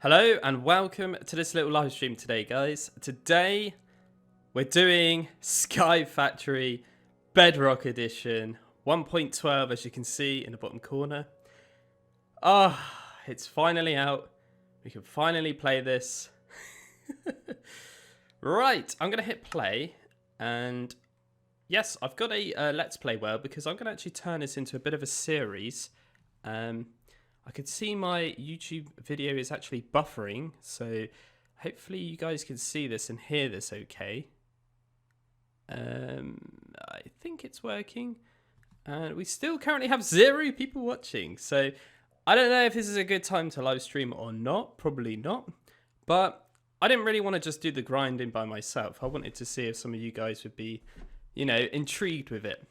Hello and welcome to this little live stream today, guys. Today we're doing SkyFactory Bedrock Edition 1.12, as you can see in the bottom corner. It's finally out. We can finally play this. Right, I'm going to hit play. And yes, I've got a Let's Play world because I'm going to actually turn this into a bit of a series. I could see my YouTube video is actually buffering, so hopefully you guys can see this and hear this okay. I think it's working. And we still currently have 0 people watching, so I don't know if this is a good time to live stream or not. Probably not. But I didn't really want to just do the grinding by myself. I wanted to see if some of you guys would be, you know, intrigued with it.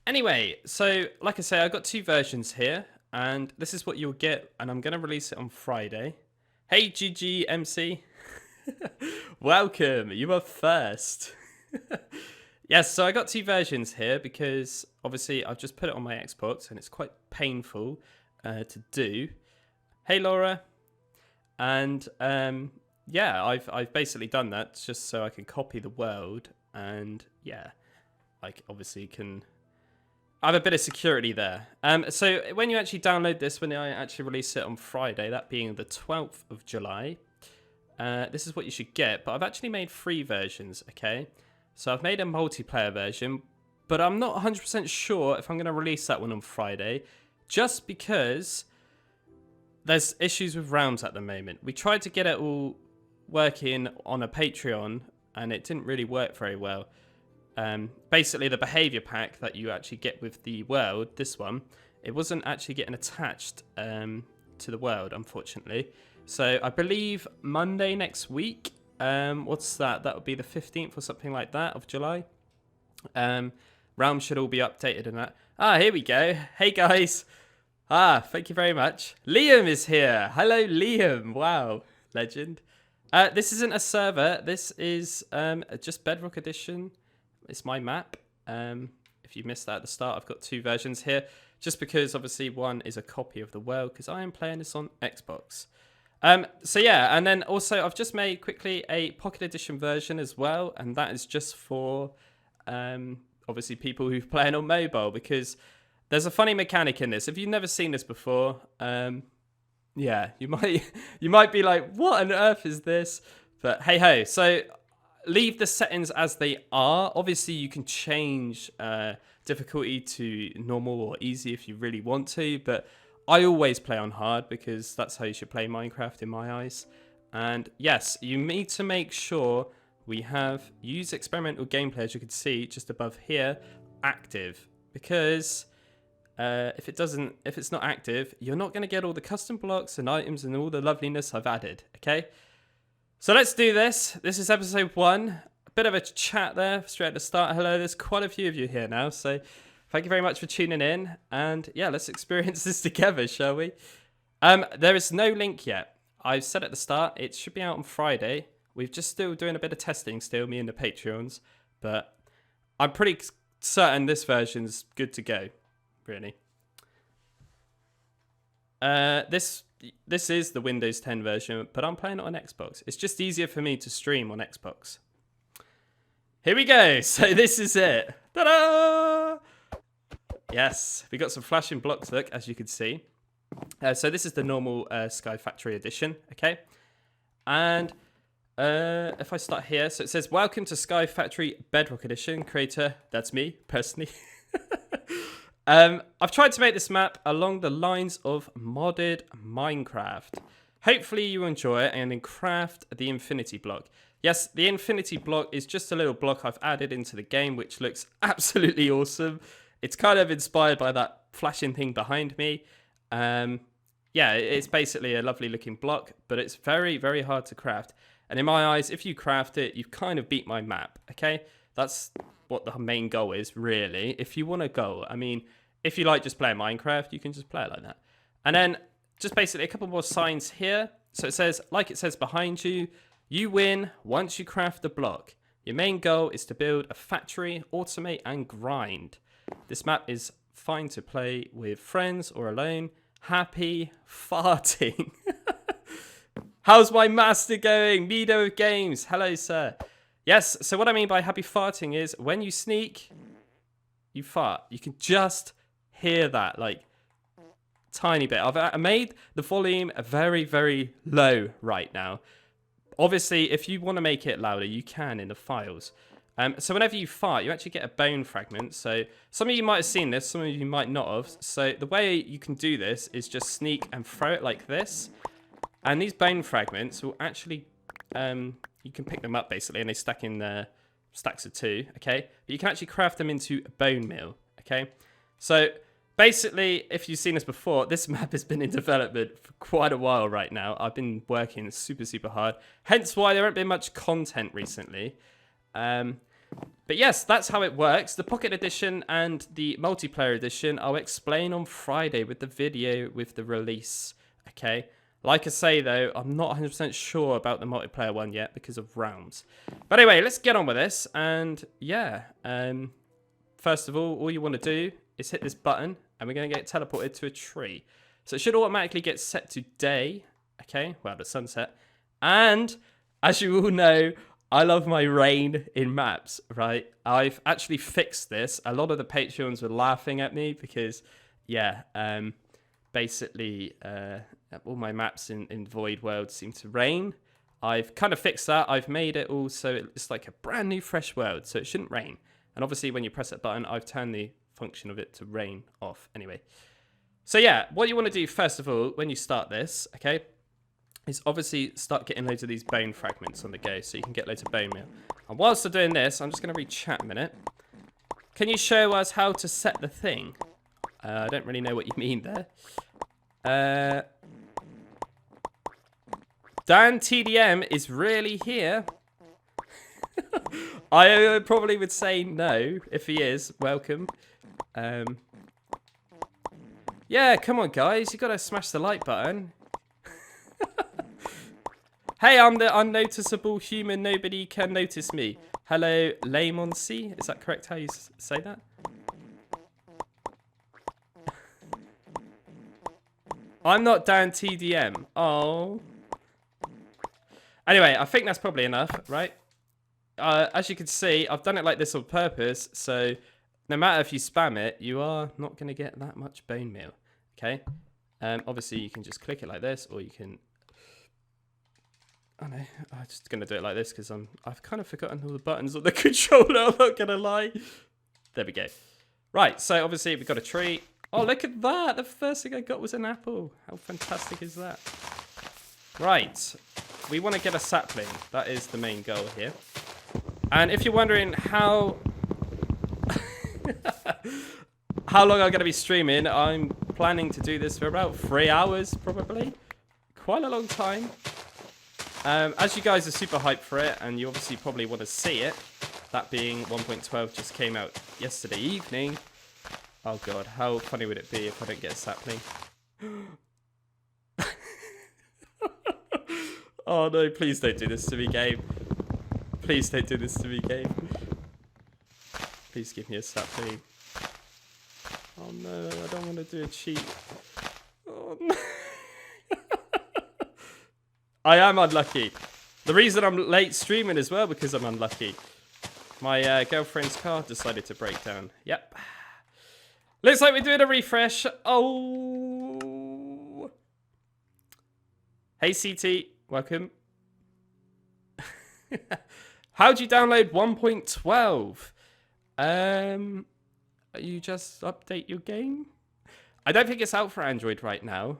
Anyway, so like I say, I've got 2 versions here. And this is what you'll get, and I'm going to release it on Friday. Hey, GGMC. Welcome. You are first. Yes, so I got 2 versions here because, obviously, I've just put it on my Xbox, and it's quite painful to do. Hey, Laura. And, yeah, I've basically done that just so I can copy the world. And, yeah, I obviously can... I have a bit of security there. So when you actually download this, when I actually release it on Friday, that being the 12th of July, this is what you should get. But I've actually made 3 versions, okay? So I've made a multiplayer version, but I'm not 100% sure if I'm going to release that one on Friday, just because there's issues with realms at the moment. We tried to get it all working on a Patreon, and it didn't really work very well. Basically, the behavior pack that you actually get with the world, this one, it wasn't actually getting attached to the world, unfortunately. So I believe Monday next week, what's that? That would be the 15th or something like that of July. Realms should all be updated and that. Here we go. Hey, guys. Thank you very much. Liam is here. Hello, Liam. Wow, legend. This isn't a server. This is just Bedrock Edition. It's my map. If you missed that at the start, I've got 2 versions here. Just because, obviously, one is a copy of the world, because I am playing this on Xbox. So, yeah, and then also I've just made quickly a Pocket Edition version as well. And that is just for, obviously, people who are playing on mobile. Because there's a funny mechanic in this. If you've never seen this before, yeah, you might be like, what on earth is this? But hey-ho. So... leave the settings as they are. Obviously, you can change difficulty to normal or easy if you really want to, but I always play on hard because that's how you should play Minecraft in my eyes. And yes, you need to make sure we have use experimental gameplay, as you can see just above here, active, because if it's not active, you're not going to get all the custom blocks and items and all the loveliness I've added. Okay. So let's do this. This is episode 1. A bit of a chat there straight at the start. Hello, there's quite a few of you here now. So thank you very much for tuning in. And yeah, let's experience this together, shall we? There is no link yet. I've said at the start, it should be out on Friday. We're just still doing a bit of testing still, me and the Patreons. But I'm pretty certain this version's good to go, really. This is the Windows 10 version, but I'm playing it on Xbox. It's just easier for me to stream on Xbox. Here we go. So this is it. Ta-da! Yes, we got some flashing blocks, look, as you can see. So this is the normal SkyFactory edition, okay? And if I start here, so it says, welcome to SkyFactory Bedrock Edition. Creator, that's me, personally. I've tried to make this map along the lines of modded Minecraft. Hopefully you enjoy it and then craft the infinity block. Yes, the infinity block is just a little block I've added into the game, which looks absolutely awesome. It's kind of inspired by that flashing thing behind me. Yeah, it's basically a lovely looking block, but it's very, very hard to craft. And in my eyes, if you craft it, you've kind of beat my map, okay? That's what the main goal is, really. If you want to go, I mean... if you like just playing Minecraft, you can just play it like that. And then just basically a couple more signs here. So it says, like it says behind you, you win once you craft the block. Your main goal is to build a factory, automate and grind. This map is fine to play with friends or alone. Happy farting. How's my master going? Mido of Games. Hello, sir. Yes, so what I mean by happy farting is when you sneak, you fart. You can just hear that, like, tiny bit. I made the volume very, very low right now. Obviously, if you want to make it louder, you can in the files. So whenever you fart, you actually get a bone fragment. So some of you might have seen this, some of you might not have. So the way you can do this is just sneak and throw it like this. And these bone fragments will actually, you can pick them up basically, and they stack in stacks of 2, okay? But you can actually craft them into a bone meal, okay? So basically, if you've seen this before, this map has been in development for quite a while right now. I've been working super, super hard. Hence why there hasn't been much content recently. But yes, that's how it works. The Pocket Edition and the Multiplayer Edition, I'll explain on Friday with the video with the release, okay? Like I say, though, I'm not 100% sure about the multiplayer one yet because of realms. But anyway, let's get on with this. And yeah, first of all you want to do is hit this button, and we're going to get teleported to a tree. So it should automatically get set to day, okay? Well, the sunset. And as you all know, I love my rain in maps, right? I've actually fixed this. A lot of the Patreons were laughing at me because, yeah, basically all my maps in Void World seem to rain. I've kind of fixed that. I've made it all so it's like a brand new fresh world, so it shouldn't rain. And obviously when you press that button, I've turned the function of it to rain off anyway. So yeah, what you want to do first of all when you start this, okay, is obviously start getting loads of these bone fragments on the go so you can get loads of bone meal. And whilst I'm doing this, I'm just going to read chat a minute. Can you show us how to set the thing? I don't really know what you mean there. Dan TDM is really here. I probably would say no if he is. Welcome. Yeah, come on, guys. You got to smash the like button. Hey, I'm the unnoticeable human. Nobody can notice me. Hello, Laymoncy. Is that correct how you say that? I'm not Dan TDM. Oh. Anyway, I think that's probably enough, right? As you can see, I've done it like this on purpose, so no matter if you spam it, you are not going to get that much bone meal, okay? Obviously, you can just click it like this, or you can... I know, I'm just going to do it like this because I've kind of forgotten all the buttons on the controller, I'm not going to lie. There we go. Right, so obviously we've got a tree. Oh, look at that! The first thing I got was an apple. How fantastic is that? Right, we want to get a sapling. That is the main goal here. And if you're wondering how long I'm going to be streaming, I'm planning to do this for about 3 hours, probably. Quite a long time. As you guys are super hyped for it, and you obviously probably want to see it, that being 1.12 just came out yesterday evening. Oh god, how funny would it be if I don't get a sapling? Oh no, please don't do this to me, game. Please don't do this to me, game. Please give me a sapling. Oh no, I don't want to do a cheat. Oh no. I am unlucky. The reason I'm late streaming as well because I'm unlucky. My girlfriend's car decided to break down. Yep. Looks like we're doing a refresh. Oh. Hey CT, welcome. How'd you download 1.12? You just update your game? I don't think it's out for Android right now.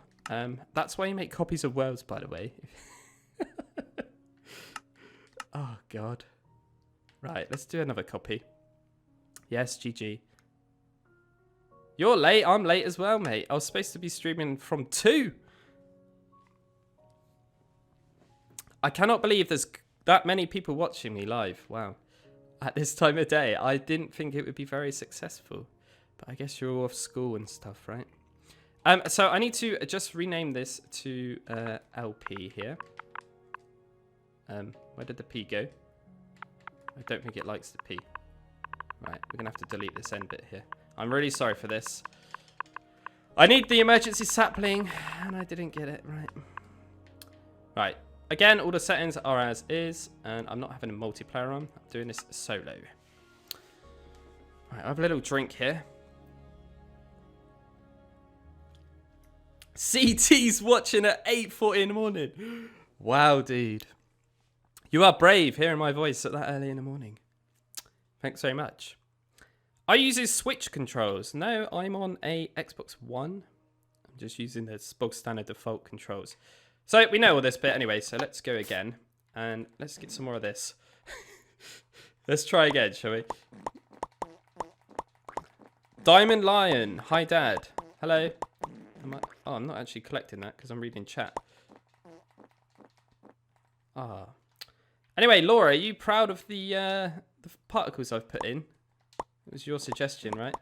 That's why you make copies of worlds, by the way. Oh, God. Right, let's do another copy. Yes, GG. You're late. I'm late as well, mate. I was supposed to be streaming from 2. I cannot believe there's that many people watching me live. Wow. At this time of day, I didn't think it would be very successful. But I guess you're all off school and stuff, right? So I need to just rename this to LP here. Where did the P go? I don't think it likes the P. Right, we're going to have to delete this end bit here. I'm really sorry for this. I need the emergency sapling, and I didn't get it right. Right, again, all the settings are as is, and I'm not having a multiplayer on. I'm doing this solo. Right, I have a little drink here. CT's watching at 8:40 in the morning. Wow, dude. You are brave hearing my voice at that early in the morning. Thanks very much. I use Switch controls. No, I'm on a Xbox One. I'm just using the bog standard default controls. So we know all this bit anyway, so let's go again. And let's get some more of this. Let's try again, shall we? Diamond Lion. Hi, Dad. Hello. Oh, I'm not actually collecting that because I'm reading chat. Ah. Anyway, Laura, are you proud of the particles I've put in? It was your suggestion, right?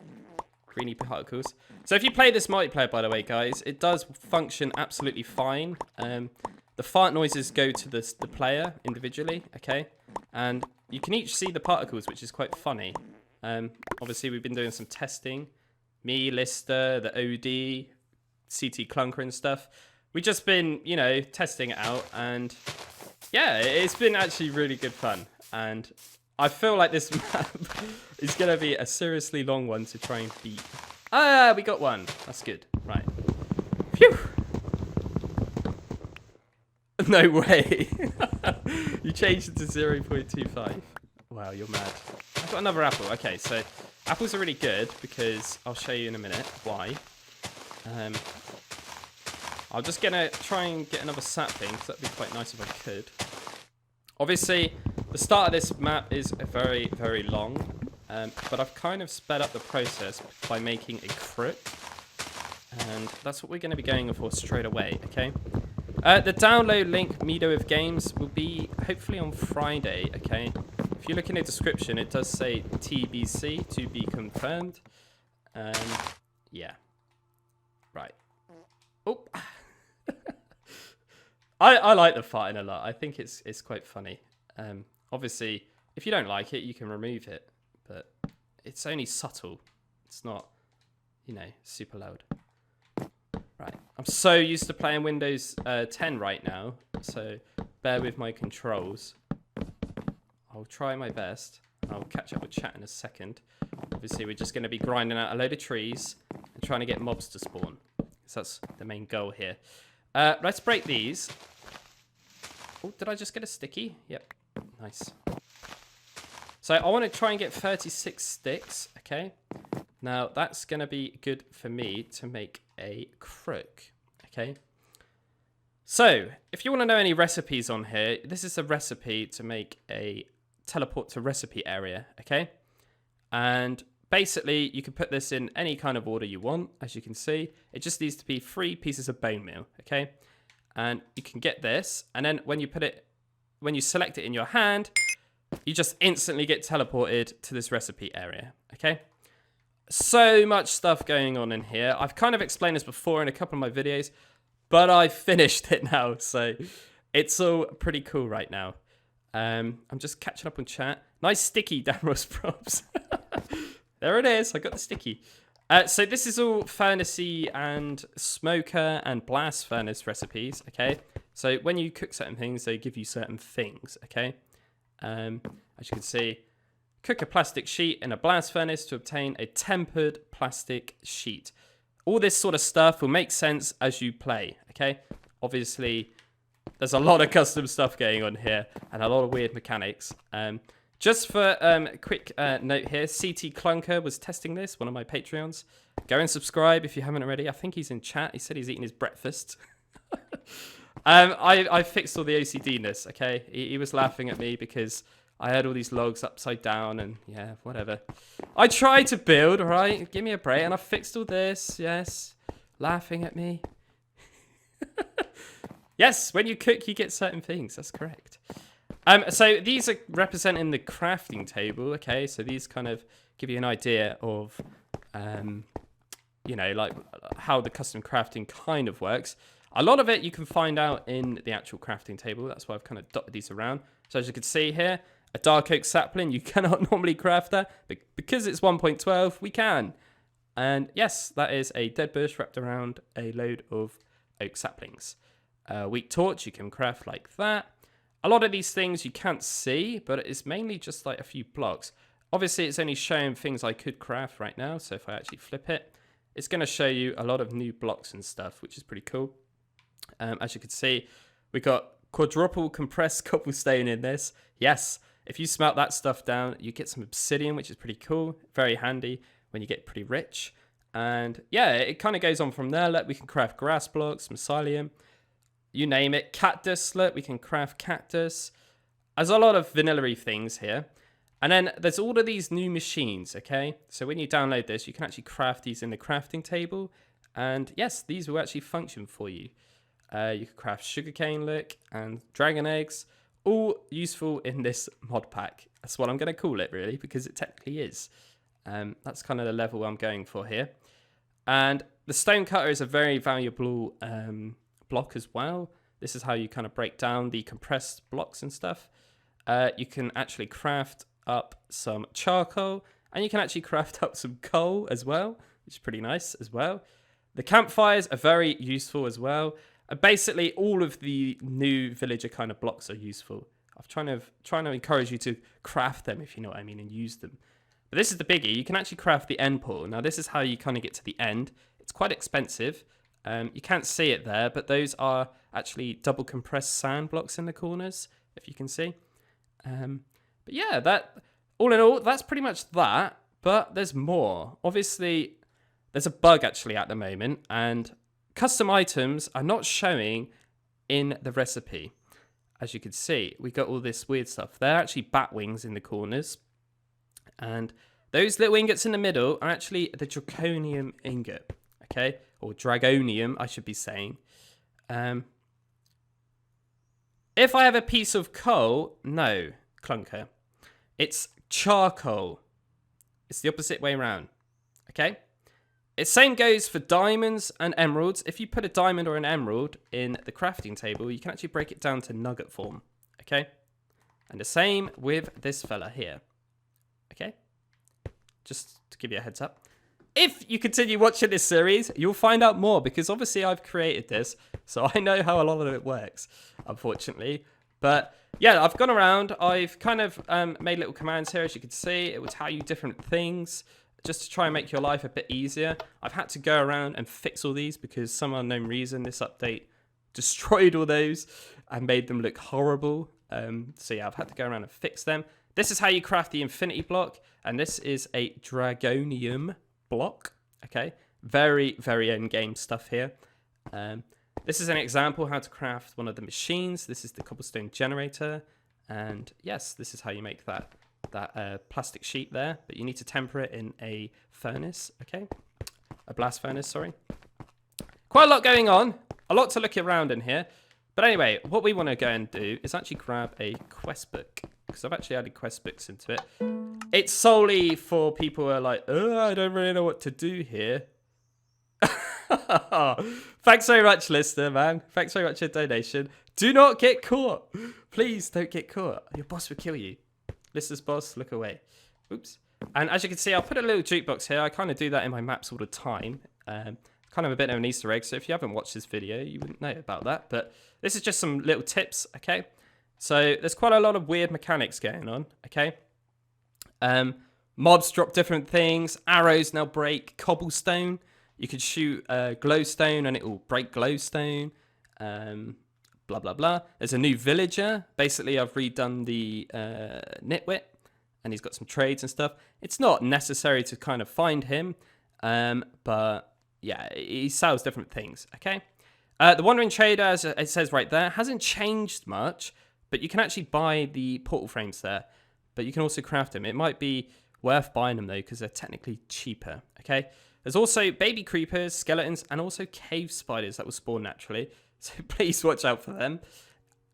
Greeny particles. So if you play this multiplayer, by the way, guys, it does function absolutely fine. The fart noises go to the player individually, okay? And you can each see the particles, which is quite funny. Obviously, we've been doing some testing. Me, Lister, the OD, CtClunker and stuff. We've just been, you know, testing it out. And yeah, it's been actually really good fun. And I feel like this map is going to be a seriously long one to try and beat. Ah, we got one. That's good. Right. Phew. No way. You changed it to 0.25. Wow, you're mad. I've got another apple. Okay, so apples are really good because I'll show you in a minute why. I'm just going to try and get another sapling because that'd be quite nice if I could. Obviously, the start of this map is very, very long, but I've kind of sped up the process by making a crook, and that's what we're going to be going for straight away, okay? The download link, Meadow of Games, will be hopefully on Friday, okay? If you look in the description, it does say TBC, to be confirmed, yeah. Right. Oh. I like the farting a lot. I think it's quite funny. Obviously, if you don't like it, you can remove it. But it's only subtle. It's not, you know, super loud. Right. I'm so used to playing Windows 10 right now. So bear with my controls. I'll try my best. I'll catch up with chat in a second. Obviously, we're just going to be grinding out a load of trees and trying to get mobs to spawn. So that's the main goal here. Let's break these. Oh, did I just get a sticky? Yep. Nice. So I want to try and get 36 sticks, okay? Now, that's going to be good for me to make a crook, okay? So, if you want to know any recipes on here, this is a recipe to make a teleport to recipe area, okay? And basically, you can put this in any kind of order you want, as you can see. It just needs to be 3 pieces of bone meal, okay? And you can get this, and then when you select it in your hand, you just instantly get teleported to this recipe area, okay? So much stuff going on in here. I've kind of explained this before in a couple of my videos, but I've finished it now, so it's all pretty cool right now. I'm just catching up on chat. Nice sticky, DanRobzProbz. There it is. I got the sticky. So this is all furnace-y and smoker and blast furnace recipes, okay? So when you cook certain things, they give you certain things, okay? As you can see, cook a plastic sheet in a blast furnace to obtain a tempered plastic sheet. All this sort of stuff will make sense as you play, okay? Obviously, there's a lot of custom stuff going on here and a lot of weird mechanics. Just for a quick note here, CtClunker was testing this, one of my Patreons. Go and subscribe if you haven't already. I think he's in chat. He said he's eating his breakfast. I fixed all the OCD-ness, okay? He was laughing at me because I had all these logs upside down and yeah, whatever. I tried to build, all right? Give me a break. And I fixed all this, yes. Laughing at me. Yes, when you cook, you get certain things. That's correct. So these are representing the crafting table, okay? So these kind of give you an idea of, you know, like how the custom crafting kind of works. A lot of it you can find out in the actual crafting table. That's why I've kind of dotted these around. So as you can see here, a dark oak sapling, you cannot normally craft that, but because it's 1.12, we can. And yes, that is a dead bush wrapped around a load of oak saplings. Weak torch, you can craft like that. A lot of these things you can't see, but it's mainly just like a few blocks. Obviously, it's only showing things I could craft right now. So if I actually flip it, it's going to show you a lot of new blocks and stuff, which is pretty cool. As you can see, we got quadruple compressed cobblestone in this. Yes, if you smelt that stuff down, you get some obsidian, which is pretty cool. Very handy when you get pretty rich. And yeah, it kind of goes on from there. Look, we can craft grass blocks, mycelium, you name it. Cactus, look, we can craft cactus. There's a lot of vanilla-y things here. And then there's all of these new machines, okay? So when you download this, you can actually craft these in the crafting table. And yes, these will actually function for you. You can craft sugarcane, look, and dragon eggs. All useful in this mod pack. That's what I'm going to call it, really, because it technically is. That's kind of the level I'm going for here. And the stone cutter is a very valuable block as well. This is how you kind of break down the compressed blocks and stuff. You can actually craft up some charcoal, and you can actually craft up some coal as well, which is pretty nice as well. The campfires are very useful as well. Basically, all of the new villager kind of blocks are useful. I'm trying to encourage you to craft them, if you know what I mean, and use them. But this is the biggie. You can actually craft the end portal. Now, this is how you kind of get to the end. It's quite expensive. You can't see it there, but those are actually double compressed sand blocks in the corners, if you can see. But yeah, that all in all, that's pretty much that. But there's more. Obviously, there's a bug actually at the moment, and custom items are not showing in the recipe. As you can see, we got all this weird stuff. They're actually bat wings in the corners. And those little ingots in the middle are actually the draconium ingot. Okay? Or dragonium, I should be saying. If I have a piece of coal, no, Clunker. It's charcoal. It's the opposite way around. Okay? The same goes for diamonds and emeralds. If you put a diamond or an emerald in the crafting table, you can actually break it down to nugget form. Okay? And the same with this fella here. Okay? Just to give you a heads up. If you continue watching this series, you'll find out more, because obviously I've created this, so I know how a lot of it works, unfortunately. But yeah, I've gone around. I've kind of made little commands here, as you can see. It will tell you different things, just to try and make your life a bit easier. I've had to go around and fix all these because some unknown reason this update destroyed all those and made them look horrible. So yeah, I've had to go around and fix them. This is how you craft the infinity block, and this is a dragonium block. Okay, very, very end game stuff here. This is an example how to craft one of the machines. This is the cobblestone generator, and yes, this is how you make that plastic sheet there, but you need to temper it in a furnace. Okay, a blast furnace, sorry. Quite a lot going on, a lot to look around in here. But anyway, what we want to go and do is actually grab a quest book, because I've actually added quest books into it. It's solely for people who are like, oh, I don't really know what to do here. Thanks very much, listener, man. Thanks very much for your donation. Do not get caught. Please don't get caught. Your boss will kill you. Listener's boss, look away. Oops. And as you can see, I'll put a little jukebox here. I kind of do that in my maps all the time. Kind of a bit of an Easter egg. So if you haven't watched this video, you wouldn't know about that. But this is just some little tips, okay? So there's quite a lot of weird mechanics going on, okay? Mobs drop different things. Arrows now break cobblestone. You could shoot glowstone and it will break glowstone. Blah, blah, blah. There's a new villager. Basically, I've redone the nitwit, and he's got some trades and stuff. It's not necessary to kind of find him, but yeah, he sells different things, okay? The Wandering Trader, as it says right there, hasn't changed much, but you can actually buy the portal frames there, but you can also craft them. It might be worth buying them, though, because they're technically cheaper, okay? There's also baby creepers, skeletons, and also cave spiders that will spawn naturally. So please watch out for them.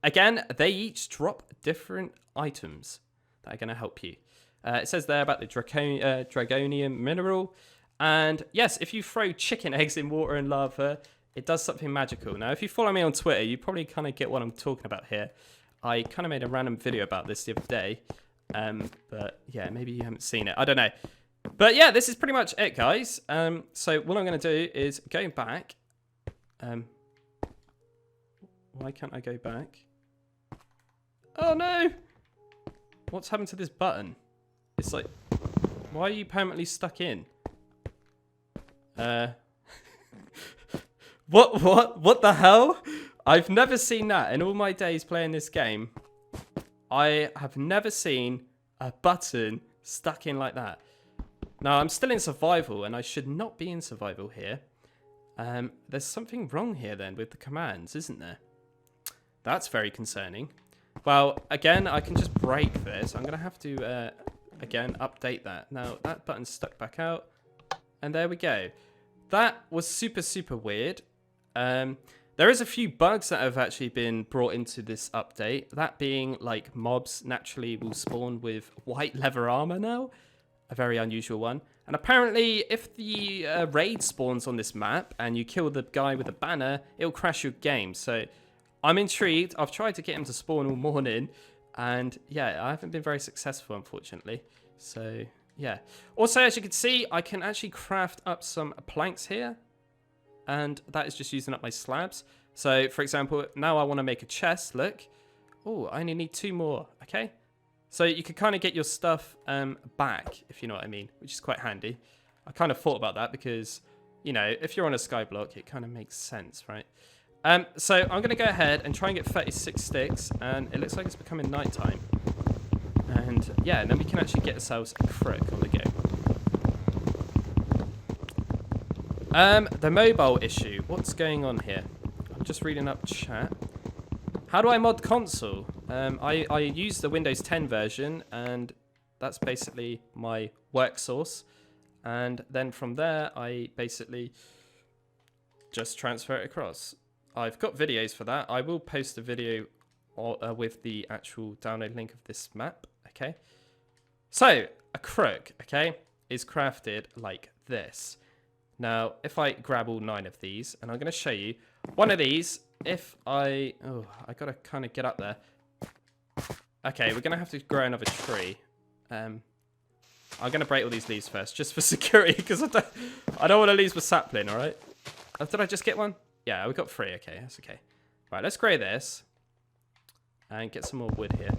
Again, they each drop different items that are going to help you. It says there about the dragonium mineral. And yes, if you throw chicken eggs in water and lava, it does something magical. Now, if you follow me on Twitter, you probably kind of get what I'm talking about here. I kind of made a random video about this the other day. But yeah, maybe you haven't seen it. I don't know. But yeah, this is pretty much it, guys. So what I'm going to do is go back. Why can't I go back? Oh no! What's happened to this button? It's like, why are you permanently stuck in? What the hell? I've never seen that in all my days playing this game. I have never seen a button stuck in like that. Now, I'm still in survival, and I should not be in survival here. There's something wrong here, then, with the commands, isn't there? That's very concerning. Well, again, I can just break this. I'm going to have to, again, update that. Now, that button's stuck back out. And there we go. That was super, super weird. There is a few bugs that have actually been brought into this update. That being, like, mobs naturally will spawn with white leather armor now. A very unusual one. And apparently, if the raid spawns on this map and you kill the guy with the banner, it'll crash your game. So, I'm intrigued. I've tried to get him to spawn all morning. And, yeah, I haven't been very successful, unfortunately. So, yeah. Also, as you can see, I can actually craft up some planks here. And that is just using up my slabs. So, for example, now I want to make a chest. Look. Oh, I only need 2 more. Okay. So you could kind of get your stuff back, if you know what I mean, which is quite handy. I kind of thought about that because, you know, if you're on a sky block, it kind of makes sense, right? So I'm going to go ahead and try and get 36 sticks. And it looks like it's becoming nighttime. And, yeah, and then we can actually get ourselves a crook on the go. The mobile issue. What's going on here? I'm just reading up chat. How do I mod console? I use the Windows 10 version, and that's basically my work source. And then from there, I basically just transfer it across. I've got videos for that. I will post a video with the actual download link of this map. Okay. So a crook, okay, is crafted like this. Now, if I grab all 9 of these, and I'm going to show you one of these, if I got to kind of get up there. Okay, we're going to have to grow another tree. I'm going to break all these leaves first, just for security, because I don't want to lose my sapling, all right? Did I just get one? Yeah, we got 3. Okay, that's okay. Right, let's grow this and get some more wood here.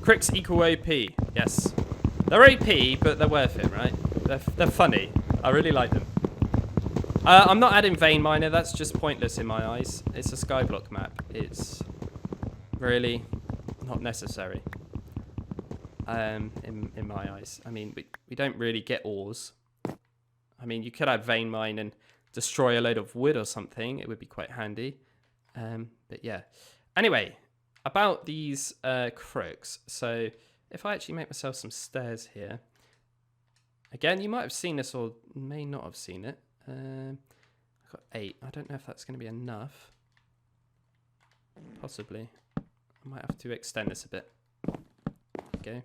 Crooks equal OP. Yes. They're OP, but they're worth it, right? They're funny. I really like them. I'm not adding vein miner. That's just pointless in my eyes. It's a skyblock map. It's really not necessary. In my eyes. I mean, we don't really get ores. I mean, you could add vein mine and destroy a load of wood or something. It would be quite handy. But yeah. Anyway, about these crooks. So if I actually make myself some stairs here. Again, you might have seen this or may not have seen it. I've got 8. I don't know if that's going to be enough. Possibly. I might have to extend this a bit. Okay.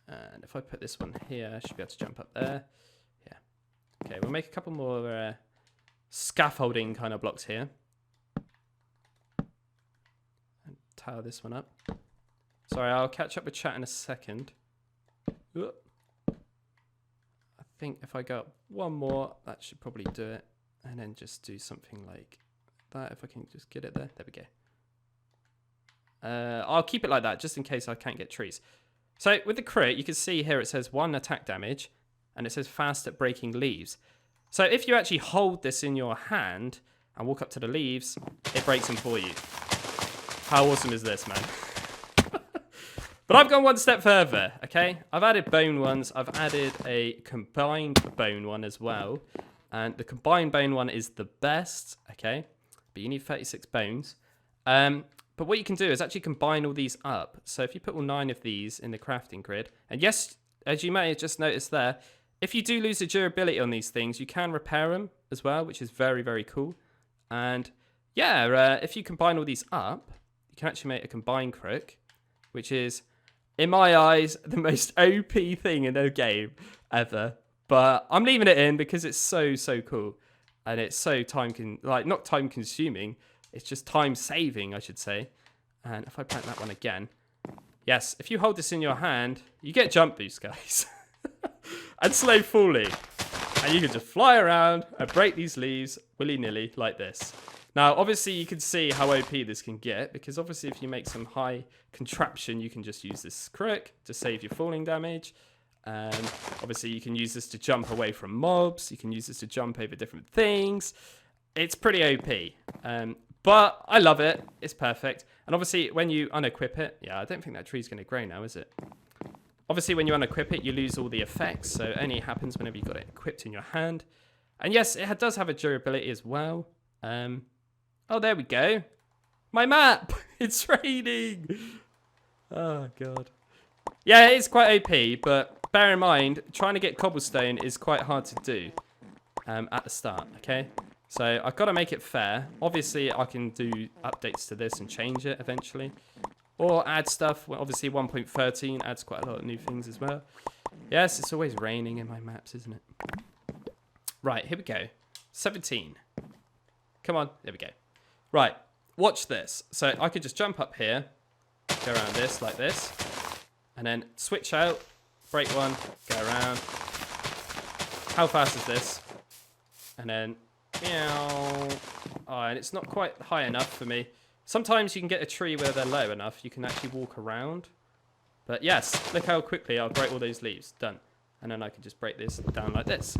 And if I put this one here, I should be able to jump up there. Yeah. Okay, we'll make a couple more scaffolding kind of blocks here. And tower this one up. Sorry, I'll catch up with chat in a second. Ooh. I think if I go up one more, that should probably do it. And then just do something like that, if I can just get it there. There we go. I'll keep it like that, just in case I can't get trees. So with the crit, you can see here it says 1 attack damage, and it says fast at breaking leaves. So if you actually hold this in your hand and walk up to the leaves, it breaks them for you. How awesome is this, man? But I've gone one step further, okay? I've added bone ones. I've added a combined bone one as well. And the combined bone one is the best, okay? But you need 36 bones. But what you can do is actually combine all these up. So if you put all 9 of these in the crafting grid, and yes, as you may have just noticed there, if you do lose the durability on these things, you can repair them as well, which is very, very cool. And yeah, if you combine all these up, you can actually make a combined crook, which is, in my eyes, the most OP thing in the game ever. But I'm leaving it in because it's so, so cool. And it's so not time consuming. It's just time saving, I should say. And if I plant that one again. Yes, if you hold this in your hand, you get jump boost, guys. And slow falling. And you can just fly around and break these leaves willy-nilly like this. Now, obviously, you can see how OP this can get, because obviously if you make some high contraption, you can just use this Crook to save your falling damage. Obviously, you can use this to jump away from mobs. You can use this to jump over different things. It's pretty OP. But I love it. It's perfect. And obviously, when you unequip it... Yeah, I don't think that tree's going to grow now, is it? Obviously, when you unequip it, you lose all the effects. So it only happens whenever you've got it equipped in your hand. And yes, it does have a durability as well. Oh, there we go. My map. It's raining. Oh, God. Yeah, it is quite OP, but bear in mind, trying to get cobblestone is quite hard to do at the start, okay? So I've got to make it fair. Obviously, I can do updates to this and change it eventually. Or add stuff. Well, obviously, 1.13 adds quite a lot of new things as well. Yes, it's always raining in my maps, isn't it? Right, here we go. 17. Come on, there we go. Right, watch this. So I could just jump up here, go around this like this, and then switch out, break one, go around. How fast is this? And then, meow. Oh, and it's not quite high enough for me. Sometimes you can get a tree where they're low enough. You can actually walk around. But yes, look how quickly I'll break all those leaves. Done. And then I can just break this down like this.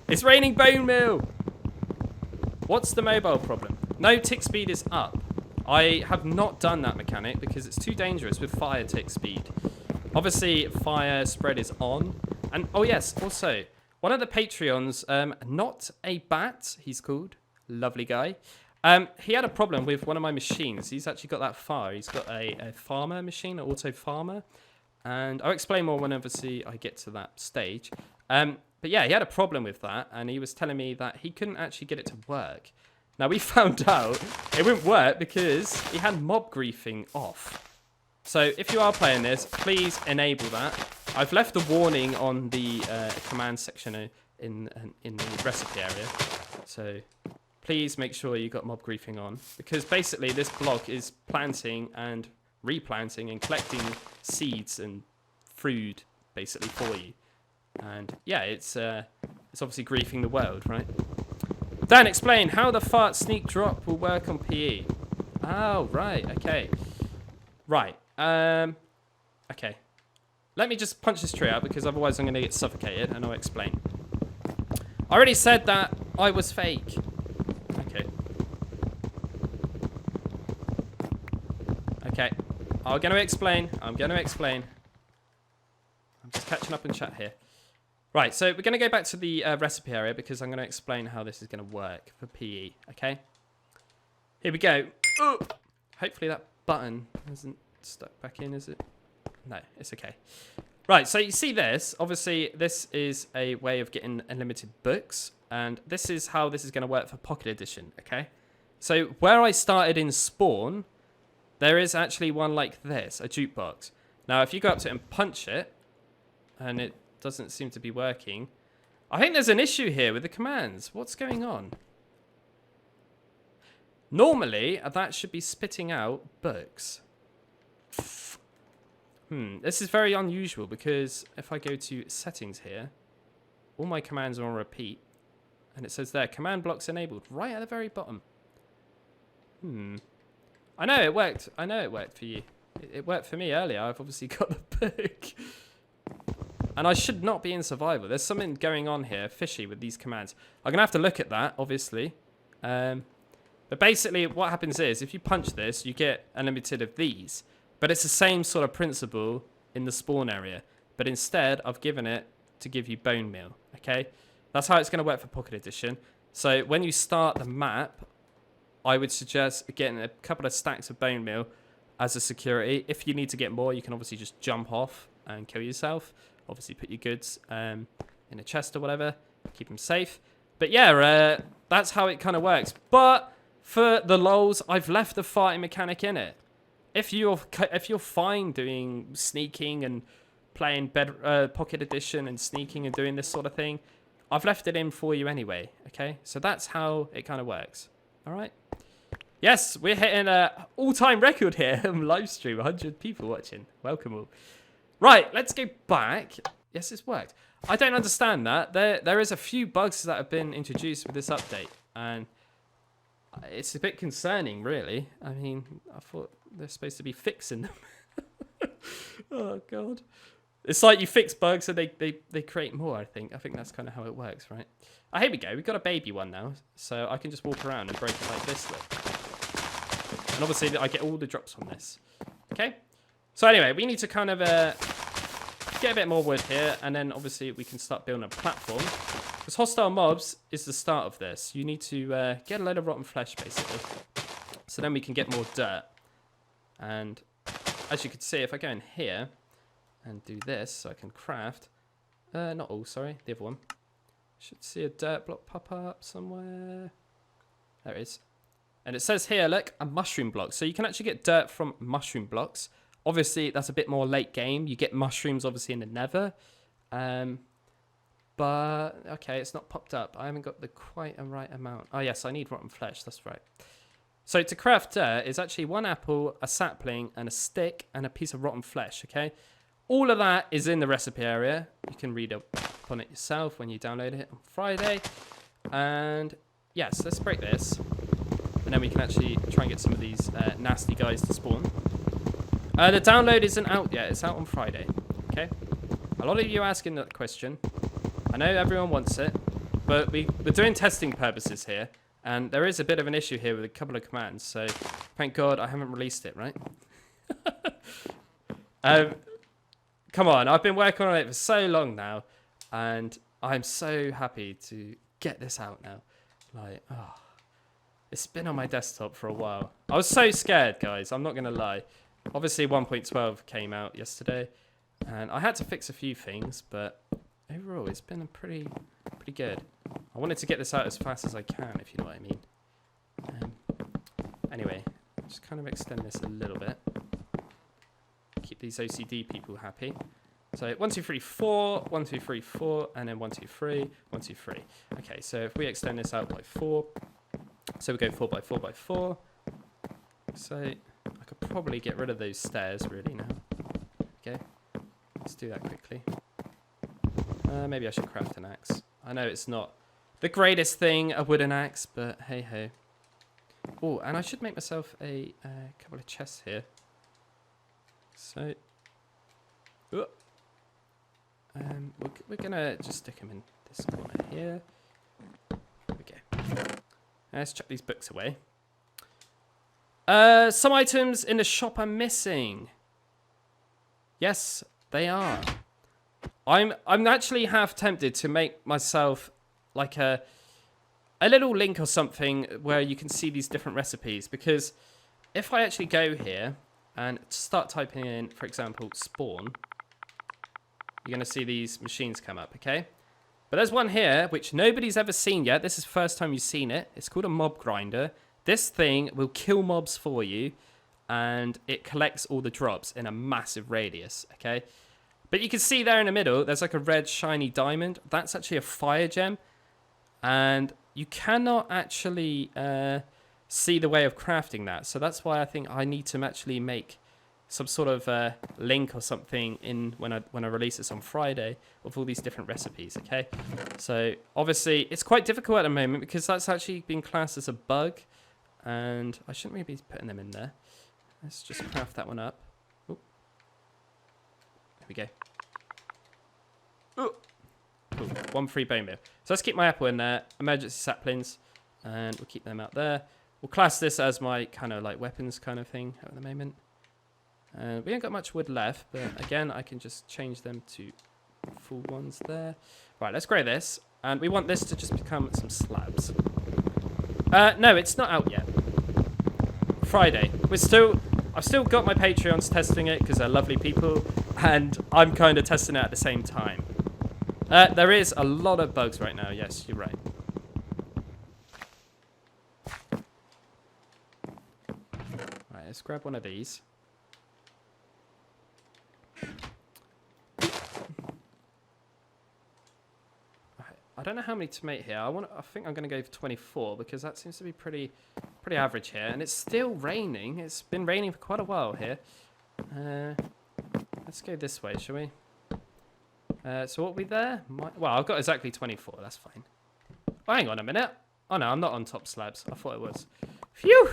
It's raining bone meal. What's the mobile problem? No tick speed is up. I have not done that mechanic because it's too dangerous with fire tick speed. Obviously, fire spread is on. And, oh yes, also, one of the Patreons, NotABat, he's called. Lovely guy. He had a problem with one of my machines. He's actually got that far. He's got a farmer machine, an auto farmer. And I'll explain more when obviously I get to that stage. But yeah, he had a problem with that. And he was telling me that he couldn't actually get it to work. Now, we found out it wouldn't work because he had mob griefing off. So if you are playing this, please enable that. I've left a warning on the command section in the recipe area. So please make sure you got mob griefing on, because basically this block is planting and replanting and collecting seeds and food basically for you. And yeah, it's obviously griefing the world, right? Dan, explain how the fart sneak drop will work on PE. Oh, right, okay. Right, okay. Let me just punch this tree out, because otherwise I'm going to get suffocated, and I'll explain. I already said that I was fake. Okay. Okay. I'm going to explain. I'm just catching up in chat here. Right, so we're going to go back to the recipe area, because I'm going to explain how this is going to work for PE, okay? Here we go. Ooh. Hopefully that button isn't stuck back in, is it? No, it's okay. Right, so you see this. Obviously, this is a way of getting unlimited books, and this is how this is going to work for Pocket Edition, okay? So where I started in Spawn, there is actually one like this, a jukebox. Now, if you go up to it and punch it, and it doesn't seem to be working, I think there's an issue here with the commands. What's going on? Normally, that should be spitting out books. This is very unusual, because if I go to settings here, all my commands are on repeat, and it says there, command blocks enabled, right at the very bottom. I know it worked. I know it worked for you. It worked for me earlier. I've obviously got the book. And I should not be in survival. There's something going on here, fishy, with these commands. I'm going to have to look at that, obviously. But basically, what happens is, if you punch this, you get unlimited of these. But it's the same sort of principle in the spawn area. But instead, I've given it to give you bone meal, okay? That's how it's going to work for Pocket Edition. So when you start the map, I would suggest getting a couple of stacks of bone meal as a security. If you need to get more, you can obviously just jump off and kill yourself. Obviously, put your goods in a chest or whatever. Keep them safe. But yeah, that's how it kind of works. But for the lols, I've left the farting mechanic in it. If you're fine doing sneaking and playing Pocket Edition and sneaking and doing this sort of thing, I've left it in for you anyway, okay? So that's how it kind of works, all right? Yes, we're hitting an all-time record here. Live stream, 100 people watching. Welcome all. Right, let's go back. Yes, it's worked. I don't understand that. There is a few bugs that have been introduced with this update, and it's a bit concerning, really. I mean, I thought they're supposed to be fixing them. Oh, God. It's like you fix bugs and they create more, I think. I think that's kind of how it works, right? Oh, here we go. We've got a baby one now, so I can just walk around and break it like this, look. And obviously, I get all the drops from this. Okay? So anyway, we need to kind of get a bit more wood here, and then obviously we can start building a platform. Because hostile mobs is the start of this. You need to get a load of rotten flesh, basically. So then we can get more dirt. And as you can see, if I go in here and do this, so I can craft. Not all, sorry, the other one. Should see a dirt block pop up somewhere. There it is. And it says here, look, a mushroom block. So you can actually get dirt from mushroom blocks. Obviously, that's a bit more late game. You get mushrooms, obviously, in the nether. But, okay, it's not popped up. I haven't got the quite a right amount. Oh, yes, I need rotten flesh. That's right. So to craft dirt is actually 1 apple, a sapling, and a stick, and a piece of rotten flesh, okay? All of that is in the recipe area. You can read up on it yourself when you download it on Friday. And, yes, let's break this. And then we can actually try and get some of these nasty guys to spawn. The download isn't out yet. It's out on Friday, okay? A lot of you are asking that question. I know everyone wants it, but we're doing testing purposes here. And there is a bit of an issue here with a couple of commands. So, thank God I haven't released it, right? Come on, I've been working on it for so long now. And I'm so happy to get this out now. Like, oh, it's been on my desktop for a while. I was so scared, guys. I'm not going to lie. Obviously, 1.12 came out yesterday. And I had to fix a few things, but overall, it's been pretty good. I wanted to get this out as fast as I can, if you know what I mean. Anyway, just kind of extend this a little bit. Keep these OCD people happy. So 1, 2, 3, 4, 1, 2, 3, 4, and then 1, 2, 3, 1, 2, 3. Okay, so if we extend this out by 4, so we go 4 by 4 by 4. So I could probably get rid of those stairs really now. Okay, let's do that quickly. Maybe I should craft an axe. I know it's not the greatest thing, a wooden axe, but hey ho. Oh, and I should make myself a couple of chests here. So, we're gonna just stick them in this corner here. There we go. Let's chuck these books away. Some items in the shop are missing. Yes, they are. I'm actually half tempted to make myself like a little link or something where you can see these different recipes, because if I actually go here and start typing in, for example, spawn, you're going to see these machines come up, okay? But there's one here which nobody's ever seen yet. This is the first time you've seen it. It's called a mob grinder. This thing will kill mobs for you, and it collects all the drops in a massive radius, okay? But you can see there in the middle, there's like a red shiny diamond. That's actually a fire gem. And you cannot actually see the way of crafting that. So that's why I think I need to actually make some sort of link or something in when I release this on Friday of all these different recipes, okay? So obviously it's quite difficult at the moment because that's actually been classed as a bug. And I shouldn't really be putting them in there. Let's just craft that one up. We go. Ooh. Cool. 1 free bone meal. So let's keep my apple in there. Emergency saplings. And we'll keep them out there. We'll class this as my kind of like weapons kind of thing at the moment. And we ain't got much wood left. But again, I can just change them to full ones there. Right, let's grow this. And we want this to just become some slabs. No, it's not out yet. Friday. I've still got my Patreons testing it because they're lovely people. And I'm kind of testing it at the same time. There is a lot of bugs right now. Yes, you're right. Right, let's grab one of these. I don't know how many to make here. I think I'm going to go for 24 because that seems to be pretty average here. And it's still raining. It's been raining for quite a while here. Let's go this way, shall we? So what are we there? Well, I've got exactly 24. That's fine. Oh, hang on a minute. Oh, no, I'm not on top slabs. I thought it was. Phew!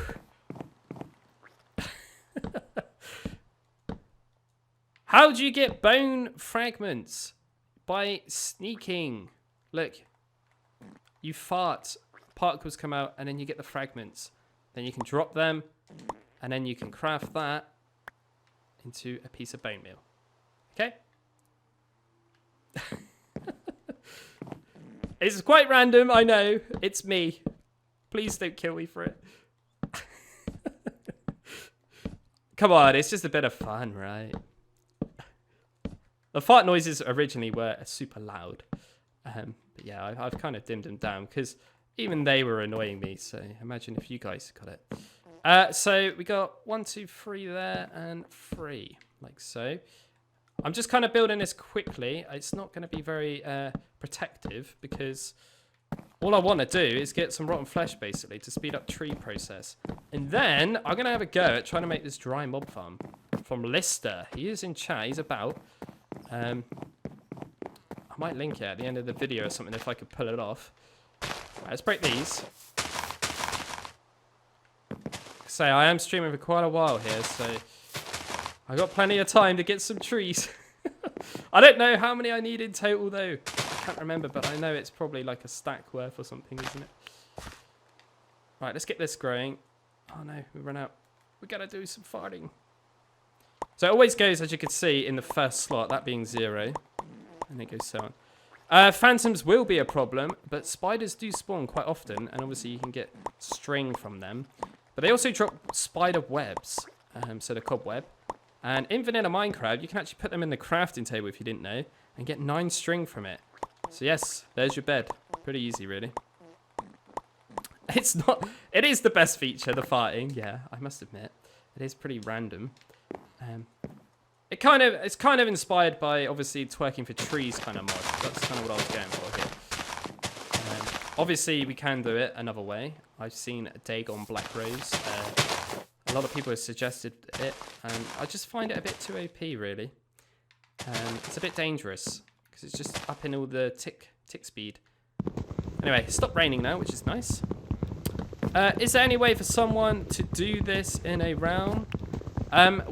How do you get bone fragments? By sneaking. Look. You fart. Particles come out, and then you get the fragments. Then you can drop them, and then you can craft that into a piece of bone meal. Okay? It's quite random, I know. It's me. Please don't kill me for it. Come on, it's just a bit of fun, right? The fart noises originally were super loud. But yeah, I've kind of dimmed them down because even they were annoying me. So imagine if you guys got it. So we got 1, 2, 3 there and 3, like so. I'm just kind of building this quickly. It's not going to be very protective because all I want to do is get some rotten flesh basically to speed up tree process. And then I'm going to have a go at trying to make this dry mob farm from Lister. He is in chat. He's about. I might link it at the end of the video or something if I could pull it off. Right, let's break these. So I am streaming for quite a while here, so I got plenty of time to get some trees. I don't know how many I need in total though. I can't remember, but I know it's probably like a stack worth or something, isn't it? Right, let's get this growing. Oh no, we run out. We gotta do some farting. So it always goes, as you can see, in the first slot, that being 0. And it goes so on. Phantoms will be a problem, but spiders do spawn quite often, and obviously you can get string from them. But they also drop spider webs, so the cobweb. And in vanilla Minecraft, you can actually put them in the crafting table if you didn't know, and get 9 string from it. So yes, there's your bed. Pretty easy, really. It's not... It is the best feature, the farting, yeah, I must admit. It is pretty random. It's kind of inspired by obviously twerking for trees kind of mod. That's kind of what I was going for here. Obviously we can do it another way. I've seen Dagon Black Rose. A lot of people have suggested it, and I just find it a bit too OP really. It's a bit dangerous because it's just up in all the tick speed. Anyway, it stopped raining now, which is nice. Is there any way for someone to do this in a realm?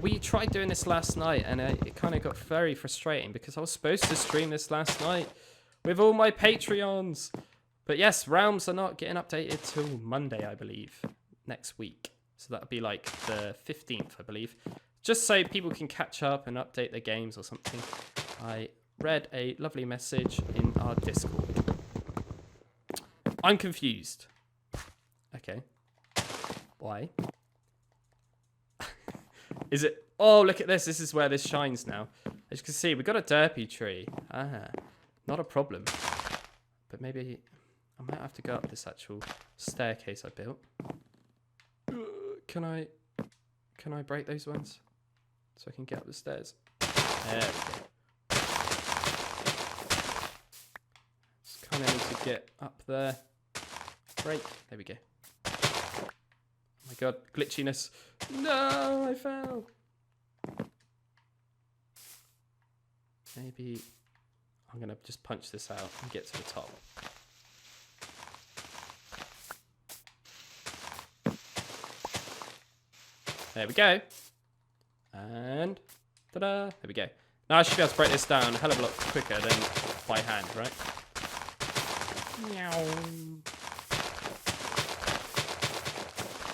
We tried doing this last night, and it kind of got very frustrating because I was supposed to stream this last night with all my Patreons. But yes, realms are not getting updated till Monday, I believe, next week. So that'll be like the 15th, I believe. Just so people can catch up and update their games or something. I read a lovely message in our Discord. I'm confused. Okay. Why? Is it... Oh, look at this. This is where this shines now. As you can see, we've got a derpy tree. Ah, not a problem. But maybe I might have to go up this actual staircase I built. Can I break those ones? So I can get up the stairs. There we go. Just kind of need to get up there. Break. There we go. Oh my god, glitchiness. No, I fell. Maybe I'm going to just punch this out and get to the top. There we go. And ta-da! There we go. Now I should be able to break this down a hell of a lot quicker than by hand, right? Meow.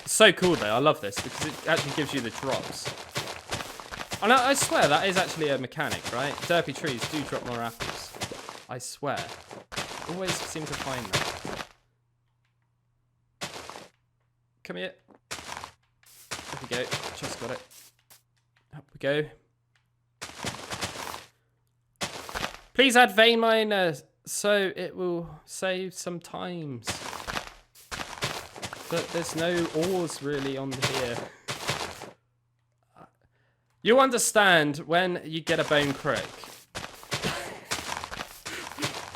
It's so cool though, I love this because it actually gives you the drops. And I swear that is actually a mechanic, right? Derpy trees do drop more apples. I swear. Always seem to find that. Come here. There we go. Just got it. Up we go. Please add vein miner so it will save some times. But there's no ores really on here. You understand when you get a bone crook.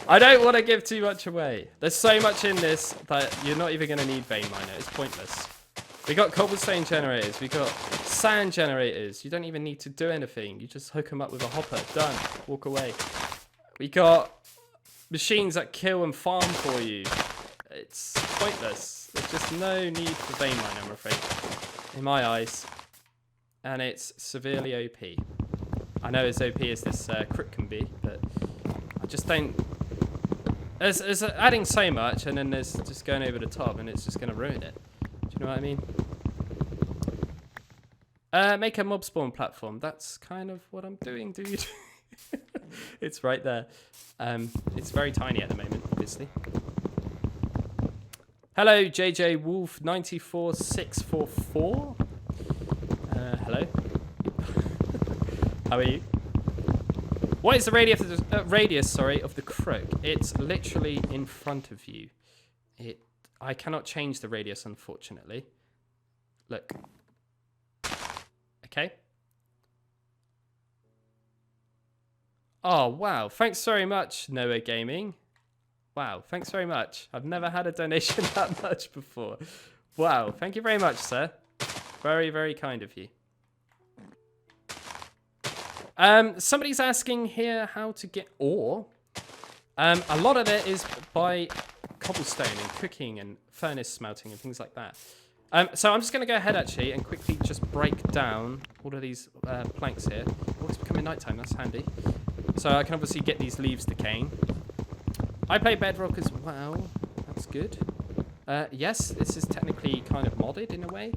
I don't want to give too much away. There's so much in this that you're not even going to need vein miner. It's pointless. We got cobblestone generators. We got sand generators. You don't even need to do anything. You just hook them up with a hopper. Done. Walk away. We got machines that kill and farm for you. It's pointless. There's just no need for vein mine, I'm afraid, in my eyes. And it's severely OP. I know as OP as this Crook can be, but I just don't... There's adding so much, and then there's just going over the top, and it's just going to ruin it. Do you know what I mean? Make a mob spawn platform. That's kind of what I'm doing, dude. It's right there. It's very tiny at the moment, obviously. Hello, JJ Wolf 94644. Hello. How are you? What is the radius of the Crook? It's literally in front of you. I cannot change the radius, unfortunately. Look. Okay. Oh, wow. Thanks very much, Noah Gaming. Wow, thanks very much. I've never had a donation that much before. Wow, thank you very much, sir. Very, very kind of you. Somebody's asking here how to get ore. A lot of it is by cobblestone and cooking and furnace smelting and things like that. So I'm just going to go ahead, actually, and quickly just break down all of these planks here. Oh, it's becoming nighttime. That's handy. So I can obviously get these leaves decaying. I play Bedrock as well. That's good. Yes, this is technically kind of modded in a way.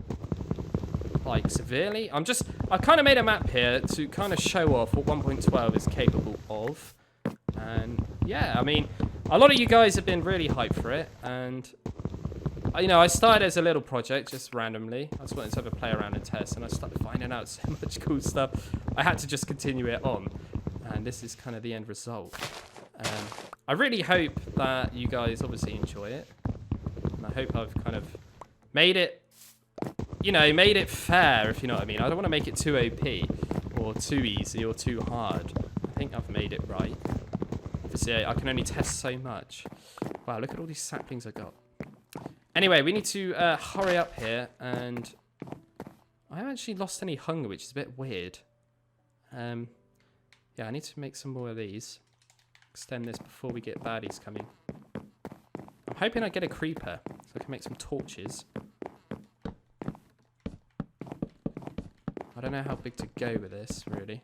Like, severely. I've kind of made a map here to kind of show off what 1.12 is capable of. And, yeah, I mean, a lot of you guys have been really hyped for it. And, you know, I started as a little project, just randomly. I just wanted to have a play around and test. And I started finding out so much cool stuff. I had to just continue it on. And this is kind of the end result. I really hope that you guys obviously enjoy it. And I hope I've kind of made it, you know, made it fair, if you know what I mean. I don't want to make it too OP or too easy or too hard. I think I've made it right. Obviously, I can only test so much. Wow, look at all these saplings I got. Anyway, we need to hurry up here. And I haven't actually lost any hunger, which is a bit weird. Yeah, I need to make some more of these. Extend this before we get baddies coming. I'm hoping I get a creeper so I can make some torches. I don't know how big to go with this, really.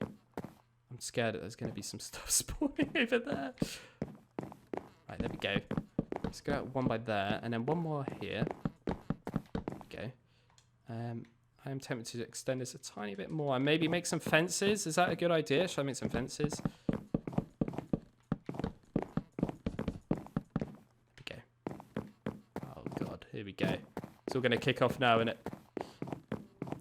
I'm scared that there's going to be some stuff spawning over there. Right, there we go. Let's go out one by there, and then one more here. There we go. I am tempted to extend this a tiny bit more and maybe make some fences. Is that a good idea? Should I make some fences? Here we go. It's all going to kick off now, isn't it?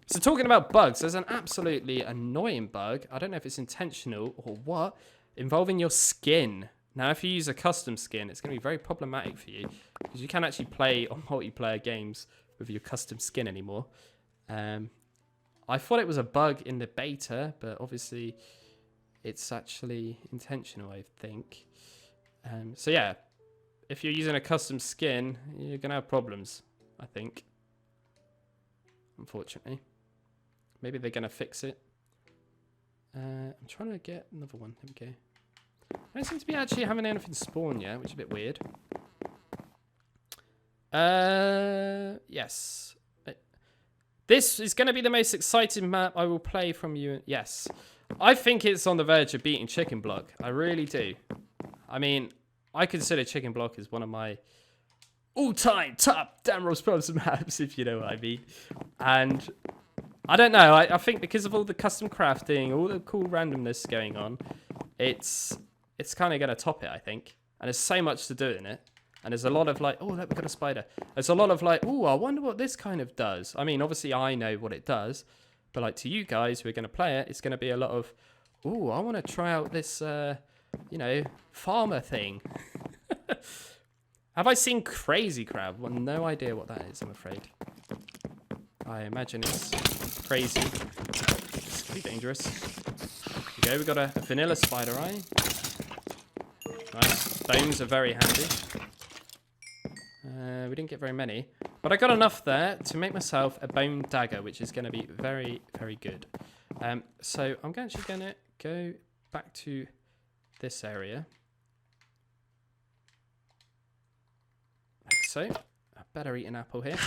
So talking about bugs, there's an absolutely annoying bug. I don't know if it's intentional or what. Involving your skin. Now, if you use a custom skin, it's going to be very problematic for you. Because you can't actually play on multiplayer games with your custom skin anymore. I thought it was a bug in the beta, but obviously it's actually intentional, I think. So yeah. If you're using a custom skin, you're going to have problems, I think. Unfortunately. Maybe they're going to fix it. I'm trying to get another one. There we go. I don't seem to be actually having anything spawn yet, which is a bit weird. Yes. This is going to be the most exciting map I will play from you. Yes. I think it's on the verge of beating Chicken Block. I really do. I mean... I consider Chicken Block as one of my all-time top DanRobzProbz maps, if you know what I mean. And I don't know. I think because of all the custom crafting, all the cool randomness going on, it's kind of going to top it, I think. And there's so much to do in it. And there's a lot of like, oh, look, we've got a spider. There's a lot of like, oh, I wonder what this kind of does. I mean, obviously I know what it does. But like to you guys who are going to play it, it's going to be a lot of, oh, I want to try out this... you know, farmer thing. Have I seen Crazy Crab? Well, no idea what that is, I'm afraid. I imagine it's crazy. It's pretty dangerous. There we go, we got a vanilla spider eye. Nice. Bones are very handy. We didn't get very many. But I got enough there to make myself a bone dagger, which is going to be very, very good. So I'm actually going to go back to... this area, so. I better eat an apple here.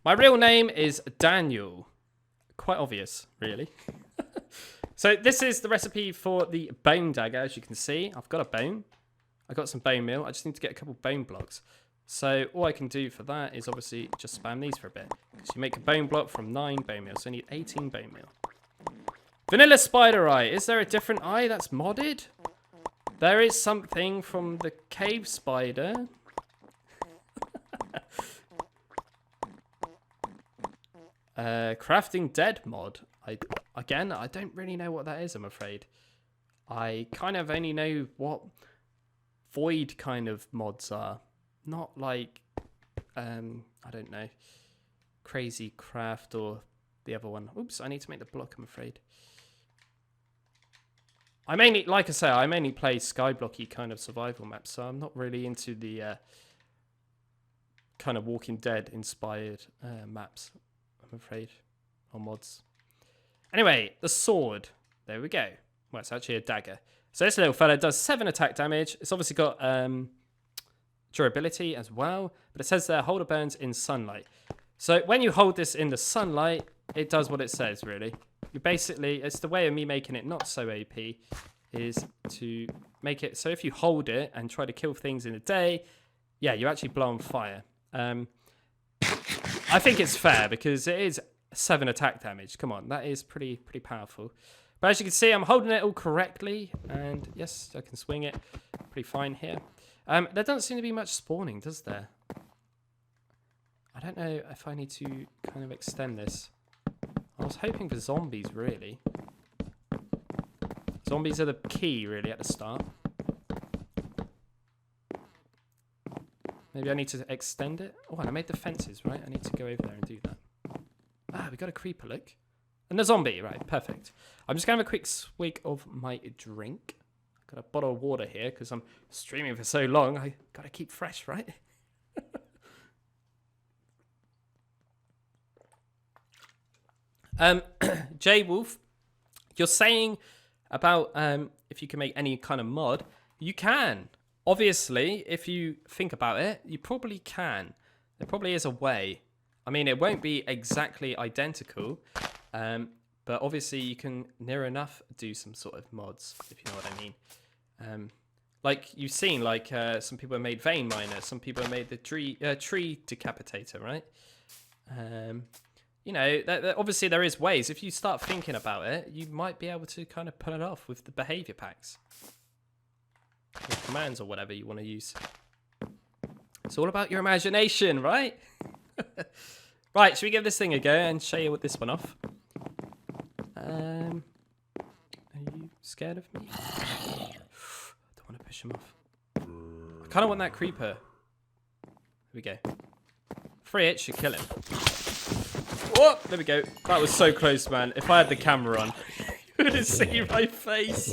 My real name is Daniel. Quite obvious, really. So this is the recipe for the bone dagger, as you can see. I've got a bone. I got some bone meal. I just need to get a couple bone blocks. So all I can do for that is obviously just spam these for a bit. Because you make a bone block from 9 bone meal, so I need 18 bone meal. Vanilla spider eye. Is there a different eye that's modded? There is something from the cave spider. Crafting dead mod. Again, I don't really know what that is, I'm afraid. I kind of only know what void kind of mods are. Not like, I don't know, crazy craft or the other one. Oops, I need to make the block, I'm afraid. I mainly, like I say, I mainly play skyblocky kind of survival maps, so I'm not really into the kind of Walking Dead inspired maps, I'm afraid, or mods. Anyway, the sword. There we go. Well, it's actually a dagger. So this little fella does 7 attack damage. It's obviously got durability as well, but it says there, holder burns in sunlight. So when you hold this in the sunlight, it does what it says, really. You basically, it's the way of me making it not so AP, is to make it so if you hold it and try to kill things in the day, yeah, you actually blow on fire. I think it's fair because it is 7 attack damage. Come on, that is pretty powerful. But as you can see, I'm holding it all correctly, and yes, I can swing it pretty fine here. There doesn't seem to be much spawning, does there? I don't know if I need to kind of extend this. I was hoping for zombies, really. Zombies are the key, really, at the start. Maybe I need to extend it. Oh, and I made the fences, right? I need to go over there and do that. Ah, we got a creeper, look. And a zombie, right, perfect. I'm just going to have a quick swig of my drink. Got a bottle of water here because I'm streaming for so long. I got to keep fresh, right? J Wolf, you're saying about if you can make any kind of mod. You can. Obviously, if you think about it, you probably can. There probably is a way. I mean, it won't be exactly identical, but obviously you can near enough do some sort of mods, if you know what I mean. Like you've seen, like some people have made vein miner, some people have made the tree decapitator, right? You know, obviously there is ways. If you start thinking about it, you might be able to kind of pull it off with the behavior packs. Or commands or whatever you want to use. It's all about your imagination, right? Right, should we give this thing a go and show you this one off? Are you scared of me? I don't want to push him off. I kind of want that creeper. Here we go. 3 hits should kill him. Oh, there we go. That was so close, man. If I had the camera on, you would have seen my face.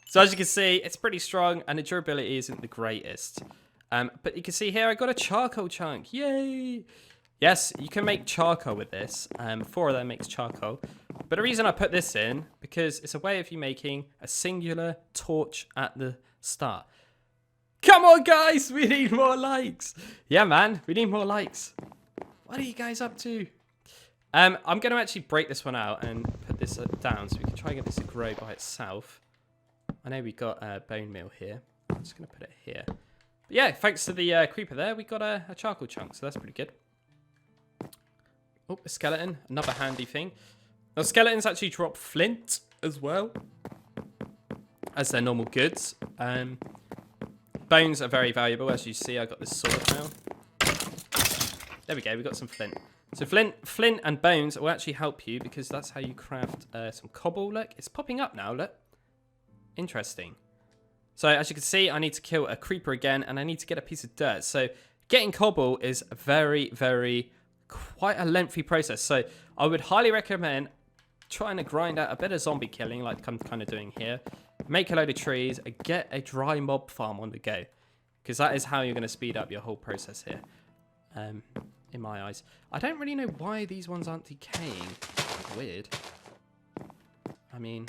So as you can see, it's pretty strong and the durability isn't the greatest. But you can see here, I got a charcoal chunk. Yay! Yes, you can make charcoal with this. 4 of them makes charcoal. But the reason I put this in, because it's a way of you making a singular torch at the start. Come on, guys! We need more likes! Yeah, man, we need more likes. What are you guys up to? I'm going to actually break this one out and put this down so we can try and get this to grow by itself. I know we got bone meal here. I'm just going to put it here. But yeah, thanks to the creeper there, we got a charcoal chunk, so that's pretty good. Oh, a skeleton, another handy thing. Now, skeletons actually drop flint as well as their normal goods. Bones are very valuable, as you see. I got this sword now. There we go, we got some flint. So flint and bones will actually help you because that's how you craft some cobble. Look, it's popping up now, look. Interesting. So as you can see, I need to kill a creeper again and I need to get a piece of dirt. So getting cobble is quite a lengthy process. So I would highly recommend trying to grind out a bit of zombie killing like I'm kind of doing here. Make a load of trees and get a dry mob farm on the go. Because that is how you're going to speed up your whole process here. In my eyes. I don't really know why these ones aren't decaying. Weird. I mean,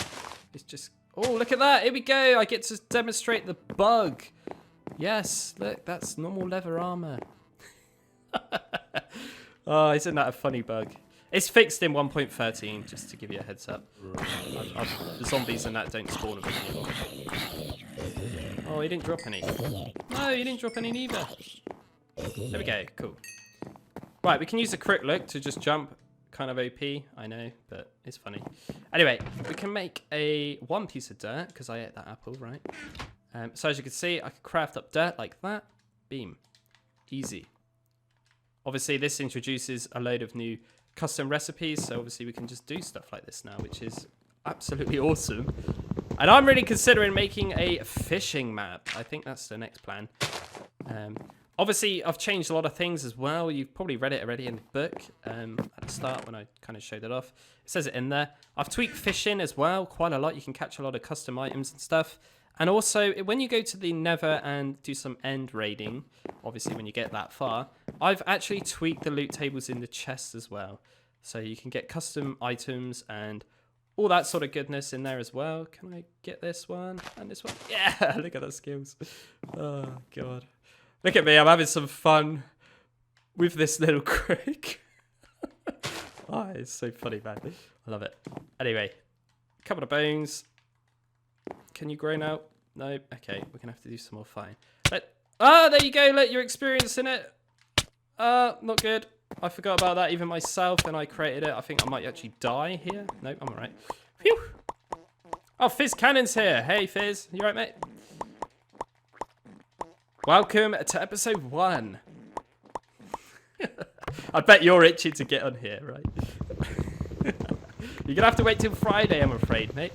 it's just... Oh, look at that. Here we go. I get to demonstrate the bug. Yes, look, that's normal leather armor. Oh, isn't that a funny bug? It's fixed in 1.13, just to give you a heads up. The zombies and that don't spawn a bit anymore. Oh, he didn't drop any. No, he didn't drop any neither. There we go, cool. Right, we can use the Crook look to just jump. Kind of OP, I know, but it's funny. Anyway, we can make one piece of dirt, because I ate that apple, right? So as you can see, I can craft up dirt like that. Beam. Easy. Obviously, this introduces a load of new custom recipes, so obviously we can just do stuff like this now, which is absolutely awesome. And I'm really considering making a fishing map. I think that's the next plan. Obviously, I've changed a lot of things as well. You've probably read it already in the book at the start when I kind of showed it off. It says it in there. I've tweaked fishing as well quite a lot. You can catch a lot of custom items and stuff. And also, when you go to the Nether and do some end raiding, obviously when you get that far, I've actually tweaked the loot tables in the chests as well. So you can get custom items and all that sort of goodness in there as well. Can I get this one and this one? Yeah, look at those skills. Oh, God. Look at me, I'm having some fun with this little Crook. Oh, it's so funny, man. I love it. Anyway, a couple of bones. Can you grow now? No? Okay, we're going to have to do some more fine. There you go, look, you're experiencing it. Not good. I forgot about that even myself when I created it. I think I might actually die here. No, I'm alright. Phew! Oh, Fizz Cannon's here. Hey, Fizz. You alright, mate? Welcome to episode 1. I bet you're itching to get on here, right? You're going to have to wait till Friday, I'm afraid, mate.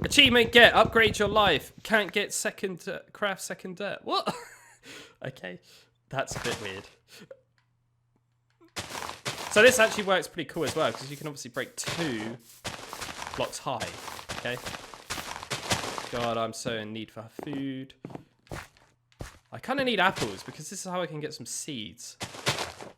Achievement get, upgrade your life. Can't get craft second dirt. What? Okay, that's a bit weird. So this actually works pretty cool as well, because you can obviously break 2 blocks high, okay? God, I'm so in need for food. I kind of need apples, because this is how I can get some seeds.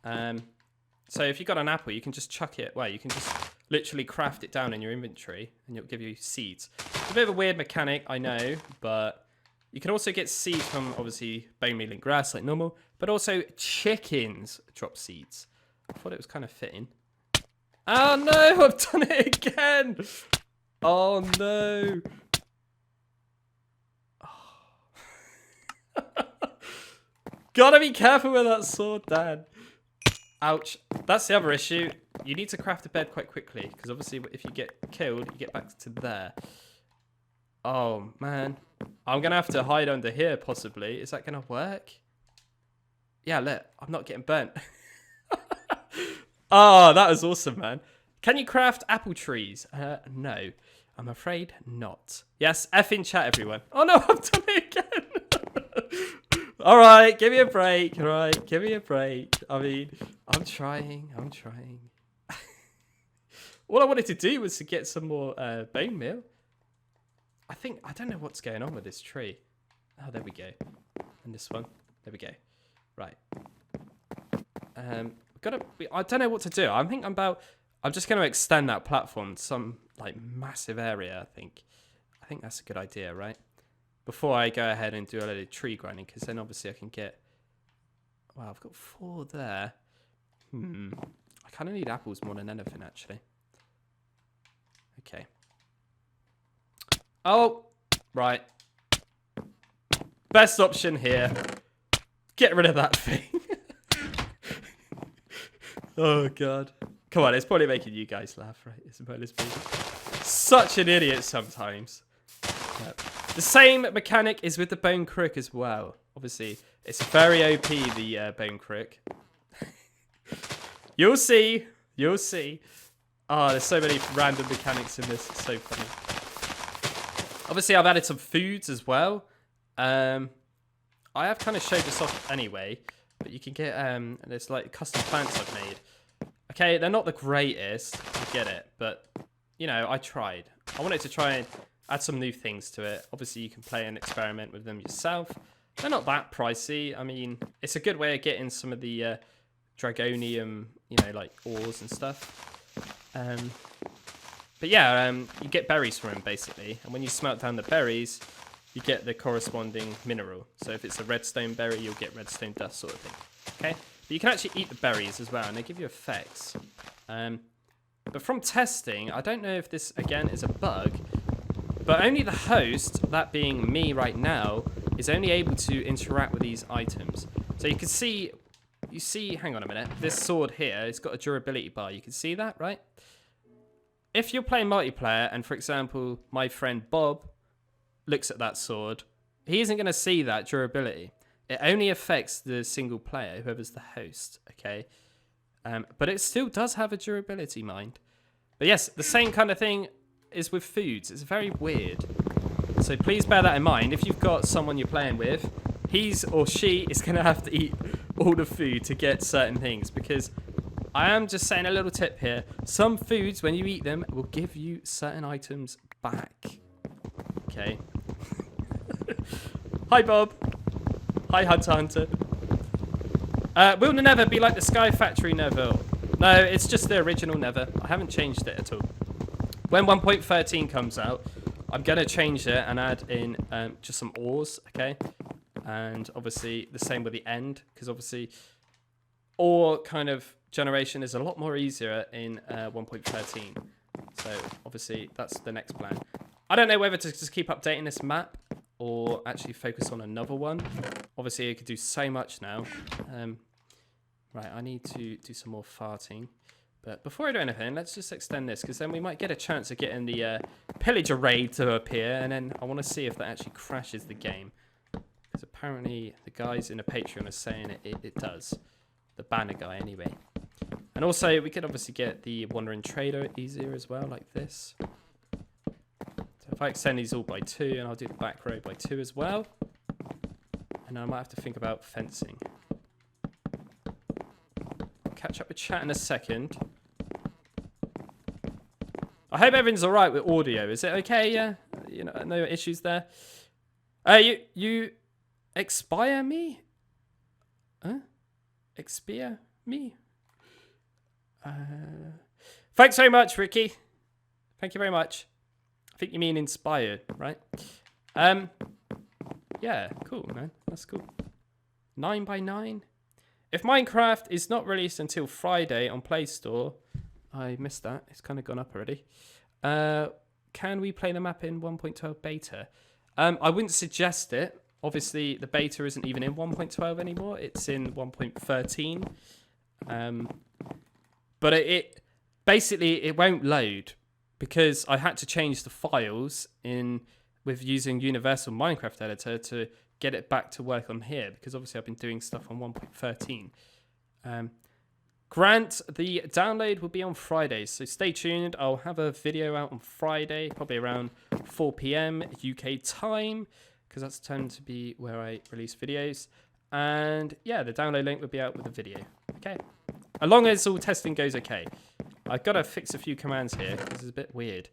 So if you've got an apple, you can just chuck it. Well, you can just literally craft it down in your inventory, and it'll give you seeds. It's a bit of a weird mechanic, I know, but you can also get seeds from, obviously, bone meal and grass like normal, but also chickens drop seeds. I thought it was kind of fitting. Oh, no, I've done it again. Oh, no. Gotta be careful with that sword, Dan. Ouch. That's the other issue. You need to craft a bed quite quickly, because obviously if you get killed, you get back to there. Oh, man. I'm going to have to hide under here, possibly. Is that going to work? Yeah, look. I'm not getting burnt. Oh, that was awesome, man. Can you craft apple trees? No. I'm afraid not. Yes, F in chat, everyone. Oh, no, I've done it again. All right, give me a break. All right, give me a break. I mean, I'm trying. All I wanted to do was to get some more bone meal. I don't know what's going on with this tree. Oh, there we go. And this one. There we go. Right. I don't know what to do. I'm just going to extend that platform to some like massive area, I think. I think that's a good idea, right? Before I go ahead and do a load of tree grinding, because then obviously I can get... Wow, I've got 4 there. I kind of need apples more than anything, actually. Okay. Oh, right. Best option here. Get rid of that thing. Oh, God. Come on, it's probably making you guys laugh, right? It's such an idiot sometimes. Yep. The same mechanic is with the bone crook as well. Obviously, it's very OP, the bone crook. You'll see. You'll see. Oh, there's so many random mechanics in this. It's so funny. Obviously, I've added some foods as well. I have kind of showed this off anyway. But you can get, there's like custom plants I've made. Okay, they're not the greatest. I get it. But, you know, I tried. I wanted to try and add some new things to it. Obviously, you can play and experiment with them yourself. They're not that pricey. I mean, it's a good way of getting some of the dragonium, you know, like ores and stuff. But But yeah, you get berries from them basically, and when you smelt down the berries, you get the corresponding mineral. So if it's a redstone berry, you'll get redstone dust sort of thing. Okay, but you can actually eat the berries as well, and they give you effects. But from testing, I don't know if this again is a bug, but only the host, that being me right now, is only able to interact with these items. So you can see, hang on a minute, this sword here, it's got a durability bar. You can see that, right? If you're playing multiplayer, and for example, my friend Bob looks at that sword, he isn't going to see that durability. It only affects the single player, whoever's the host, okay? But it still does have a durability, mind. But yes, the same kind of thing is with foods. It's very weird. So please bear that in mind. If you've got someone you're playing with, he's or she is going to have to eat all the food to get certain things, because I am just saying a little tip here. Some foods, when you eat them, will give you certain items back. Okay. Hi, Bob. Hi, Hunter. Will the Nether be like the SkyFactory Nether? No, it's just the original Nether. I haven't changed it at all. When 1.13 comes out, I'm going to change it and add in just some ores, okay? And obviously the same with the end, because obviously ore kind of generation is a lot more easier in 1.13. So obviously that's the next plan. I don't know whether to just keep updating this map or actually focus on another one. Obviously I could do so much now. Right, I need to do some more farting. But before I do anything, let's just extend this, because then we might get a chance of getting the pillager raid to appear, and then I want to see if that actually crashes the game. Because apparently the guys in the Patreon are saying it does. The banner guy, anyway. And also, we could obviously get the Wandering Trader easier as well, like this. So if I extend these all by 2, and I'll do the back row by 2 as well. And I might have to think about fencing. Catch up with chat in a second. I hope everything's all right with audio. Is it okay? Yeah, you know, no issues there. You expire me? Huh? Expire me? Thanks very much, Ricky. Thank you very much. I think you mean inspired, right? Yeah, cool, man. That's cool. 9x9. If Minecraft is not released until Friday on Play Store, I missed that. It's kind of gone up already. Can we play the map in 1.12 beta? I wouldn't suggest it. Obviously, the beta isn't even in 1.12 anymore. It's in 1.13. But it basically it won't load because I had to change the files with using Universal Minecraft Editor to get it back to work on here, because obviously I've been doing stuff on 1.13. Grant, the download will be on Fridays, so stay tuned. I'll have a video out on Friday, probably around 4 p.m. UK time, because that's tend to be where I release videos. And yeah, the download link will be out with the video. Okay, as long as all testing goes okay. I've got to fix a few commands here. This is a bit weird.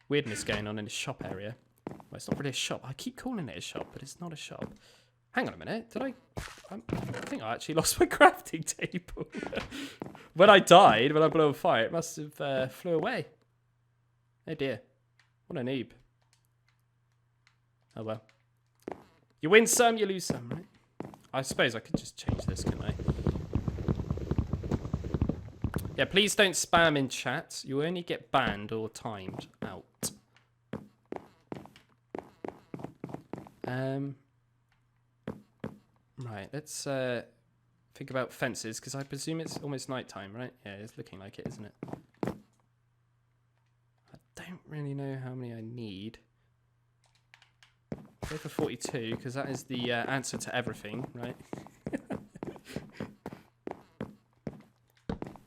Weirdness going on in the shop area. Well, it's not really a shop. I keep calling it a shop, but it's not a shop. Hang on a minute. Did I think I actually lost my crafting table. When I died, when I blew a fire, it must have flew away. Oh dear. What a noob. Oh well. You win some, you lose some, right? I suppose I could just change this, couldn't I? Yeah, please don't spam in chat. You only get banned or timed out. Right, let's think about fences, because I presume it's almost nighttime, right? Yeah, it's looking like it, isn't it? I don't really know how many I need. Go for 42, because that is the answer to everything, right?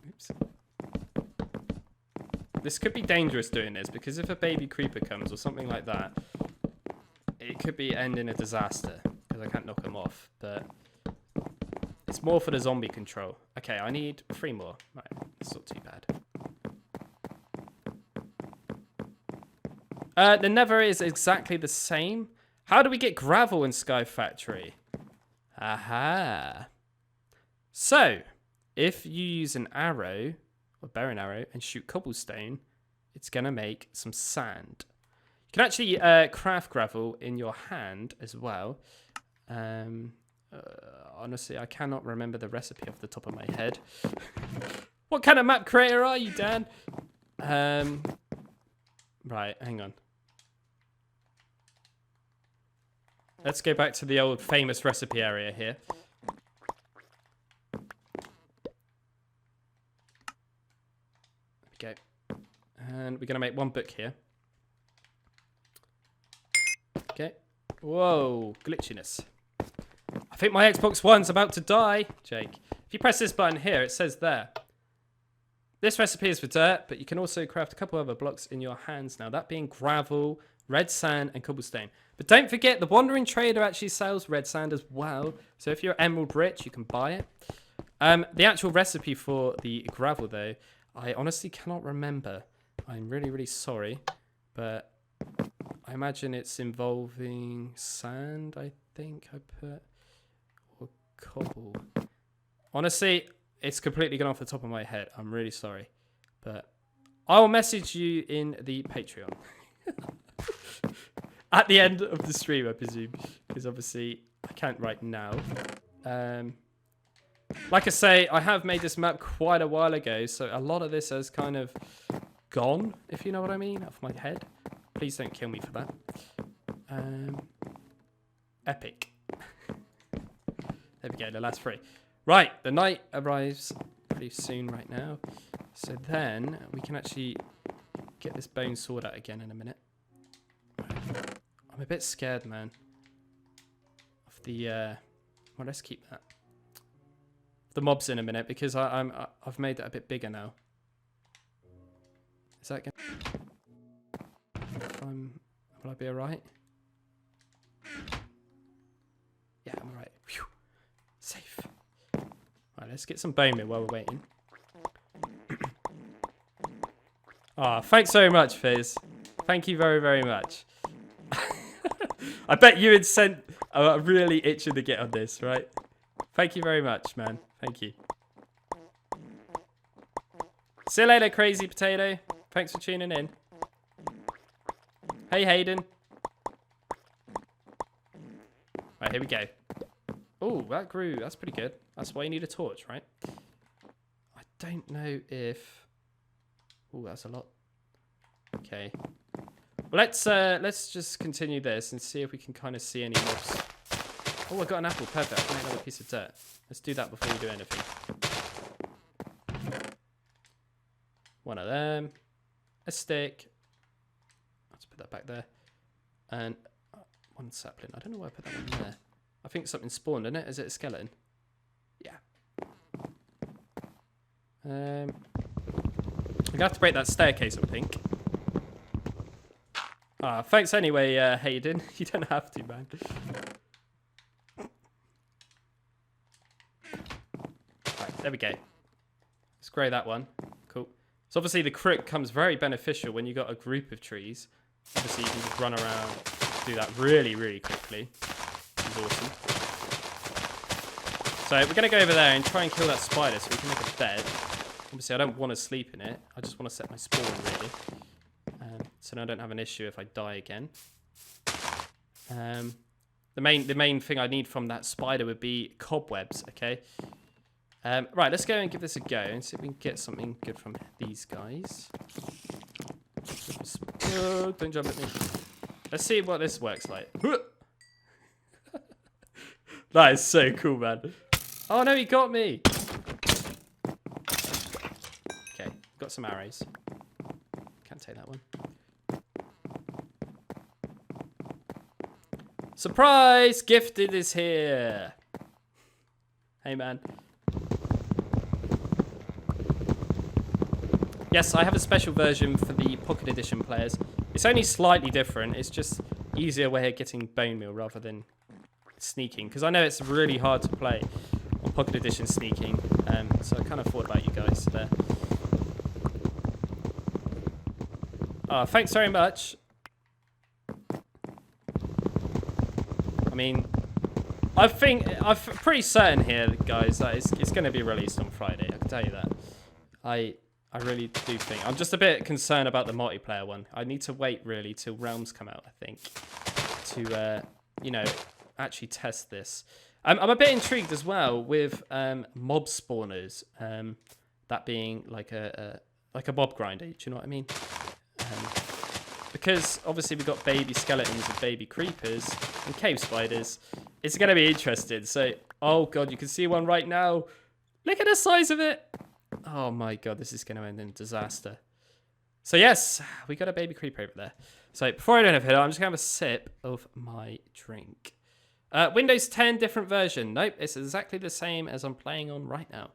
Oops. This could be dangerous doing this, because if a baby creeper comes or something like that, it could be end in a disaster, because I can't knock them off, but it's more for the zombie control. Okay, I need 3 more. Right, it's not too bad. The Nether is exactly the same. How do we get gravel in SkyFactory? Aha. So, if you use an arrow, or bow and arrow, and shoot cobblestone, it's going to make some sand. You can actually craft gravel in your hand as well. Honestly, I cannot remember the recipe off the top of my head. What kind of map creator are you, Dan? Right, hang on. Let's go back to the old famous recipe area here. There we go. And we're going to make one book here. Okay. Whoa, glitchiness. I think my Xbox One's about to die, Jake. If you press this button here, it says there. This recipe is for dirt, but you can also craft a couple other blocks in your hands now. That being gravel, red sand, and cobblestone. But don't forget, the Wandering Trader actually sells red sand as well. So if you're emerald rich, you can buy it. The actual recipe for the gravel, though, I honestly cannot remember. I'm really, really sorry. But I imagine it's involving sand, I think I put. Or cobble. Honestly, it's completely gone off the top of my head. I'm really sorry. But I'll message you in the Patreon. At the end of the stream, I presume. Because obviously, I can't right now. Like I say, I have made this map quite a while ago. So a lot of this has kind of gone, if you know what I mean, off my head. Please don't kill me for that. Epic. There we go, the last three. Right, the night arrives pretty soon right now. So then we can actually get this bone sword out again in a minute. I'm a bit scared, man. Of the, well, let's keep that. The mobs in a minute because I've made that a bit bigger now. Is that gonna... will I be alright? Yeah, I'm alright. Safe. Right, let's get some bone meal while we're waiting. Ah, thanks very much, Fizz. Thank you very, very much. I bet you and Sent are really itching to get on this, right? Thank you very much, man. Thank you. See you later, Crazy Potato. Thanks for tuning in. Hey, Hayden. Right, here we go. Oh, that grew. That's pretty good. That's why you need a torch, right? I don't know if... Oh, that's a lot. Okay. Well, let's just continue this and see if we can kind of see any mobs. Oh, I got an apple. Perfect. I can make another piece of dirt. Let's do that before we do anything. One of them. A stick. Let's put that back there. And one sapling. I don't know why I put that one there. I think something spawned in it. Is it a skeleton? Yeah. I'm gonna have to break that staircase, I think. Ah, thanks anyway, Hayden. You don't have to, man. Right, there we go. Let's grow that one. Cool. So obviously the Crook comes very beneficial when you got a group of trees. Obviously you can just run around, do that really, really quickly. Which is awesome. So we're going to go over there and try and kill that spider so we can make a bed. Obviously I don't want to sleep in it. I just want to set my spawn really. So now I don't have an issue if I die again. The main thing I need from that spider would be cobwebs, okay? Right, let's go and give this a go and see if we can get something good from these guys. Oh, don't jump at me. Let's see what this works like. That is so cool, man. Oh no, he got me. Okay, got some arrows. Can't take that one. Surprise! Gifted is here. Hey, man. Yes, I have a special version for the Pocket Edition players. It's only slightly different. It's just easier way of getting bone meal rather than sneaking. Because I know it's really hard to play on Pocket Edition sneaking. So I kind of thought about you guys there. Oh, thanks very much. I mean, I'm pretty certain here, guys, that it's going to be released on Friday. I can tell you that. I I really do think. I'm just a bit concerned about the multiplayer one. I need to wait really till Realms come out, I think, to you know, actually test this. I'm a bit intrigued as well with mob spawners. That being like a mob grinder. Do you know what I mean? Because obviously we've got baby skeletons and baby creepers and cave spiders. It's going to be interesting. So, oh god, you can see one right now. Look at the size of it. Oh my god, this is going to end in disaster. So yes, we got a baby creeper over there. So before I don't have it, I'm just going to have a sip of my drink. Windows 10 different version. Nope, it's exactly the same as I'm playing on right now.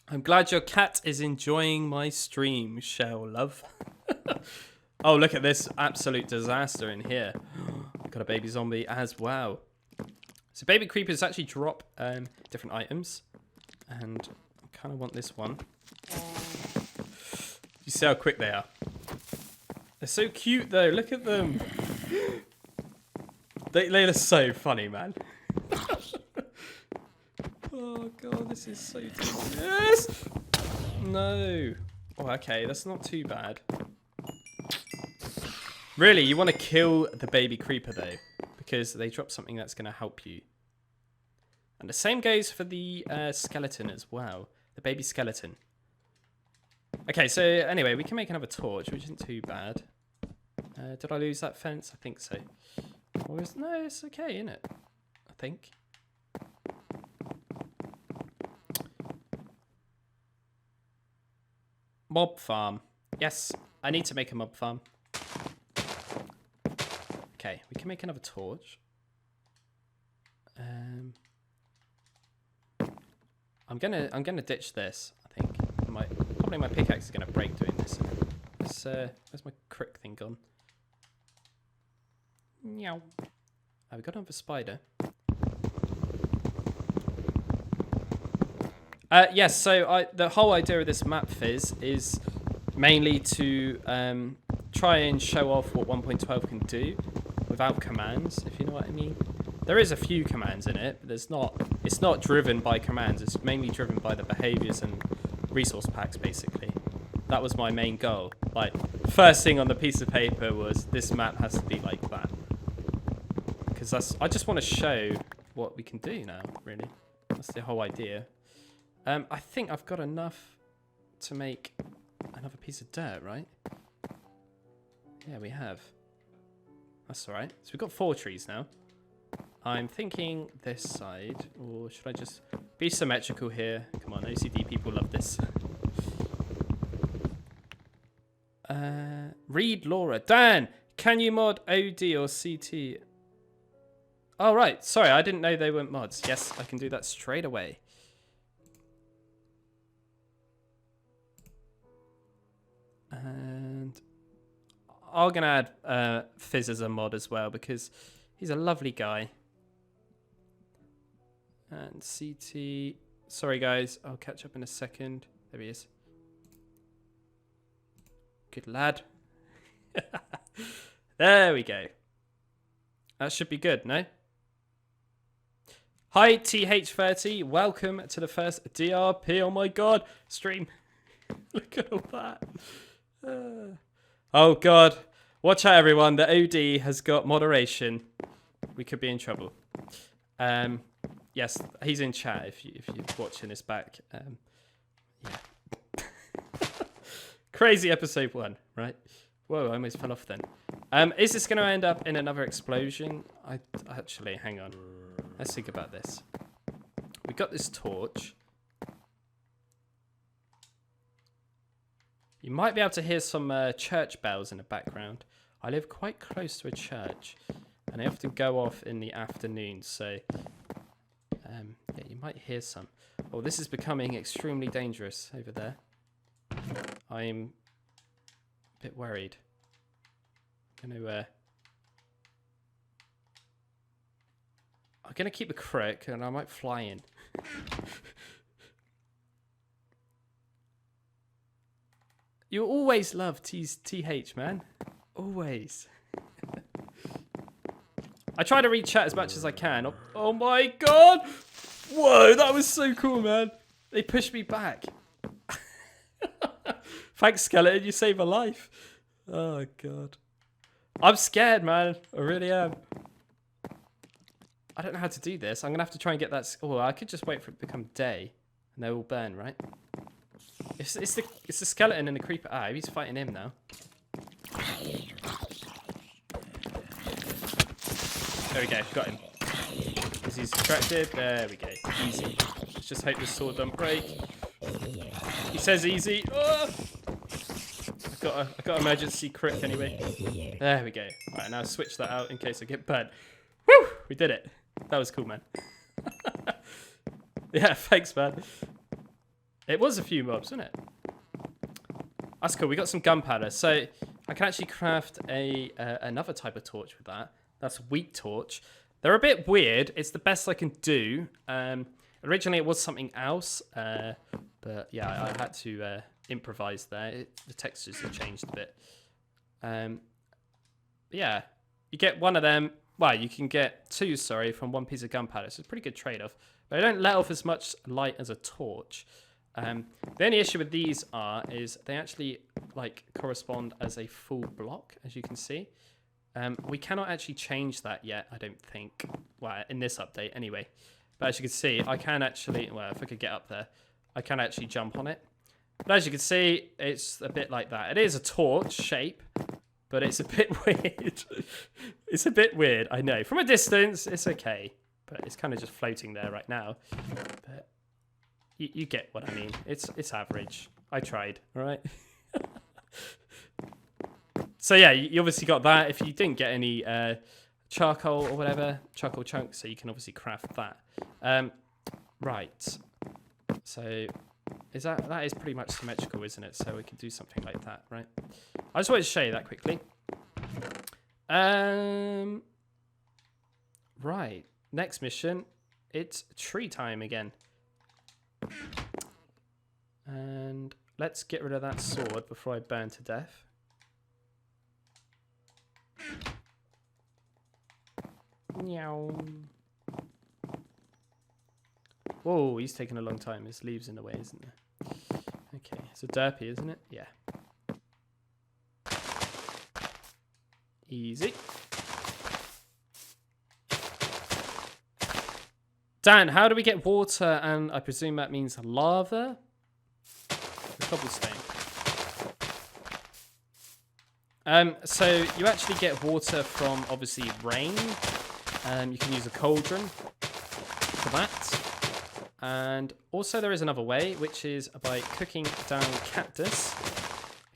I'm glad your cat is enjoying my stream, Shell Love. Oh, look at this absolute disaster in here. I've got a baby zombie as well. So baby creepers actually drop different items. And I kind of want this one. You see how quick they are. They're so cute though, look at them. They are so funny, man. Oh god, this is so dangerous. No. Oh, okay, that's not too bad. Really, you want to kill the baby creeper though, because they drop something that's going to help you. And the same goes for the skeleton as well, the baby skeleton. Okay, so anyway, we can make another torch, which isn't too bad. Did I lose that fence? I think so. Or no, it's okay, isn't it? I think. Mob farm. Yes, I need to make a mob farm. Okay, we can make another torch. I'm gonna ditch this. I think probably my pickaxe is gonna break doing this. Where's my Crook thing gone? Meow. Oh, we got another spider. Yes, so the whole idea of this map, Fizz, is mainly to try and show off what 1.12 can do without commands, if you know what I mean. There is a few commands in it, but it's not driven by commands. It's mainly driven by the behaviors and resource packs, basically. That was my main goal. Like, first thing on the piece of paper was this map has to be like that. Because I just want to show what we can do now, really. That's the whole idea. I think I've got enough to make another piece of dirt, right? Yeah, we have. That's all right. So we've got 4 trees now. I'm thinking this side, or should I just be symmetrical here? Come on, OCD people love this. Read Laura. Dan, can you mod OD or CT? Oh, right. Sorry, I didn't know they weren't mods. Yes, I can do that straight away. And I'm going to add Fizz as a mod as well because he's a lovely guy. And CT. Sorry, guys. I'll catch up in a second. There he is. Good lad. There we go. That should be good, no? Hi, TH30. Welcome to the first DRP. Oh my god. Stream. Look at all that. Oh god. Watch out, everyone. The OD has got moderation. We could be in trouble. Yes, he's in chat if you're watching this back. Yeah. Crazy episode 1, right? Whoa, I almost fell off then. Is this going to end up in another explosion? Actually, hang on. Let's think about this. We got this torch. You might be able to hear some church bells in the background. I live quite close to a church, and they often go off in the afternoon, so yeah, you might hear some. Oh, this is becoming extremely dangerous over there. I'm a bit worried. I'm gonna keep the Crook, and I might fly in. You always love TH, man. Always. I try to read chat as much as I can. Oh my god! Whoa, that was so cool, man. They pushed me back. Thanks, skeleton. You saved my life. Oh, God. I'm scared, man. I really am. I don't know how to do this. I'm going to have to try and get that... Oh, I could just wait for it to become day. And they all burn, right? It's the skeleton and the creeper. Ah, he's fighting him now. There we go. Got him. Is he distracted? There we go. Easy. Let's just hope this sword don't break. He says easy. Oh! I got emergency crit anyway. There we go. Right, now switch that out in case I get burnt. Woo! We did it. That was cool, man. Yeah, thanks, man. It was a few mobs, wasn't it? That's cool. We got some gunpowder, so I can actually craft another type of torch with that. That's wheat torch. They're a bit weird. It's the best I can do. Originally, it was something else, but yeah, I had to improvise there. The textures have changed a bit. Yeah, you get one of them. Well, you can get two, sorry, from one piece of gunpowder. So it's a pretty good trade-off. But I don't let off as much light as a torch. The only issue with these is they actually like correspond as a full block, as you can see. We cannot actually change that yet, I don't think. Well, in this update anyway. But as you can see, I can actually, well, if I could get up there, I can actually jump on it. But as you can see, it's a bit like that. It is a torch shape, but it's a bit weird. It's a bit weird, I know. From a distance, it's okay. But it's kind of just floating there right now. But you get what I mean. It's average. I tried, all right? So yeah, you obviously got that. If you didn't get any charcoal or whatever, charcoal chunks, so you can obviously craft that. Right. So that is pretty much symmetrical, isn't it? So we can do something like that, right? I just wanted to show you that quickly. Right. Next mission, it's tree time again. And let's get rid of that sword before I burn to death. Meow. Whoa, he's taking a long time. There's leaves in the way, isn't there? Okay, it's a derpy, isn't it? Yeah. Easy. Dan, how do we get water? And I presume that means lava? Cobblestone. So you actually get water from, obviously, rain. You can use a cauldron for that. And also there is another way, which is by cooking down cactus.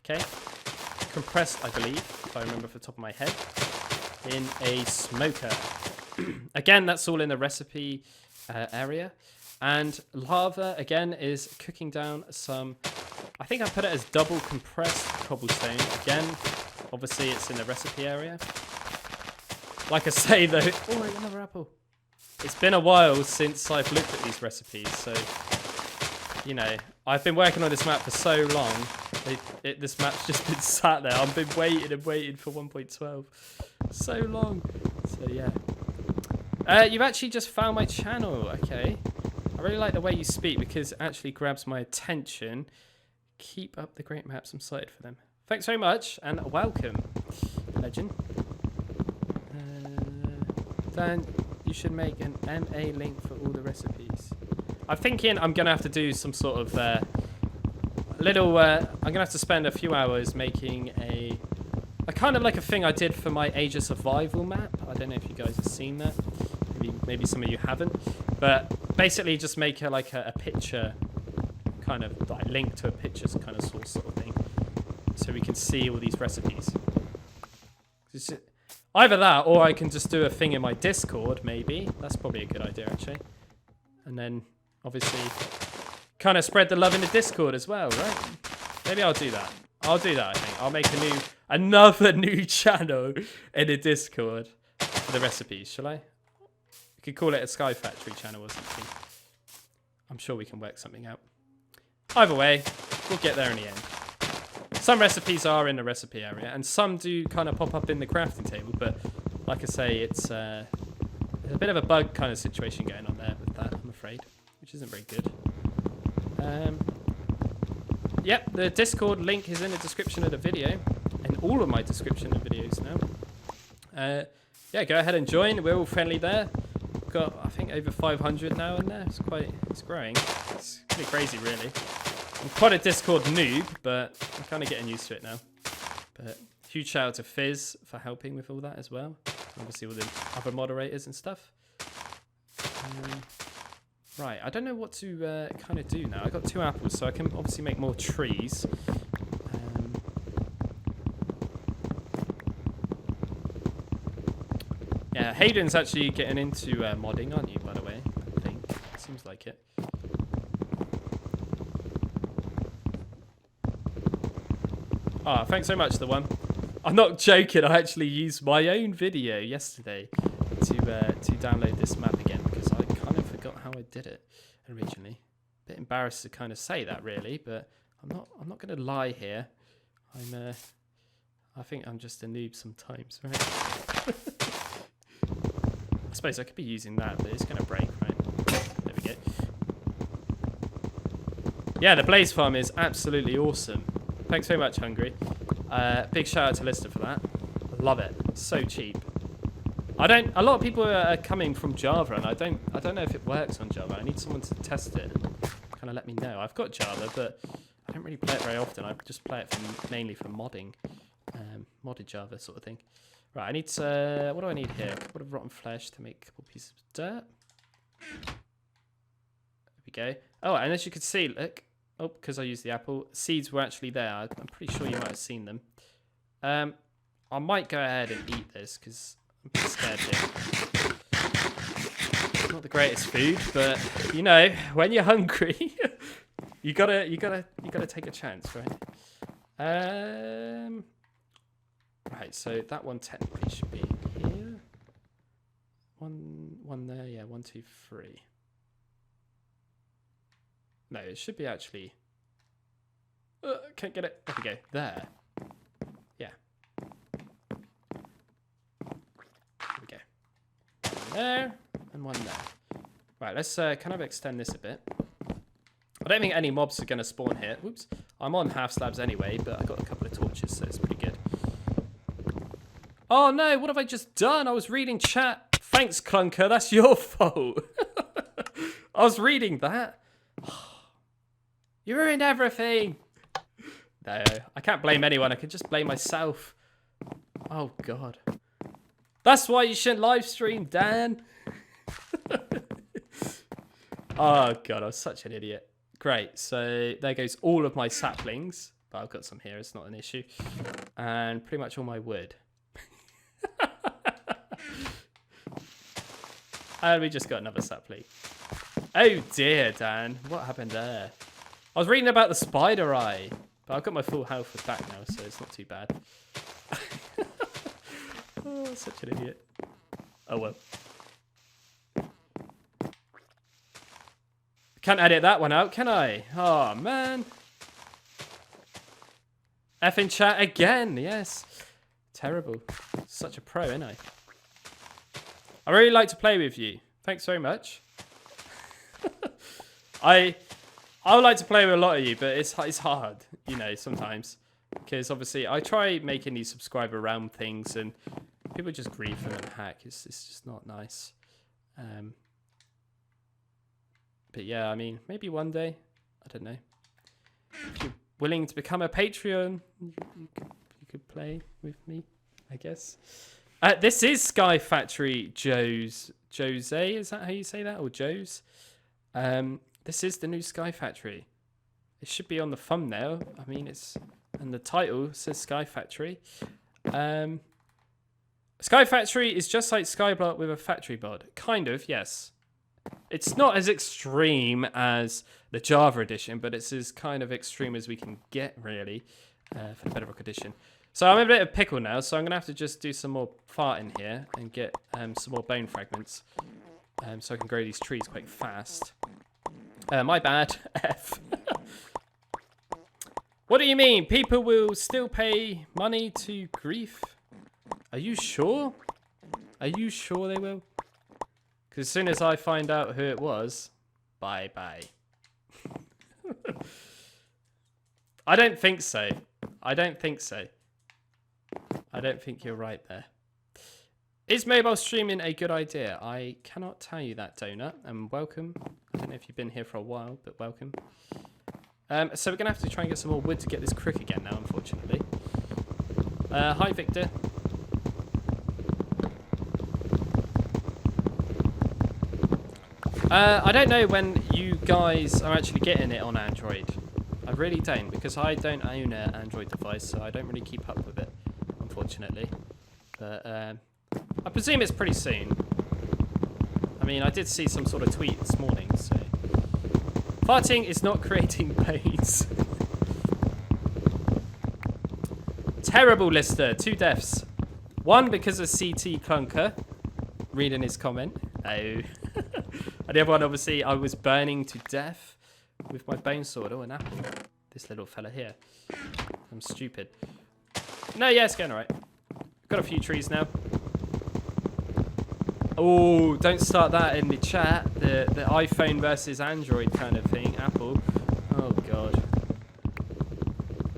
Okay. Compressed, I believe, if I remember off the top of my head, in a smoker. Again, that's all in the recipe area. And lava, again, is cooking down some... I think I put it as double compressed cobblestone. Again, obviously it's in the recipe area. Like I say, though... Oh, another apple. It's been a while since I've looked at these recipes, so... You know, I've been working on this map for so long. This map's just been sat there. I've been waiting and waiting for 1.12. So long. So, yeah. You've actually just found my channel. Okay. I really like the way you speak because it actually grabs my attention. Keep up the great maps. I'm excited for them. Thanks very much and welcome, legend. Dan, you should make an MA link for all the recipes. I'm thinking I'm going to have to do some sort of I'm going to have to spend a few hours making a kind of like a thing I did for my Age of Survival map. I don't know if you guys have seen that. Maybe some of you haven't. But basically just make a picture, kind of like link to a pictures kind of source sort of thing. So we can see all these recipes. Either that or I can just do a thing in my Discord, maybe. That's probably a good idea, actually. And then, obviously, kind of spread the love in the Discord as well, right? Maybe I'll do that. I'll do that, I think. I'll make another new channel in the Discord for the recipes, shall I? We could call it a SkyFactory channel or something. I'm sure we can work something out. Either way, we'll get there in the end. Some recipes are in the recipe area, and some do kind of pop up in the crafting table, but like I say, it's a bit of a bug kind of situation going on there with that, I'm afraid, which isn't very good. Yep, the Discord link is in the description of the video, and all of my description of videos now. Yeah, go ahead and join. We're all friendly there. We've got, I think, over 500 now in there. It's growing. It's pretty crazy, really. I'm quite a Discord noob, but I'm kind of getting used to it now. But huge shout out to Fizz for helping with all that as well. Obviously all the other moderators and stuff. Right, I don't know what to kind of do now. I got 2 apples, so I can obviously make more trees. Yeah, Hayden's actually getting into modding, aren't you, by the way? I think. Seems like it. Oh, thanks so much, The One. I'm not joking, I actually used my own video yesterday to download this map again, because I kind of forgot how I did it originally. Bit embarrassed to kind of say that, really, but I'm not going to lie here. I think I'm just a noob sometimes, right? I suppose I could be using that, but it's going to break, right? There we go. Yeah, the Blaze Farm is absolutely awesome. Thanks very much, Hungry. Big shout out to Lister for that. Love it. So cheap. A lot of people are coming from Java, and I don't know if it works on Java. I need someone to test it and kind of let me know. I've got Java, but I don't really play it very often. I just play it mainly for modding, modded Java sort of thing. Right, I need to, what do I need here? A couple of rotten flesh to make a couple pieces of dirt. There we go. Oh, and as you can see, look. Oh, because I used the apple. Seeds were actually there. I'm pretty sure you might have seen them. I might go ahead and eat this because I'm a bit scared here. Not the greatest food, but you know, when you're hungry, you gotta take a chance, right? Right, so that one technically should be here. One there, yeah, 1, 2, 3. No, it should be actually... can't get it. There we go. There. Yeah. There we go. One there, and one there. Right, let's kind of extend this a bit. I don't think any mobs are going to spawn here. Whoops. I'm on half slabs anyway, but I got a couple of torches, so it's pretty good. Oh no, what have I just done? I was reading chat. Thanks, Clunker. That's your fault. I was reading that. You ruined everything. No, I can't blame anyone. I can just blame myself. Oh, God. That's why you shouldn't live stream, Dan. Oh, God, I was such an idiot. Great. So there goes all of my saplings. But I've got some here. It's not an issue. And pretty much all my wood. And we just got another sapling. Oh, dear, Dan. What happened there? I was reading about the spider eye, but I've got my full health with back now, so it's not too bad. Oh, such an idiot. Oh, well. Can't edit that one out, can I? Oh, man. F in chat again, yes. Terrible. Such a pro, ain't I? I really like to play with you. Thanks very much. I would like to play with a lot of you, but it's hard, you know, sometimes. Because obviously I try making these subscriber round things and people just grief them and hack. It's just not nice. But yeah, I mean, maybe one day. I don't know. If you're willing to become a Patreon, you could play with me, I guess. This is SkyFactory Jose, is that how you say that? Or Joe's? This is the new SkyFactory. It should be on the thumbnail. I mean, and the title says SkyFactory. SkyFactory is just like Skyblock with a factory mod. Kind of, yes. It's not as extreme as the Java edition, but it's as kind of extreme as we can get, really, for the Bedrock edition. So I'm in a bit of a pickle now, so I'm going to have to just do some more farting here and get some more bone fragments so I can grow these trees quite fast. My bad. F. What do you mean? People will still pay money to grief? Are you sure? Are you sure they will? Because as soon as I find out who it was, Bye-bye. I don't think so. I don't think so. I don't think you're right there. Is mobile streaming a good idea? I cannot tell you that, Donut. And welcome. I don't know if you've been here for a while, but welcome. So we're going to have to try and get some more wood to get this Crook again now, unfortunately. Hi, Victor. I don't know when you guys are actually getting it on Android. I really don't, because I don't own an Android device, so I don't really keep up with it, unfortunately. But I presume it's pretty soon. I mean, I did see some sort of tweet this morning, so... Farting is not creating pains. Terrible Lister, 2 deaths. 1 because of CtClunker, reading his comment. Oh. And the other one, obviously, I was burning to death with my bone sword. Oh, an apple. This little fella here. I'm stupid. No, yeah, it's going alright. Got a few trees now. Oh, don't start that in the chat. The iPhone versus Android kind of thing. Apple. Oh, God.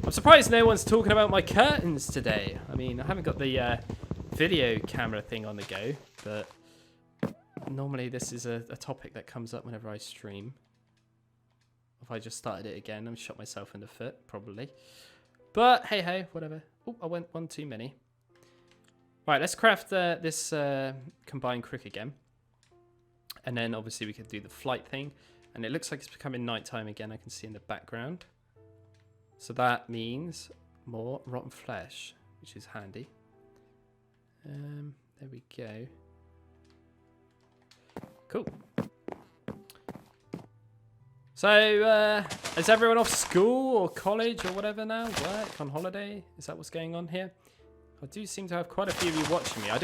I'm surprised no one's talking about my curtains today. I mean, I haven't got the video camera thing on the go, but normally this is a topic that comes up whenever I stream. If I just started it again, I'm shot myself in the foot, probably. But hey, hey, whatever. Oh, I went one too many. Right, let's craft this combined Crook again. And then obviously we could do the flight thing. And it looks like it's becoming nighttime again, I can see in the background. So that means more rotten flesh, which is handy. There we go. Cool. So, is everyone off school or college or whatever now? Work, on holiday? Is that what's going on here? I do seem to have quite a few of you watching me. I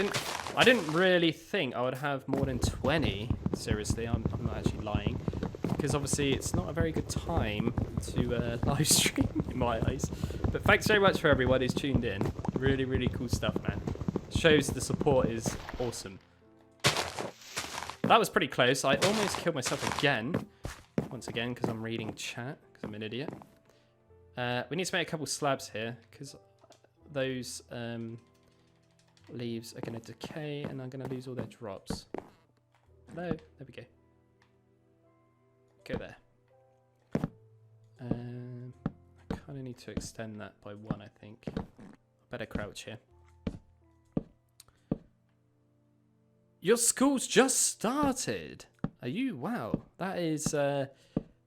didn't really think I would have more than 20. Seriously, I'm not actually lying. Because obviously it's not a very good time to live stream in my eyes. But thanks very much for everyone who's tuned in. Really, really cool stuff, man. Shows the support is awesome. That was pretty close. I almost killed myself again. Once again, because I'm reading chat, because I'm an idiot. We need to make a couple slabs here, because those leaves are going to decay, and I'm going to lose all their drops. Hello? There we go. Go there. I kind of need to extend that by 1, I think. I better crouch here. Your school's just started. Are you? Wow. That is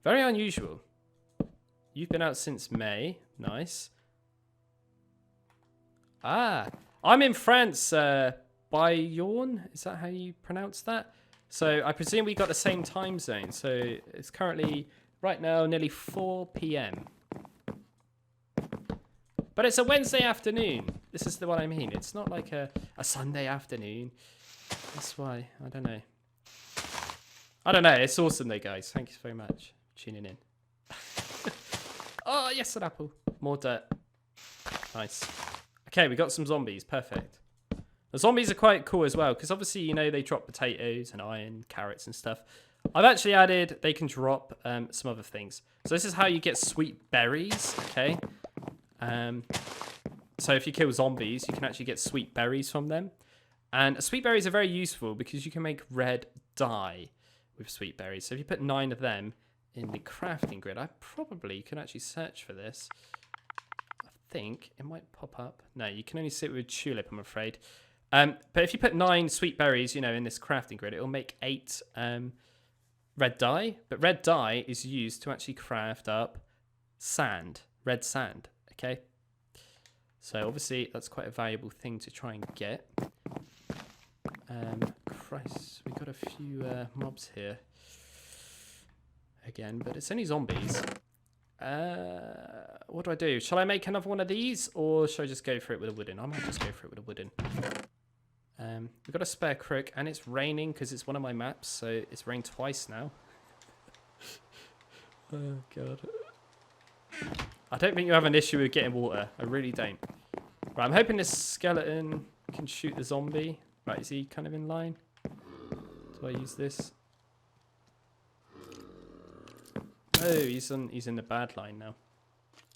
very unusual. You've been out since May. Nice. Ah. I'm in France. Bayonne? Is that how you pronounce that? So I presume we got the same time zone. So it's currently, right now, nearly 4 p.m. But it's a Wednesday afternoon. This is the one I mean. It's not like a Sunday afternoon. That's why. I don't know. I don't know. It's awesome though, guys. Thank you very much for tuning in. Oh, yes, an apple. More dirt. Nice. Okay, we got some zombies. Perfect. The zombies are quite cool as well, because obviously, you know, they drop potatoes and iron, carrots and stuff. I've actually added, they can drop some other things. So this is how you get sweet berries, okay? So if you kill zombies, you can actually get sweet berries from them. And sweet berries are very useful because you can make red dye with sweet berries. So if you put 9 of them in the crafting grid, I probably can actually search for this. I think it might pop up. No, you can only see it with tulip, I'm afraid. But if you put 9 sweet berries, you know, in this crafting grid, it will make 8 red dye. But red dye is used to actually craft up sand, red sand, okay? So obviously that's quite a valuable thing to try and get. Christ, we got a few mobs here again, but it's only zombies. What do I do? Shall I make another one of these, or shall I just go for it with a wooden? I might just go for it with a wooden. We've got a spare Crook, and it's raining because it's one of my maps, so it's rained twice now. Oh, God. I don't think you have an issue with getting water. I really don't. Right, I'm hoping this skeleton can shoot the zombie. Right, is he kind of in line? Do I use this? Oh, he's in the bad line now.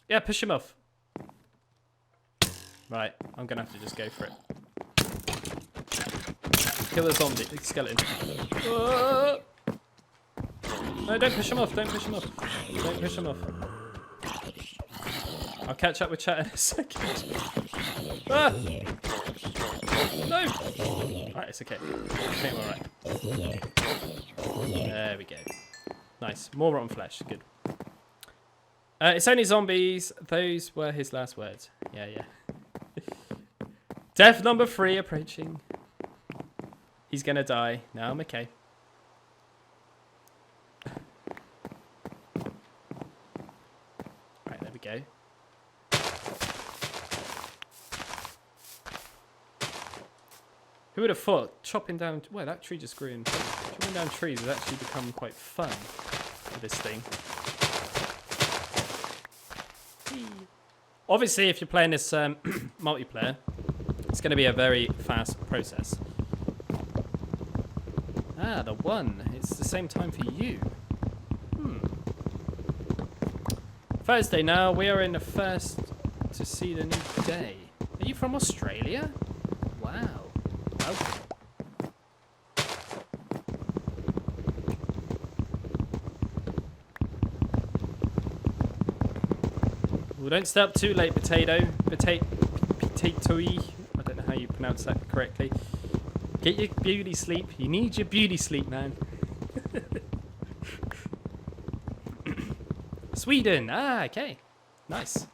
Yeah, push him off. Right, I'm gonna have to just go for it. Kill the zombie, skeleton. No, don't push him off. Don't push him off. Don't push him off. I'll catch up with chat in a second. Ah! No! Right, it's okay. I think we're alright. There we go. Nice. More rotten flesh. Good. It's only zombies. Those were his last words. Yeah, yeah. Death number 3 approaching. He's gonna die. No, I'm okay. Right, there we go. Who would have thought chopping down... Well, that tree just grew in. Chopping down trees has actually become quite fun with this thing. Obviously, if you're playing this multiplayer, it's going to be a very fast process. Ah, the 1. It's the same time for you. Thursday now. We are in the first to see the new day. Are you from Australia? Wow. Okay. Well, don't stay up too late, potato. Potato-y. I don't know how you pronounce that correctly. Get your beauty sleep. You need your beauty sleep, man. Sweden. Ah, okay. Nice.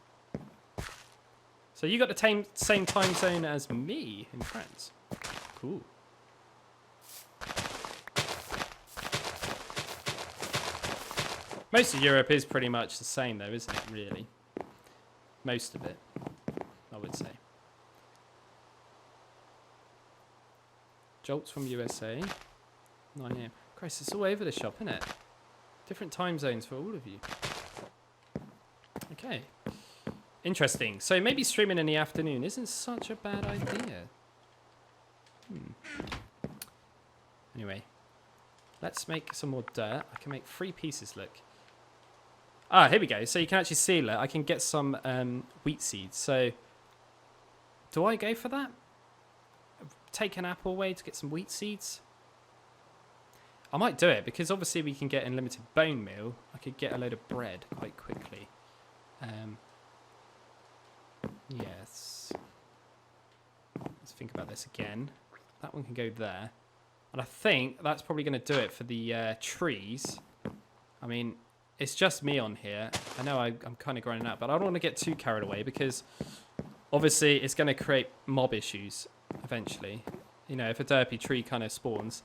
So you got the same time zone as me in France. Cool. Most of Europe is pretty much the same though, isn't it, really? Most of it, I would say. Jolts from USA. 9 AM. Christ, it's all over the shop, isn't it? Different time zones for all of you. Okay. Interesting. So maybe streaming in the afternoon isn't such a bad idea. Anyway. Let's make some more dirt. I can make 3 pieces, look. Ah, here we go. So you can actually see, look, I can get some wheat seeds. So, do I go for that? Take an apple away to get some wheat seeds? I might do it, because obviously we can get unlimited bone meal. I could get a load of bread quite quickly. Yes. Let's think about this again. That one can go there. And I think that's probably going to do it for the trees. I mean... It's just me on here. I know I'm kind of grinding out, but I don't want to get too carried away because obviously it's going to create mob issues eventually. You know, if a derpy tree kind of spawns,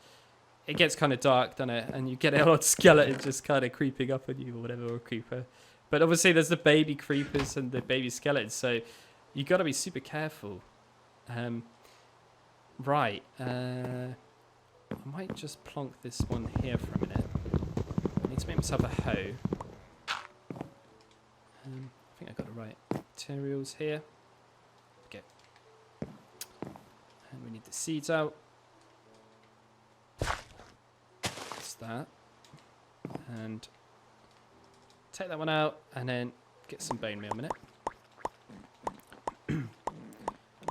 it gets kind of dark, doesn't it? And you get a lot of skeletons just kind of creeping up on you or whatever, or a creeper. But obviously there's the baby creepers and the baby skeletons, so you got to be super careful. Right. I might just plonk this one here for a minute. I need to make myself a hoe. I think I got the right materials here. Okay. And we need the seeds out. That's that. And take that one out and then get some bone meal a minute.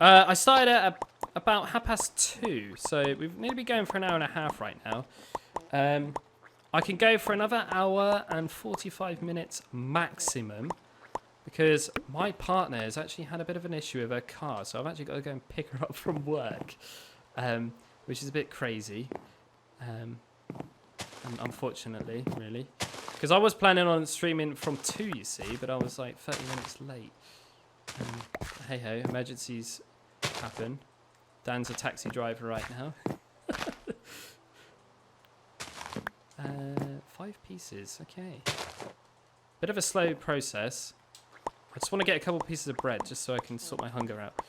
I started at about 2:30, so we've nearly been going for an hour and a half right now. I can go for another hour and 45 minutes maximum because my partner has actually had a bit of an issue with her car, so I've actually got to go and pick her up from work, which is a bit crazy, unfortunately, really. Because I was planning on streaming from 2, you see, but I was like 30 minutes late. Hey ho, emergencies happen. Dan's a taxi driver right now. 5 pieces, okay. Bit of a slow process. I just want to get a couple pieces of bread just so I can sort my hunger out.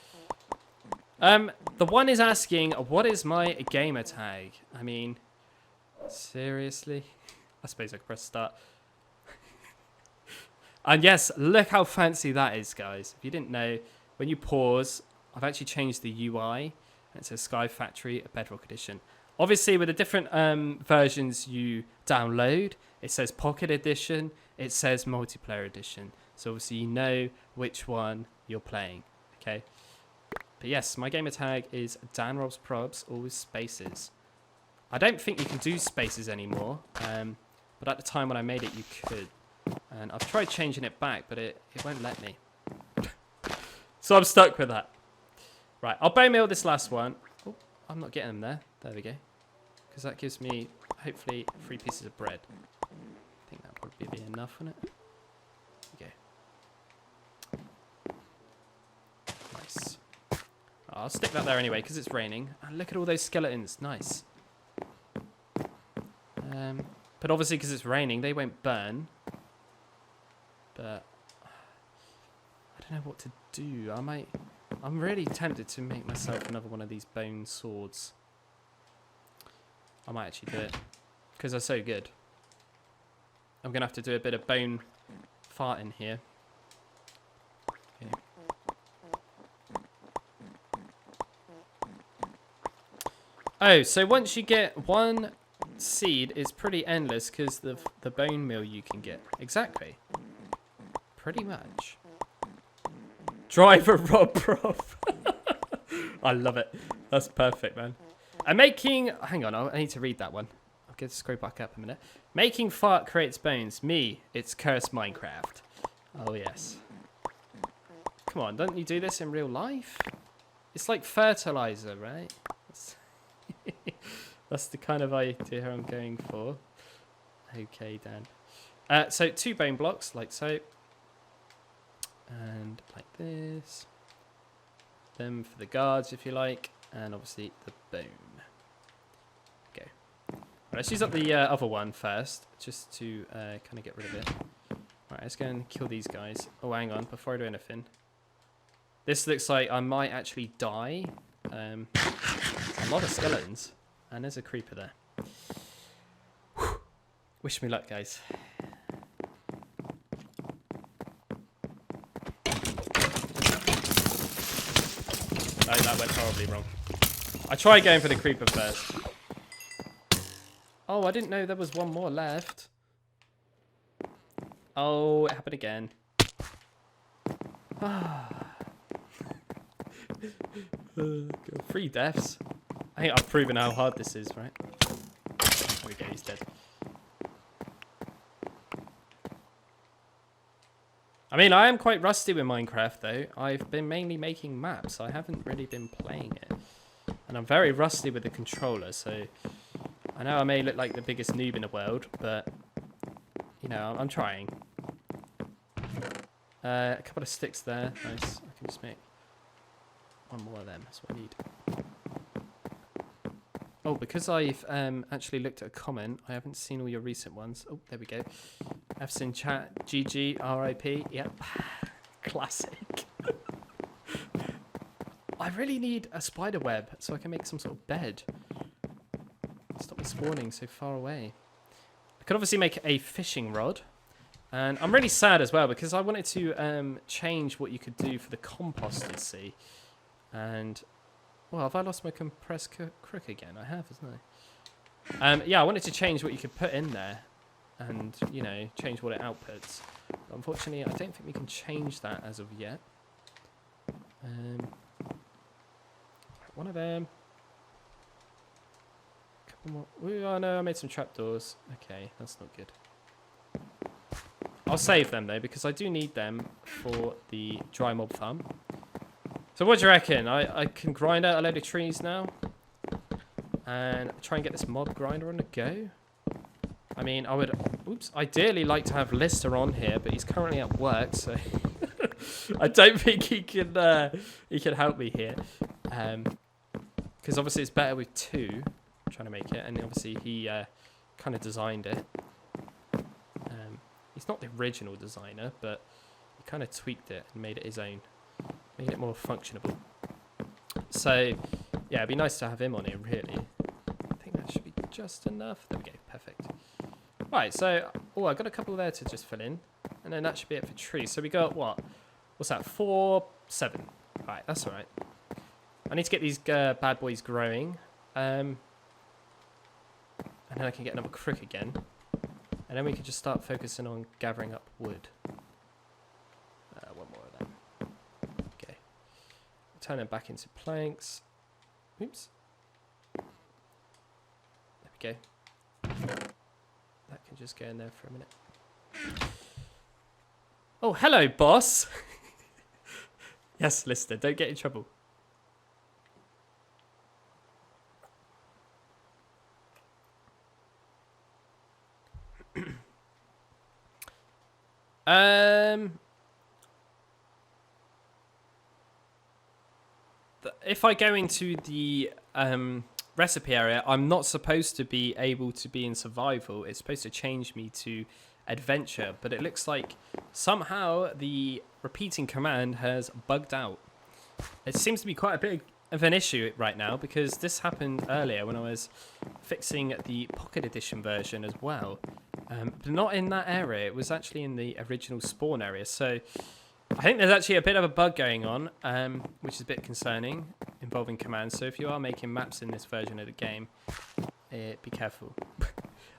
The one is asking, what is my gamer tag? I mean, seriously? I suppose I could press start. And yes, look how fancy that is, guys. If you didn't know, when you pause, I've actually changed the UI. And it says SkyFactory Bedrock Edition. Obviously, with the different versions you download, it says Pocket Edition, it says Multiplayer Edition. So obviously you know which one you're playing, okay? But yes, my gamer tag is DanRobzProbz, all with spaces. I don't think you can do spaces anymore, but at the time when I made it, you could. And I've tried changing it back, but it won't let me. So I'm stuck with that. Right, I'll bone meal this last one. Oh, I'm not getting them there. There we go. Because that gives me, hopefully, 3 pieces of bread. I think that'll probably be enough, won't it? Okay. Nice. I'll stick that there anyway, because it's raining. And look at all those skeletons. Nice. But obviously, because it's raining, they won't burn. But I don't know what to do. I'm really tempted to make myself another one of these bone swords. I might actually do it because they're so good. I'm gonna have to do a bit of bone farting here. Okay. Oh, so once you get one seed, it's pretty endless because the bone meal you can get. Exactly. Pretty much. Driver Rob Prof. I love it. That's perfect, man. I'm making... Hang on, I need to read that one. I'll get to scroll back up a minute. Making fart creates bones. Me, it's cursed Minecraft. Oh, yes. Come on, don't you do this in real life? It's like fertilizer, right? That's the kind of idea I'm going for. Okay, Dan. So 2 bone blocks, like so. And like this. Them for the guards, if you like. And obviously the bone. Okay. Right, let's use up the other one first, just to kind of get rid of it. Right, let's go and kill these guys. Oh, hang on, before I do anything. This looks like I might actually die. A lot of skeletons. And there's a creeper there. Whew. Wish me luck, guys. Oh, that went horribly wrong. I tried going for the creeper first. Oh, I didn't know there was one more left. Oh, it happened again. 3 deaths. I think I've proven how hard this is, right? There we go, he's dead. I mean, I am quite rusty with Minecraft, though. I've been mainly making maps. I haven't really been playing it. And I'm very rusty with the controller, so... I know I may look like the biggest noob in the world, but... You know, I'm trying. A couple of sticks there. Nice. I can just make one more of them. That's what I need. Oh, because I've actually looked at a comment, I haven't seen all your recent ones. Oh, there we go. F's in chat. GG, RIP. Yep. Classic. I really need a spider web so I can make some sort of bed. Stop me spawning so far away. I could obviously make a fishing rod. And I'm really sad as well because I wanted to change what you could do for the compost, see. And... Well, have I lost my compressed crook again? I have, isn't I? Yeah, I wanted to change what you could put in there and, you know, change what it outputs. But unfortunately, I don't think we can change that as of yet. One of them. Couple more. Ooh, oh no, I made some trapdoors. Okay, that's not good. I'll save them, though, because I do need them for the dry mob farm. So what do you reckon? I can grind out a load of trees now and try and get this mob grinder on the go. I mean, I would, ideally like to have Lister on here, but he's currently at work, so I don't think he can help me here. Because obviously it's better with 2, I'm trying to make it, and obviously he kind of designed it. He's not the original designer, but he kind of tweaked it and made it his own. Made it more functionable. So, yeah, it'd be nice to have him on here, really. I think that should be just enough. There we go, perfect. Right, so, oh, I've got a couple there to just fill in. And then that should be it for trees. So we got, what? What's that? 4, 7. Right, that's all right. I need to get these bad boys growing. And then I can get another Crook again. And then we can just start focusing on gathering up wood. One more of them. Okay. Turn them back into planks. Oops. There we go. That can just go in there for a minute. Oh, hello, boss. Yes, Lister, don't get in trouble. If I go into the recipe area, I'm not supposed to be able to be in survival. It's supposed to change me to adventure, but it looks like somehow the repeating command has bugged out. It seems to be quite a big of an issue right now because this happened earlier when I was fixing the Pocket Edition version as well. But not in that area. It was actually in the original spawn area. So I think there's actually a bit of a bug going on, which is a bit concerning, involving commands. So if you are making maps in this version of the game, be careful.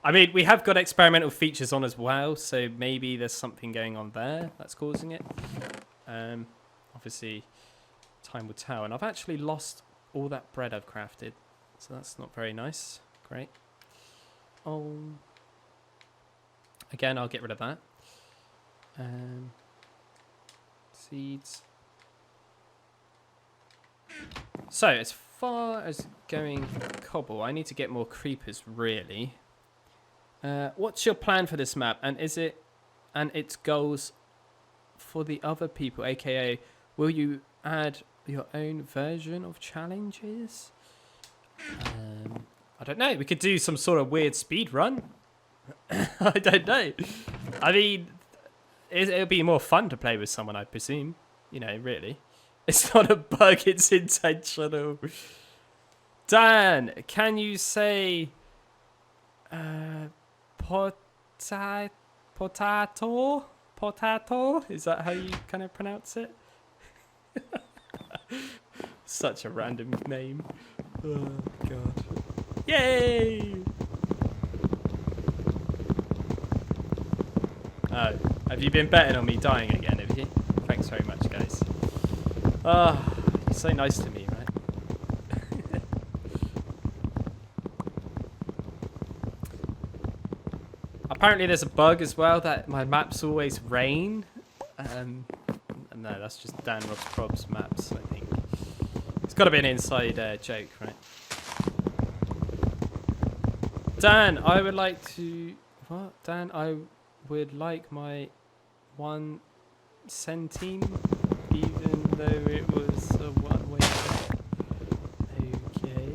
I mean, we have got experimental features on as well, so maybe there's something going on there that's causing it. Obviously, time will tell. And I've actually lost all that bread I've crafted, so that's not very nice. Great. Again, I'll get rid of that. Seeds. So, as far as going cobble, I need to get more creepers, really. What's your plan for this map? And is it and its goals for the other people? AKA, will you add your own version of challenges? I don't know. We could do some sort of weird speed run. I don't know. I mean, it'll be more fun to play with someone, I presume. You know, really. It's not a bug, it's intentional. Dan, can you say potato? Potato? Is that how you kind of pronounce it? Such a random name. Oh, God. Yay! Oh, have you been betting on me dying again, have you? Thanks very much, guys. Ah, oh, you're so nice to me, right? Apparently there's a bug as well that my maps always rain. No, that's just DanRobzProbz maps, I think. It's got to be an inside joke, right? Dan, I would like to... What? Dan, I would like my 1 centime, even though it was a one-way trip. Okay.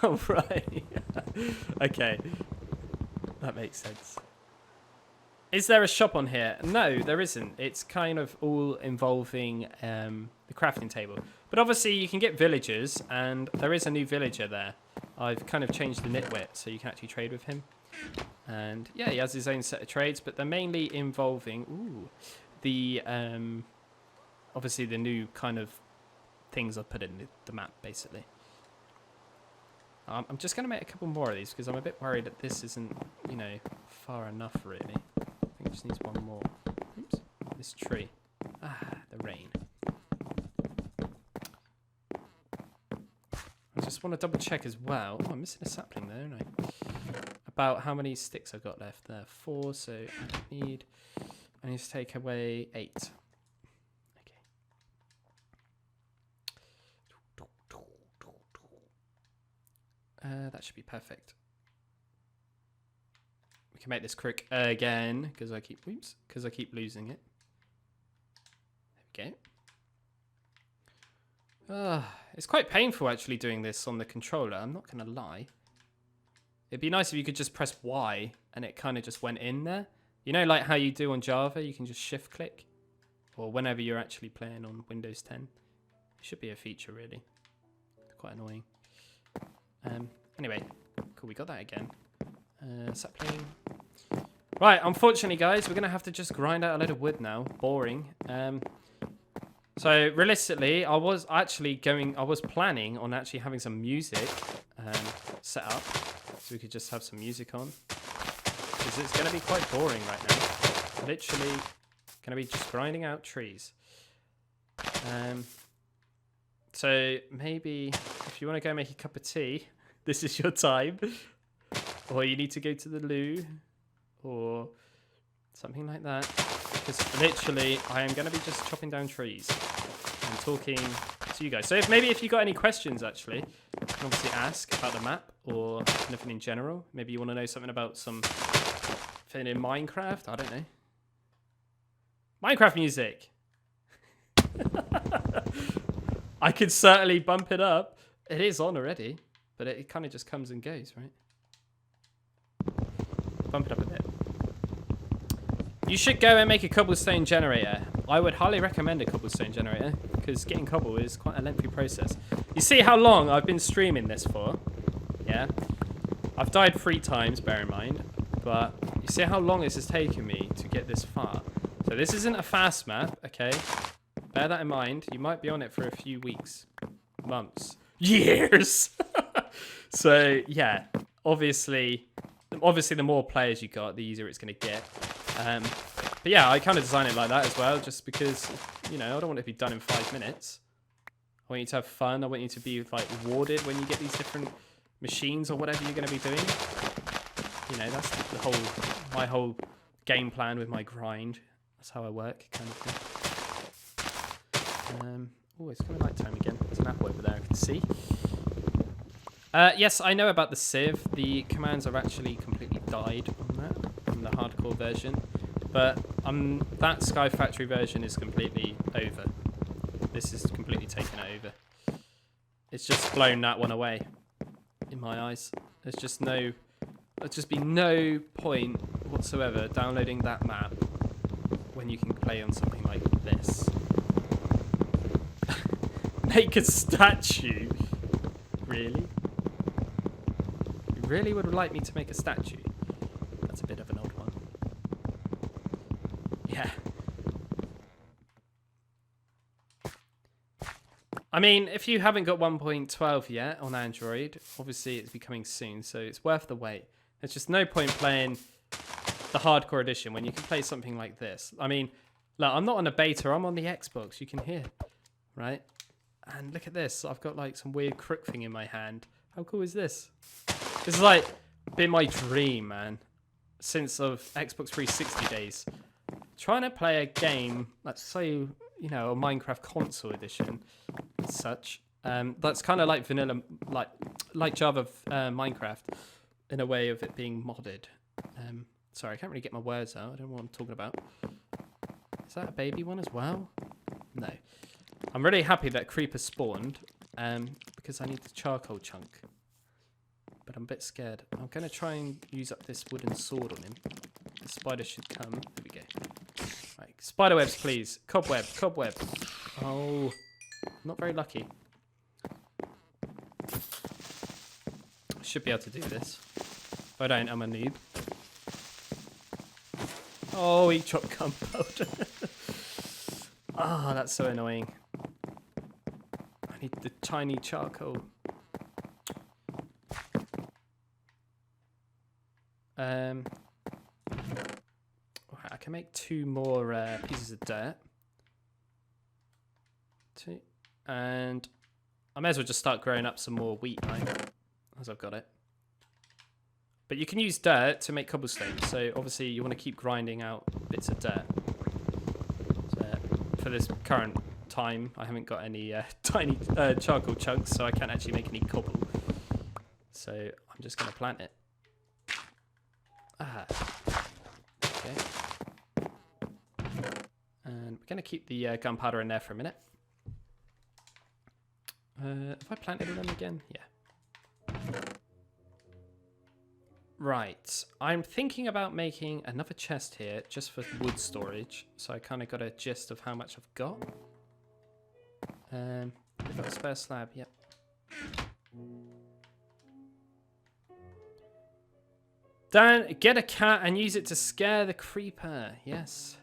Oh, right. Okay. That makes sense. Is there a shop on here? No, there isn't. It's kind of all involving the crafting table. But obviously you can get villagers, and there is a new villager there. I've kind of changed the nitwit so you can actually trade with him. And yeah, he has his own set of trades, but they're mainly involving the obviously the new kind of things I've put in the map, basically. I'm just going to make a couple more of these because I'm a bit worried that this isn't, you know, far enough, really. I think it just needs one more. Oops, this tree. Ah, the rain. I just want to double check as well. Oh, I'm missing a sapling there, aren't I? About how many sticks I've got left there. 4, so I need to take away 8. That should be perfect. We can make this Crook again because I keep losing it. There we go. It's quite painful actually doing this on the controller. I'm not gonna lie. It'd be nice if you could just press Y and it kind of just went in there. You know, like how you do on Java, you can just shift click, or whenever you're actually playing on Windows 10. It should be a feature really. It's quite annoying. Anyway, cool, we got that again. Sapling. Right, unfortunately, guys, we're going to have to just grind out a load of wood now. Boring. So realistically, I was planning on actually having some music set up, so we could just have some music on. Because it's going to be quite boring right now. Literally, going to be just grinding out trees. So maybe if you want to go make a cup of tea, this is your time. Or you need to go to the loo, or something like that. Because literally, I am going to be just chopping down trees and talking to you guys. So if you got any questions, actually, you can obviously ask about the map or anything in general. Maybe you want to know something about something in Minecraft. I don't know. Minecraft music. I could certainly bump it up. It is on already, but it kind of just comes and goes, right? Bump it up a bit. You should go and make a cobblestone generator. I would highly recommend a cobblestone generator because getting cobble is quite a lengthy process. You see how long I've been streaming this for? Yeah. I've died 3 times, bear in mind. But you see how long this has taken me to get this far. So this isn't a fast map, okay? Bear that in mind. You might be on it for a few weeks, months, years. So yeah, obviously the more players you got, the easier it's going to get. But yeah, I kind of designed it like that as well, just because, you know, I don't want it to be done in 5 minutes. I want you to have fun. I want you to be like rewarded when you get these different machines or whatever you're going to be doing. You know, that's my whole game plan with my grind. That's how I work, kind of thing. Oh, it's coming nighttime again. There's an apple over there, I can see. Yes, I know about the sieve. The commands have actually completely died on that, on the hardcore version. But that SkyFactory version is completely over. This is completely taken it over. It's just blown that one away, in my eyes. There's just be no point whatsoever downloading that map when you can play on something like this. Make a statue? Really? You really would like me to make a statue? That's a bit of an odd one. Yeah. I mean, if you haven't got 1.12 yet on Android, obviously it's becoming soon, so it's worth the wait. There's just no point playing the hardcore edition when you can play something like this. I mean, look, I'm not on a beta, I'm on the Xbox, you can hear, right? And look at this, I've got like some weird crook thing in my hand. How cool is this? This has like been my dream, man, since of Xbox 360 days. Trying to play a game that's so, you know, a Minecraft console edition, as such. That's kind of like vanilla, like Java Minecraft, in a way of it being modded. Sorry, I can't really get my words out. I don't know what I'm talking about. Is that a baby one as well? No. I'm really happy that Creeper spawned, because I need the charcoal chunk. But I'm a bit scared. I'm going to try and use up this wooden sword on him. The spider should come. There we go. Right, spider webs, please. Cobweb, cobweb. Oh, not very lucky. I should be able to do this. If I don't, I'm a noob. Oh, he chopped gunpowder. Ah, that's so annoying. I need the tiny charcoal. I can make 2 more pieces of dirt. 2. And I may as well just start growing up some more wheat, right? As I've got it. But you can use dirt to make cobblestone. So obviously you want to keep grinding out bits of dirt. So for this current time, I haven't got any tiny charcoal chunks, so I can't actually make any cobble. So I'm just going to plant it. Ah. Okay. And we're going to keep the gunpowder in there for a minute. Have I planted them again? Yeah. Right. I'm thinking about making another chest here just for wood storage. So I kind of got a gist of how much I've got. I've got a spare slab, yep. Dan, get a cat and use it to scare the creeper. Yes.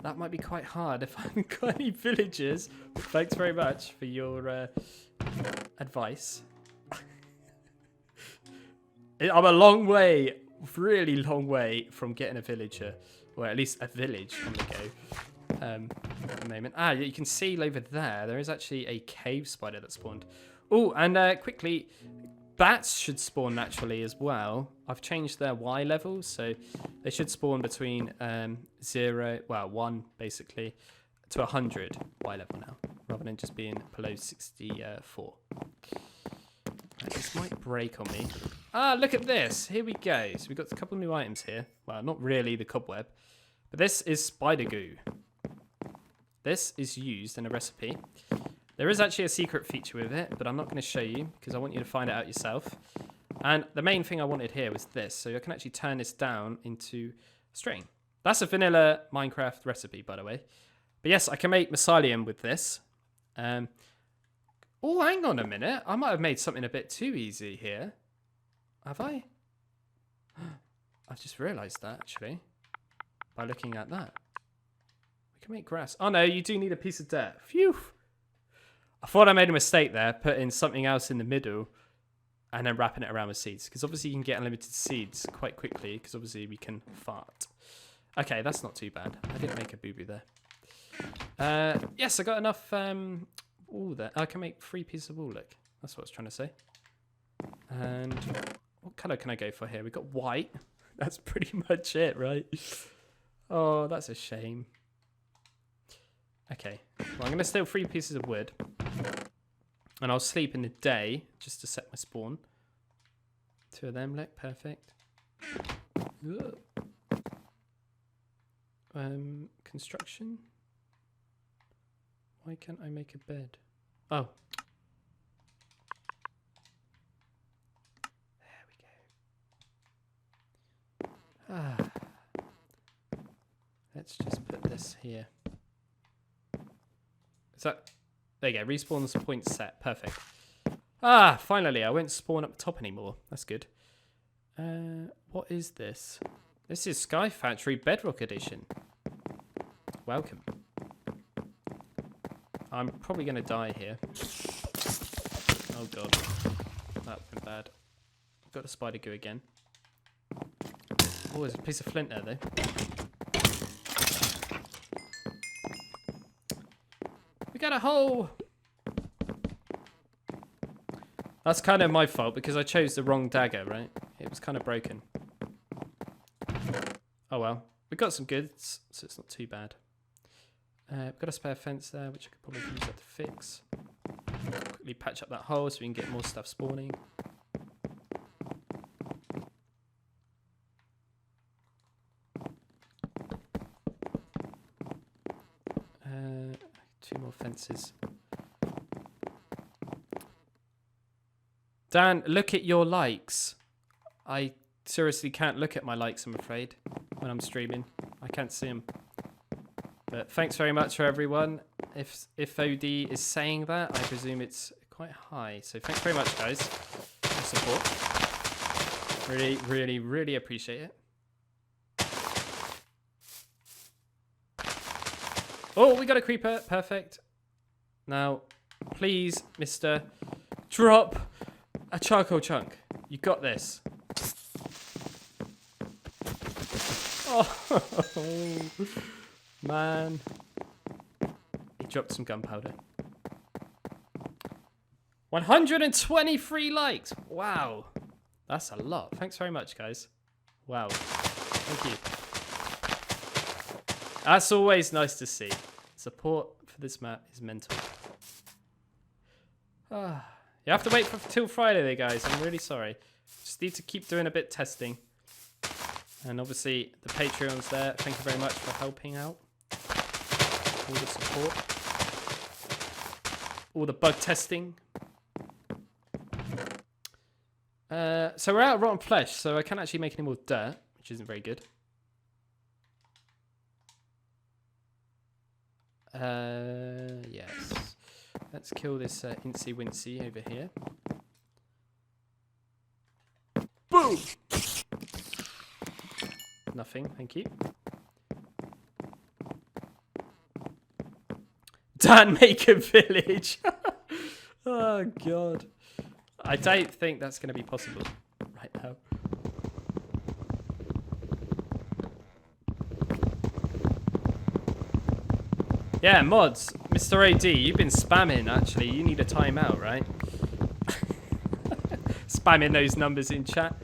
that might be quite hard if I haven't got any villagers. Thanks very much for your advice. I'm a long way, really long way from getting a villager, or at least a village on the go. At the moment. Ah, you can see over there is actually a cave spider that spawned. Oh, and quickly, bats should spawn naturally as well. I've changed their Y levels, so they should spawn between 1 basically, to 100 Y level now, rather than just being below 64. This might break on me. Ah, look at this. Here we go. So we've got a couple new items here. Well, not really the cobweb, but this is spider goo. This is used in a recipe. There is actually a secret feature with it, but I'm not going to show you because I want you to find it out yourself. And the main thing I wanted here was this. So I can actually turn this down into string. That's a vanilla Minecraft recipe, by the way. But yes, I can make mycelium with this. Oh, hang on a minute. I might have made something a bit too easy here. Have I? I've just realised that, actually, by looking at that. We can make grass. Oh, no, you do need a piece of dirt. Phew. I thought I made a mistake there, putting something else in the middle and then wrapping it around with seeds. Because obviously you can get unlimited seeds quite quickly, because obviously we can fart. Okay, that's not too bad. I didn't make a boo-boo there. Yes, I got enough wool there. I can make 3 pieces of wool, look. That's what I was trying to say. And what colour can I go for here? We've got white. That's pretty much it, right? Oh, that's a shame. Okay, well, I'm going to steal 3 pieces of wood. And I'll sleep in the day just to set my spawn. 2 of them, look, perfect. Construction. Why can't I make a bed? Oh. There we go. Ah. Let's just put this here. Is that... There you go, respawn point set. Perfect. Ah, finally, I won't spawn up top anymore. That's good. What is this? This is SkyFactory Bedrock Edition. Welcome. I'm probably going to die here. Oh god. That went bad. I've got the spider goo again. Oh, there's a piece of flint there, though. We got a hole! That's kind of my fault because I chose the wrong dagger, right? It was kind of broken. Oh well. We got some goods, so it's not too bad. We've got a spare fence there, which I could probably use that to fix. Quickly patch up that hole so we can get more stuff spawning. Two more fences. Dan, look at your likes. I seriously can't look at my likes, I'm afraid, when I'm streaming. I can't see them. But thanks very much for everyone. If OD is saying that, I presume it's quite high. So thanks very much, guys, for support. Really, really, really appreciate it. Oh, we got a creeper. Perfect. Now, please, mister, drop a charcoal chunk. You got this. Oh, man. He dropped some gunpowder. 123 likes. Wow. That's a lot. Thanks very much, guys. Wow. Thank you. That's always nice to see. Support for this map is mental. You have to wait till Friday there, guys. I'm really sorry. Just need to keep doing a bit testing. And obviously, the Patreon's there. Thank you very much for helping out. All the support. All the bug testing. So we're out of rotten flesh, so I can't actually make any more dirt, which isn't very good. Yes. Let's kill this Incy Wincy over here. Boom! Nothing, thank you. Dan, make a village. Oh, God. I don't think that's going to be possible right now. Yeah, mods. Mr. AD, you've been spamming, actually. You need a timeout, right? Spamming those numbers in chat.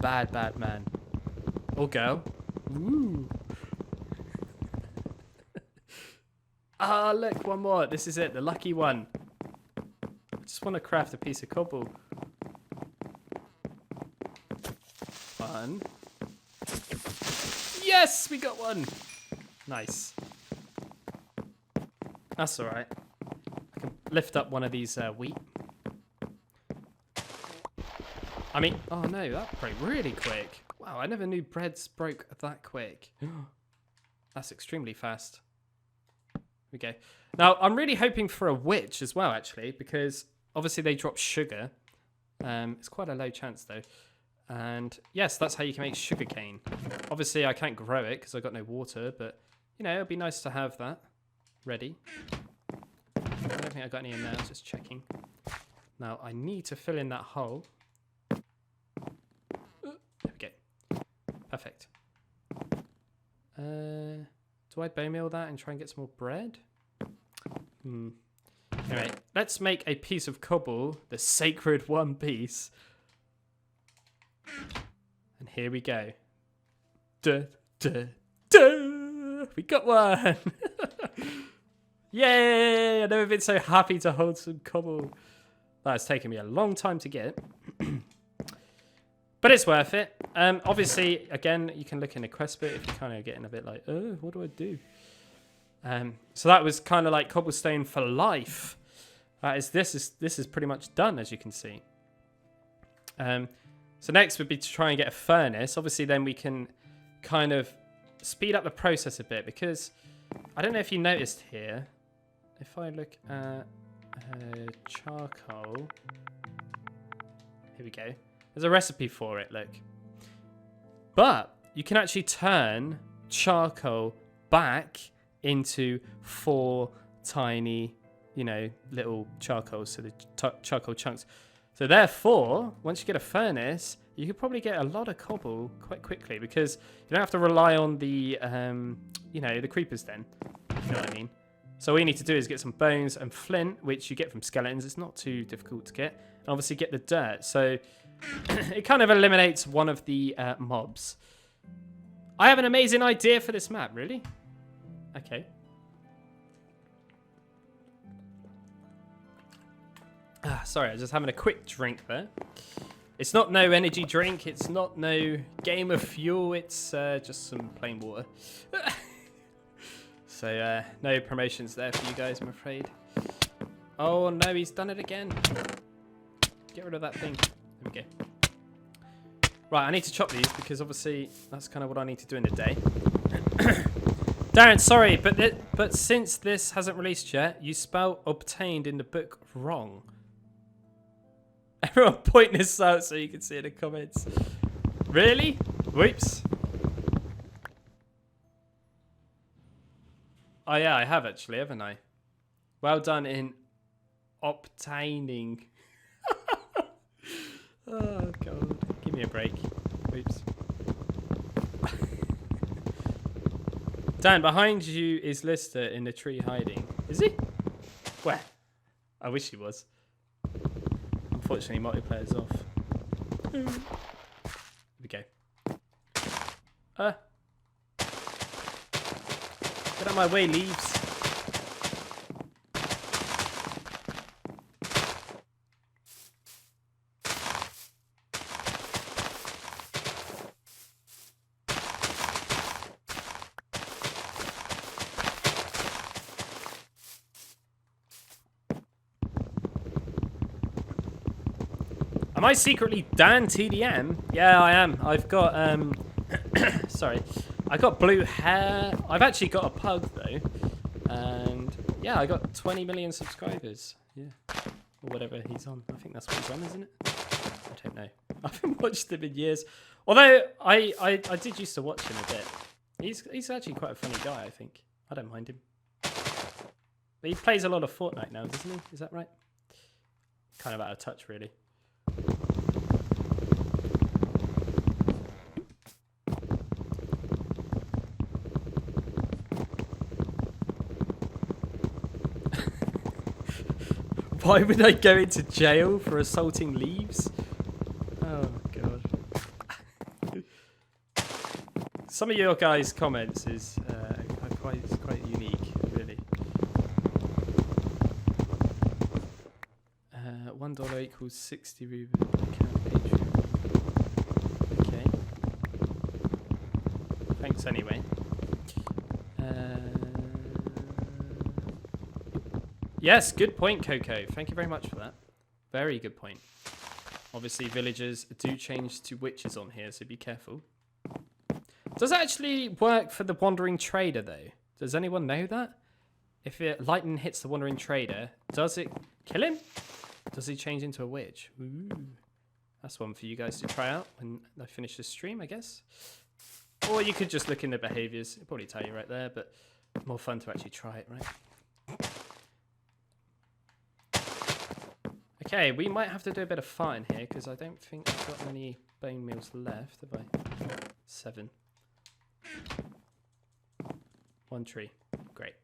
Bad, bad man. Or girl. Ooh. Ah, look, one more. This is it, the lucky one. I just want to craft a piece of cobble. One. Yes, we got one. Nice. That's all right. I can lift up one of these wheat. I mean, oh no, that broke really quick. Wow, I never knew breads broke that quick. That's extremely fast. Here we go. Now, I'm really hoping for a witch as well, actually, because obviously they drop sugar. It's quite a low chance, though. And yes, that's how you can make sugarcane. Obviously, I can't grow it because I've got no water, but, you know, it'd be nice to have that ready. I don't think I got any in there. I was just checking. Now, I need to fill in that hole. There we go. Perfect. Do I bone meal that and try and get some more bread? Anyway, let's make a piece of cobble, the sacred one piece. And here we go. Duh, duh, duh. We got one. Yay! I've never been so happy to hold some cobble. That's taken me a long time to get. But it's worth it. Obviously, again, you can look in the quest bit if you're kind of getting a bit like, oh, what do I do? So that was kind of like cobblestone for life. This is pretty much done, as you can see. So next would be to try and get a furnace. Obviously, then we can kind of speed up the process a bit, because I don't know if you noticed here. If I look at charcoal, here we go. There's a recipe for it, look. But you can actually turn charcoal back into 4 tiny, you know, little charcoals, so the charcoal chunks. So therefore, once you get a furnace, you could probably get a lot of cobble quite quickly, because you don't have to rely on the, you know, the creepers then, if you know what I mean. So all you need to do is get some bones and flint, which you get from skeletons. It's not too difficult to get. And obviously get the dirt. So it kind of eliminates one of the mobs. I have an amazing idea for this map, really? Okay. Sorry, I was just having a quick drink there. It's not no energy drink. It's not no game of fuel. It's just some plain water. So no promotions there for you guys, I'm afraid. Oh no, he's done it again. Get rid of that thing. There we go. Right, I need to chop these because obviously that's kind of what I need to do in the day. Darren, sorry, but since this hasn't released yet, you spelled obtained in the book wrong. Everyone point this out so you can see in the comments. Really? Whoops. Oh yeah, I have actually, haven't I? Well done in obtaining. Oh god, give me a break. Oops. Dan, behind you is Lister in the tree hiding. Is he? Where? I wish he was. Unfortunately, multiplayer's off. Here we go. Get out of my way, leaves. Am I secretly Dan TDM? Yeah, I am. I've got, sorry. I got blue hair. I've actually got a pug, though. And, yeah, I got 20 million subscribers. Yeah. Or whatever he's on. I think that's what he's on, isn't it? I don't know. I haven't watched him in years. Although, I did used to watch him a bit. He's actually quite a funny guy, I think. I don't mind him. But he plays a lot of Fortnite now, doesn't he? Is that right? Kind of out of touch, really. Why would I go into jail for assaulting leaves? Oh, God. Some of your guys' comments are quite unique, really. $1 equals 60 rubles. Okay. Thanks anyway. Yes, good point, Coco. Thank you very much for that. Very good point. Obviously, villagers do change to witches on here, so be careful. Does it actually work for the Wandering Trader, though? Does anyone know that? If lightning hits the Wandering Trader, does it kill him? Does he change into a witch? Ooh. That's one for you guys to try out when I finish this stream, I guess. Or you could just look in the behaviors. It'll probably tell you right there, but more fun to actually try it, right? Okay, we might have to do a bit of farting here because I don't think I've got many bone meals left, have I? 7. 1 tree. Great.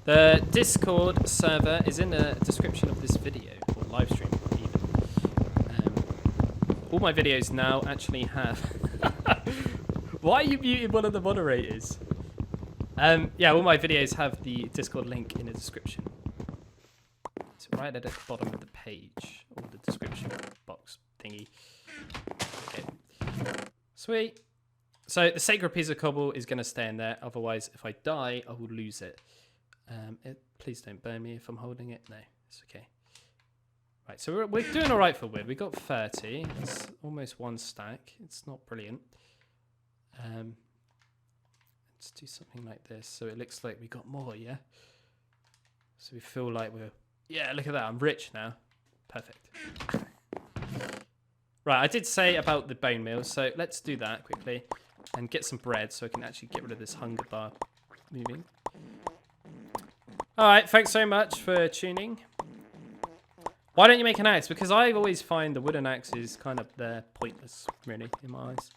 The Discord server is in the description of this video, or live stream even. All my videos now actually have... Why are you muting one of the moderators? Yeah, all my videos have the Discord link in the description. It's right at the bottom of the page, or the description box thingy. Okay. Sweet. So the sacred piece of cobble is going to stay in there. Otherwise, if I die, I will lose it. Please don't burn me if I'm holding it. No, it's okay. Right, so we're doing all right for wood. We got 30. That's almost 1 stack. It's not brilliant. Let's do something like this. So it looks like we got more, yeah? So we feel like we're... Yeah, look at that. I'm rich now. Perfect. Right, I did say about the bone meal. So let's do that quickly. And get some bread so I can actually get rid of this hunger bar moving. Alright, thanks so much for tuning. Why don't you make an axe? Because I always find the wooden axe is kind of pointless, really, in my eyes.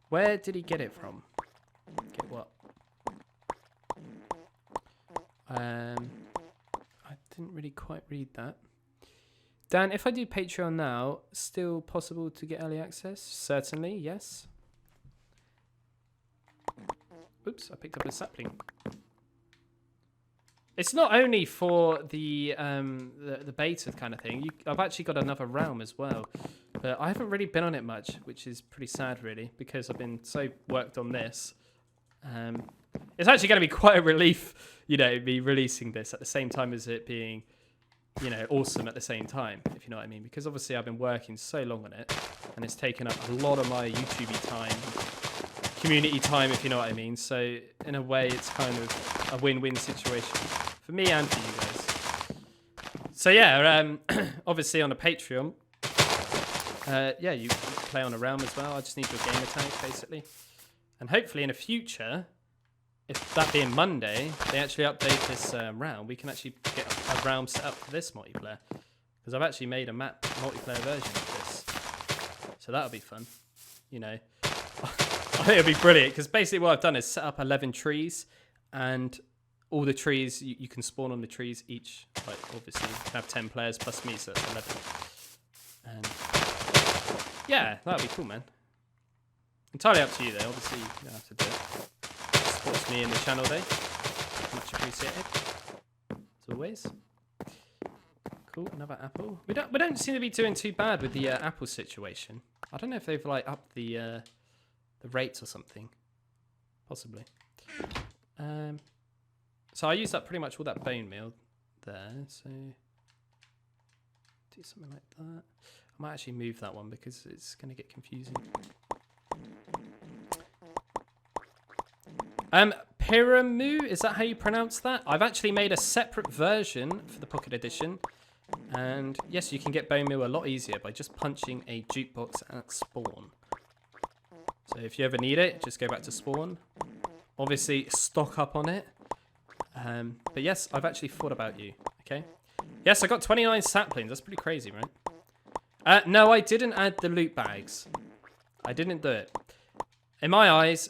Where did he get it from? Get what? I didn't really quite read that. Dan, if I do Patreon now, still possible to get early access? Certainly, yes. Oops, I picked up a sapling. It's not only for the beta kind of thing. I've actually got another realm as well. But I haven't really been on it much, which is pretty sad, really, because I've been so worked on this. It's actually going to be quite a relief, you know, me releasing this at the same time as it being, you know, awesome at the same time, if you know what I mean. Because obviously I've been working so long on it, and it's taken up a lot of my YouTube time, community time, if you know what I mean. So in a way, it's kind of a win-win situation for me and for you guys. So yeah, obviously on a Patreon, yeah, you play on a realm as well. I just need your gamer tag, basically. And hopefully in the future, if that being Monday, they actually update this realm, we can actually get a realm set up for this multiplayer. Because I've actually made a map multiplayer version of this. So that'll be fun, you know. I think it'll be brilliant, because basically what I've done is set up 11 trees, and all the trees, you can spawn on the trees each, like obviously you can have 10 players plus me, so that's 11. And yeah, that'll be cool, man. Entirely up to you though, obviously you don't have to do it. Supports me in the channel though. Much appreciated. As always. Cool, another apple. We don't seem to be doing too bad with the apple situation. I don't know if they've like upped the rates or something. Possibly. So I used up pretty much all that bone meal there, so do something like that. I might actually move that one because it's going to get confusing. Piramu, is that how you pronounce that? I've actually made a separate version for the Pocket Edition And yes, you can get bone meal a lot easier by just punching a jukebox at spawn. So if you ever need it, just go back to spawn. Obviously, stock up on it. But yes, I've actually thought about you, okay? Yes, I got 29 saplings. That's pretty crazy, right? No, I didn't add the loot bags. I didn't do it. In my eyes,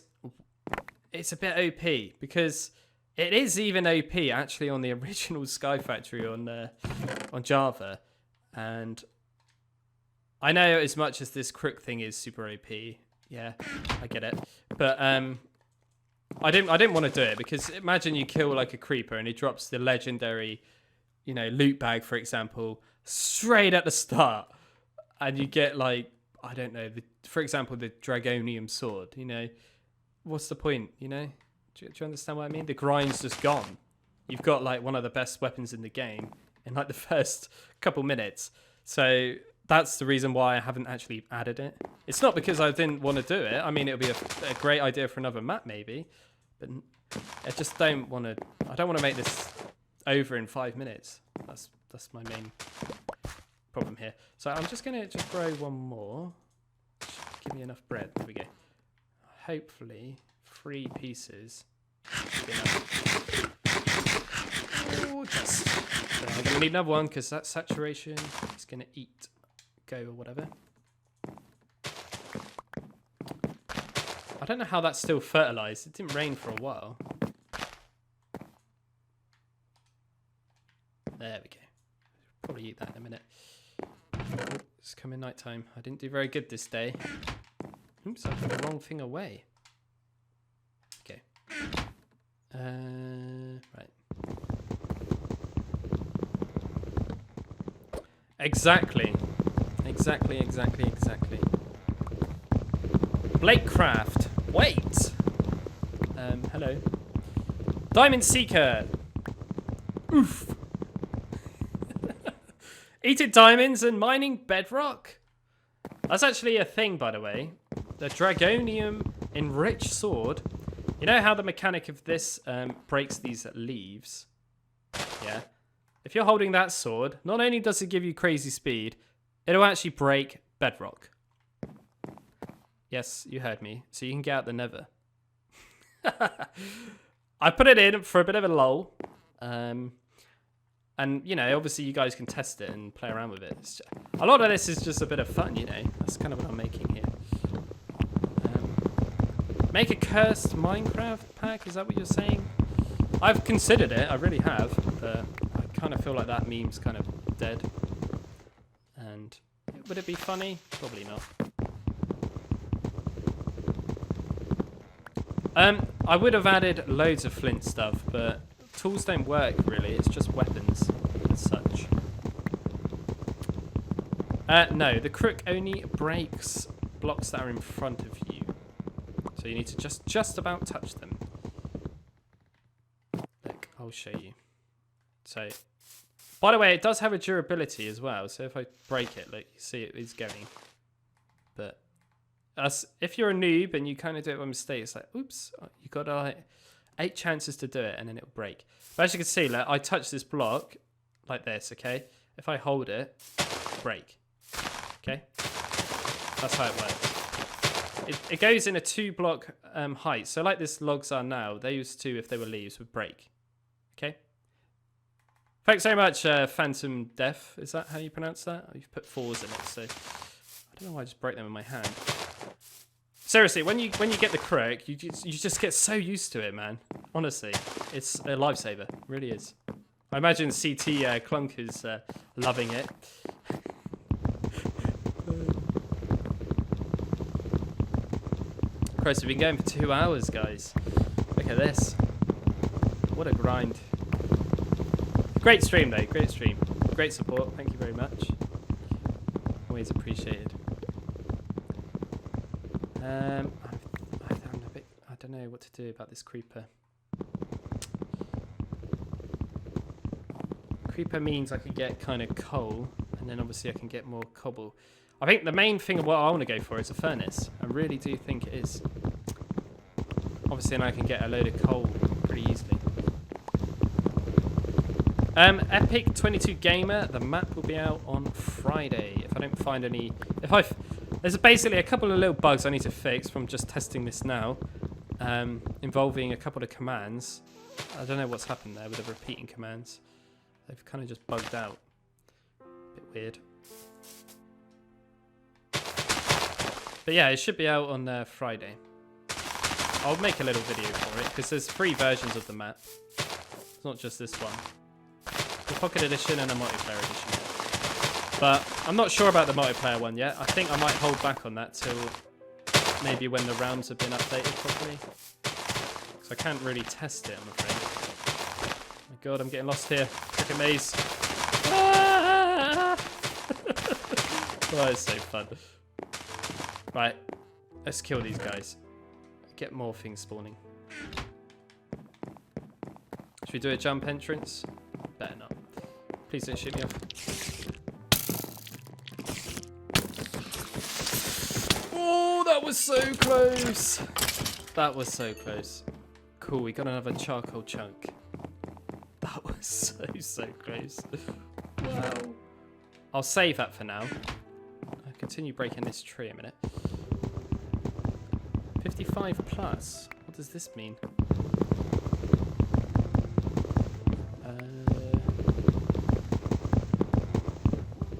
it's a bit OP because it is even OP actually on the original SkyFactory on Java. And I know as much as this Crook thing is super OP. Yeah, I get it. But I didn't want to do it because imagine you kill like a creeper and he drops the legendary, you know, loot bag, for example, straight at the start. And you get like, I don't know, for example, the Dragonium sword, you know. What's the point, you know? Do you understand what I mean? The grind's just gone. You've got like one of the best weapons in the game in like the first couple minutes. So that's the reason why I haven't actually added it. It's not because I didn't want to do it. I mean, it would be a great idea for another map maybe. But I just don't want to... I don't want to make this over in 5 minutes. That's my main problem here. So I'm just going to just grow one more. Give me enough bread. There we go. Hopefully 3 pieces. Oh, just. So I'm going to need another one because that saturation is going to go or whatever. I don't know how that's still fertilized. It didn't rain for a while. There we go. Probably eat that in a minute. Oh, it's coming nighttime. I didn't do very good this day. Oops, I put the wrong thing away. Okay. Right. Exactly. Blakecraft. Wait. Hello. Diamond Seeker. Oof. Eating diamonds and mining bedrock. That's actually a thing, by the way. The Dragonium enriched sword. You know how the mechanic of this breaks these leaves? Yeah. If you're holding that sword, not only does it give you crazy speed, it'll actually break bedrock. Yes, you heard me. So you can get out the nether. I put it in for a bit of a lull. And, you know, obviously you guys can test it and play around with it. A lot of this is just a bit of fun, you know. That's kind of what I'm making here. Make a cursed Minecraft pack? Is that what you're saying? I've considered it. I really have. But I kind of feel like that meme's kind of dead. And would it be funny? Probably not. I would have added loads of flint stuff, but tools don't work really. It's just weapons as such. No, the Crook only breaks blocks that are in front of you. So you need to just about touch them. Look, I'll show you. So, by the way, it does have a durability as well. So if I break it, look, you see it is going. But if you're a noob and you kind of do it by mistake, it's like, oops, you got like 8 chances to do it and then it'll break. But as you can see, like, I touch this block like this, okay? If I hold it, break. Okay? That's how it works. It goes in a 2-block height. So like this logs are now, those two, if they were leaves, would break. Okay? Thanks so much, Phantom Death. Is that how you pronounce that? Oh, you've put 4s in it, so I don't know why I just break them in my hand. Seriously, when you get the Crook, you just get so used to it, man. Honestly, it's a lifesaver. It really is. I imagine CtClunker's loving it. Christ, we've been going for 2 hours, guys. Look at this. What a grind. Great stream, though. Great stream. Great support. Thank you very much. Always appreciated. I'm a bit... I don't know what to do about this creeper. Creeper means I can get kind of coal, and then obviously I can get more cobble. I think the main thing of what I want to go for is a furnace. I really do think it is. Obviously, then I can get a load of coal pretty easily. Epic 22 Gamer, the map will be out on Friday. If I don't find any... There's basically a couple of little bugs I need to fix from just testing this now, involving a couple of commands. I don't know what's happened there with the repeating commands. They've kind of just bugged out. Bit weird. But yeah, it should be out on Friday. I'll make a little video for it, because there's 3 versions of the map. It's not just this one. The Pocket Edition and a Multiplayer Edition. But I'm not sure about the multiplayer one yet. I think I might hold back on that till maybe when the rounds have been updated properly. Because I can't really test it, I'm afraid. Oh my god, I'm getting lost here. Cricket maze. Ah! Oh, it's so fun. Right, let's kill these guys. Get more things spawning. Should we do a jump entrance? Better not. Please don't shoot me off. Oh, that was so close. That was so close. Cool, we got another charcoal chunk. That was so close. Wow. I'll save that for now. I'll continue breaking this tree a minute. 55 plus. What does this mean?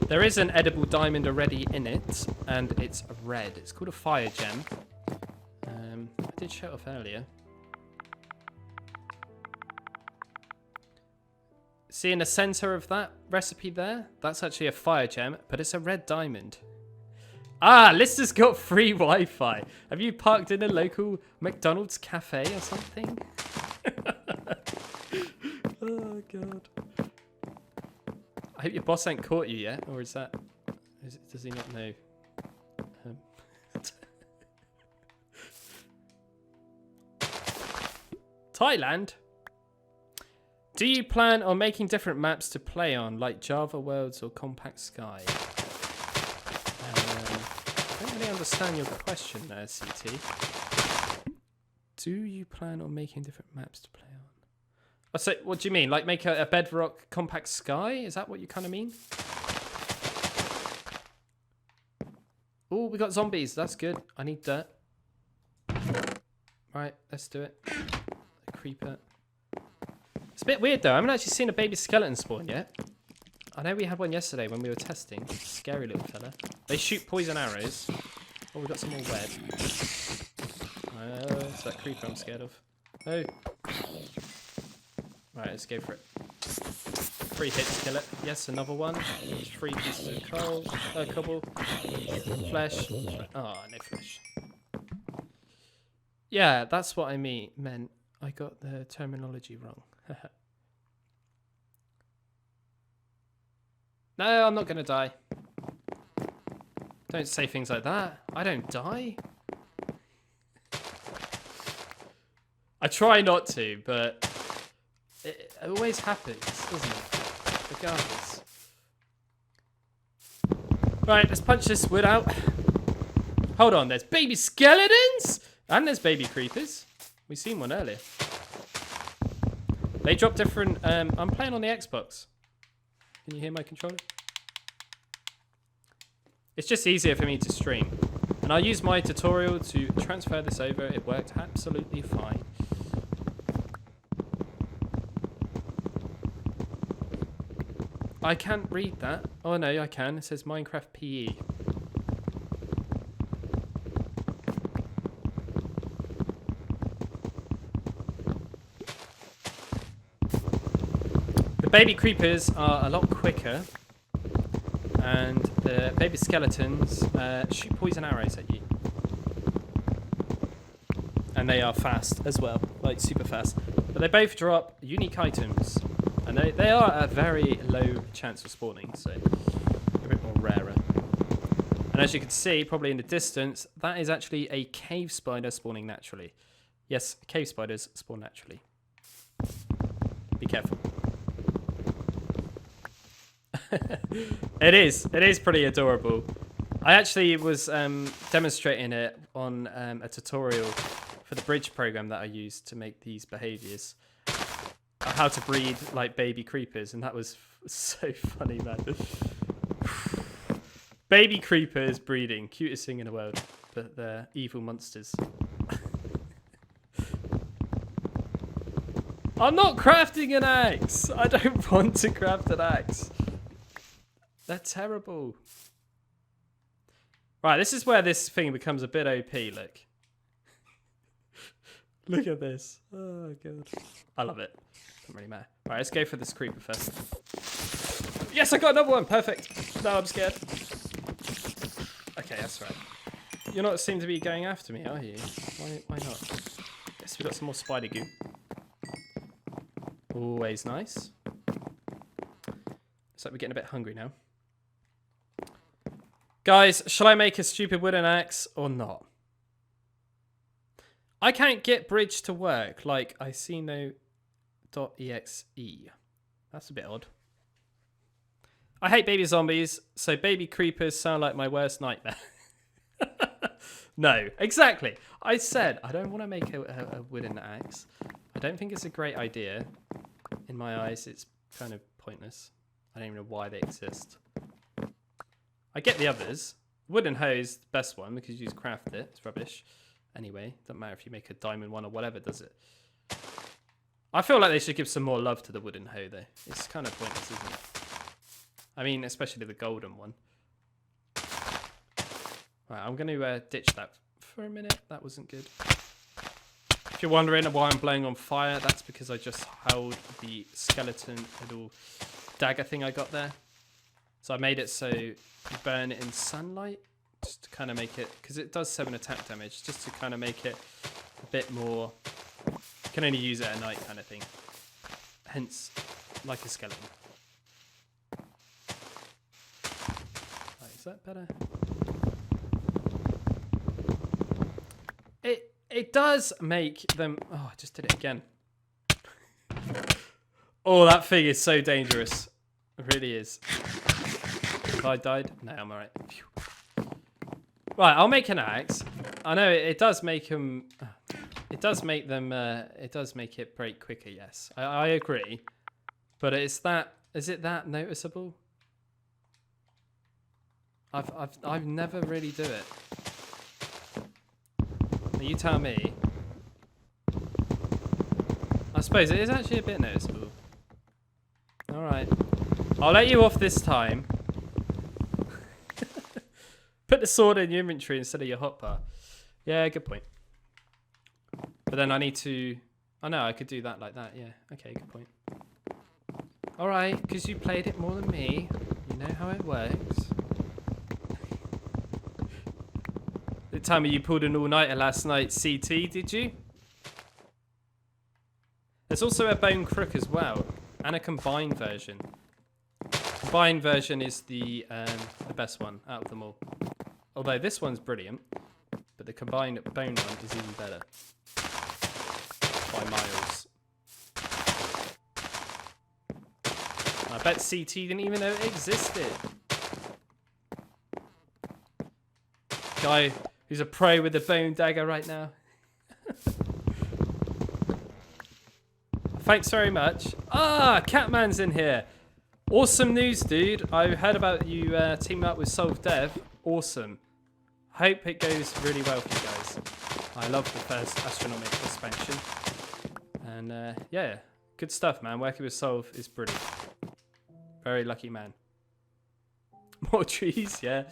There is an edible diamond already in it, and it's red. It's called a fire gem. I did show it off earlier. See in the center of that recipe there? That's actually a fire gem, but it's a red diamond. Ah, Lister's got free Wi-Fi. Have you parked in a local McDonald's cafe or something? Oh, God. I hope your boss ain't caught you yet, or is that... does he not know? Thailand? Do you plan on making different maps to play on, like Java Worlds or Compact Sky? I don't really understand your question there, CT. Do you plan on making different maps to play on? Oh, so, what do you mean? Like make a Bedrock Compact Sky? Is that what you kind of mean? Oh, we got zombies. That's good. I need dirt. Right, let's do it. A creeper. It's a bit weird though. I haven't actually seen a baby skeleton spawn yet. I know we had one yesterday when we were testing. Scary little fella. They shoot poison arrows. Oh, we got some more web. Oh, it's that creeper I'm scared of. Oh. Right, let's go for it. 3 hits, kill it. Yes, another one. 3 pieces of coal. Cobble. Flesh. Oh, no flesh. Yeah, that's what I meant. I got the terminology wrong. No, I'm not going to die. Don't say things like that. I don't die. I try not to, but it always happens, doesn't it? Regardless. Right, let's punch this wood out. Hold on, there's baby skeletons? And there's baby creepers. We seen one earlier. They drop different... I'm playing on the Xbox. Can you hear my controller? It's just easier for me to stream. And I used my tutorial to transfer this over. It worked absolutely fine. I can't read that. Oh no, I can. It says Minecraft PE. The baby creepers are a lot quicker, and the baby skeletons shoot poison arrows at you. And they are fast as well, like super fast. But they both drop unique items. And they are a very low chance of spawning, so a bit more rarer. And as you can see, probably in the distance, that is actually a cave spider spawning naturally. Yes, cave spiders spawn naturally. Be careful. It is pretty adorable. I actually was demonstrating it on a tutorial for the bridge program that I used to make these behaviors. how to breed like baby creepers, and that was so funny, man. Baby creepers breeding, cutest thing in the world, but they're evil monsters. I'm not crafting an axe. I don't want to craft an axe. They're terrible. Right, this is where this thing becomes a bit OP, look. Look at this. Oh, God. I love it. Doesn't really matter. Right, let's go for this creeper first. Yes, I got another one. Perfect. No, I'm scared. Okay, that's right. You're not seem to be going after me, are you? Why not? Yes, we got some more spider goo. Always nice. Looks like we're getting a bit hungry now. Guys, shall I make a stupid wooden axe or not? I can't get bridge to work. Like, I see no .exe. That's a bit odd. I hate baby zombies, so baby creepers sound like my worst nightmare. No, exactly. I said I don't want to make a wooden axe. I don't think it's a great idea. In my eyes, it's kind of pointless. I don't even know why they exist. I get the others. Wooden hoe is the best one because you just craft it. It's rubbish. Anyway, doesn't matter if you make a diamond one or whatever, does it? I feel like they should give some more love to the wooden hoe, though. It's kind of pointless, isn't it? I mean, especially the golden one. Right, I'm going to ditch that for a minute. That wasn't good. If you're wondering why I'm blowing on fire, that's because I just held the skeleton little dagger thing I got there. So I made it so you burn it in sunlight, just to kind of make it, because it does 7 attack damage, just to kind of make it a bit more, you can only use it at night kind of thing. Hence, like a skeleton. Right, is that better? It does make them... Oh, I just did it again. Oh, that thing is so dangerous. It really is. Have I died? No, I'm alright. Right, I'll make an axe. I know it does make them... It does make them... it does make it break quicker, yes. I agree. But it's that... Is it that noticeable? I've never really do it. You tell me. I suppose it is actually a bit noticeable. Alright. I'll let you off this time. Put the sword in your inventory instead of your hotbar. Yeah, good point. But then I need to... Oh no, I could do that like that, yeah. Okay, good point. Alright, because you played it more than me. You know how it works. Tell me you pulled an all-nighter last night, CT, did you? There's also a bone crook as well, and a combined version. Combined version is the best one out of them all. Although this one's brilliant, but the combined bone one is even better. By miles. I bet CT didn't even know it existed. Guy who's a pro with the bone dagger right now. Thanks very much. Ah, Catman's in here. Awesome news, dude. I heard about you teaming up with Solve Dev. Awesome. Hope it goes really well for you guys. I love the first Astronomic expansion. And yeah, good stuff, man. Working with Solve is brilliant. Very lucky man. More trees, yeah.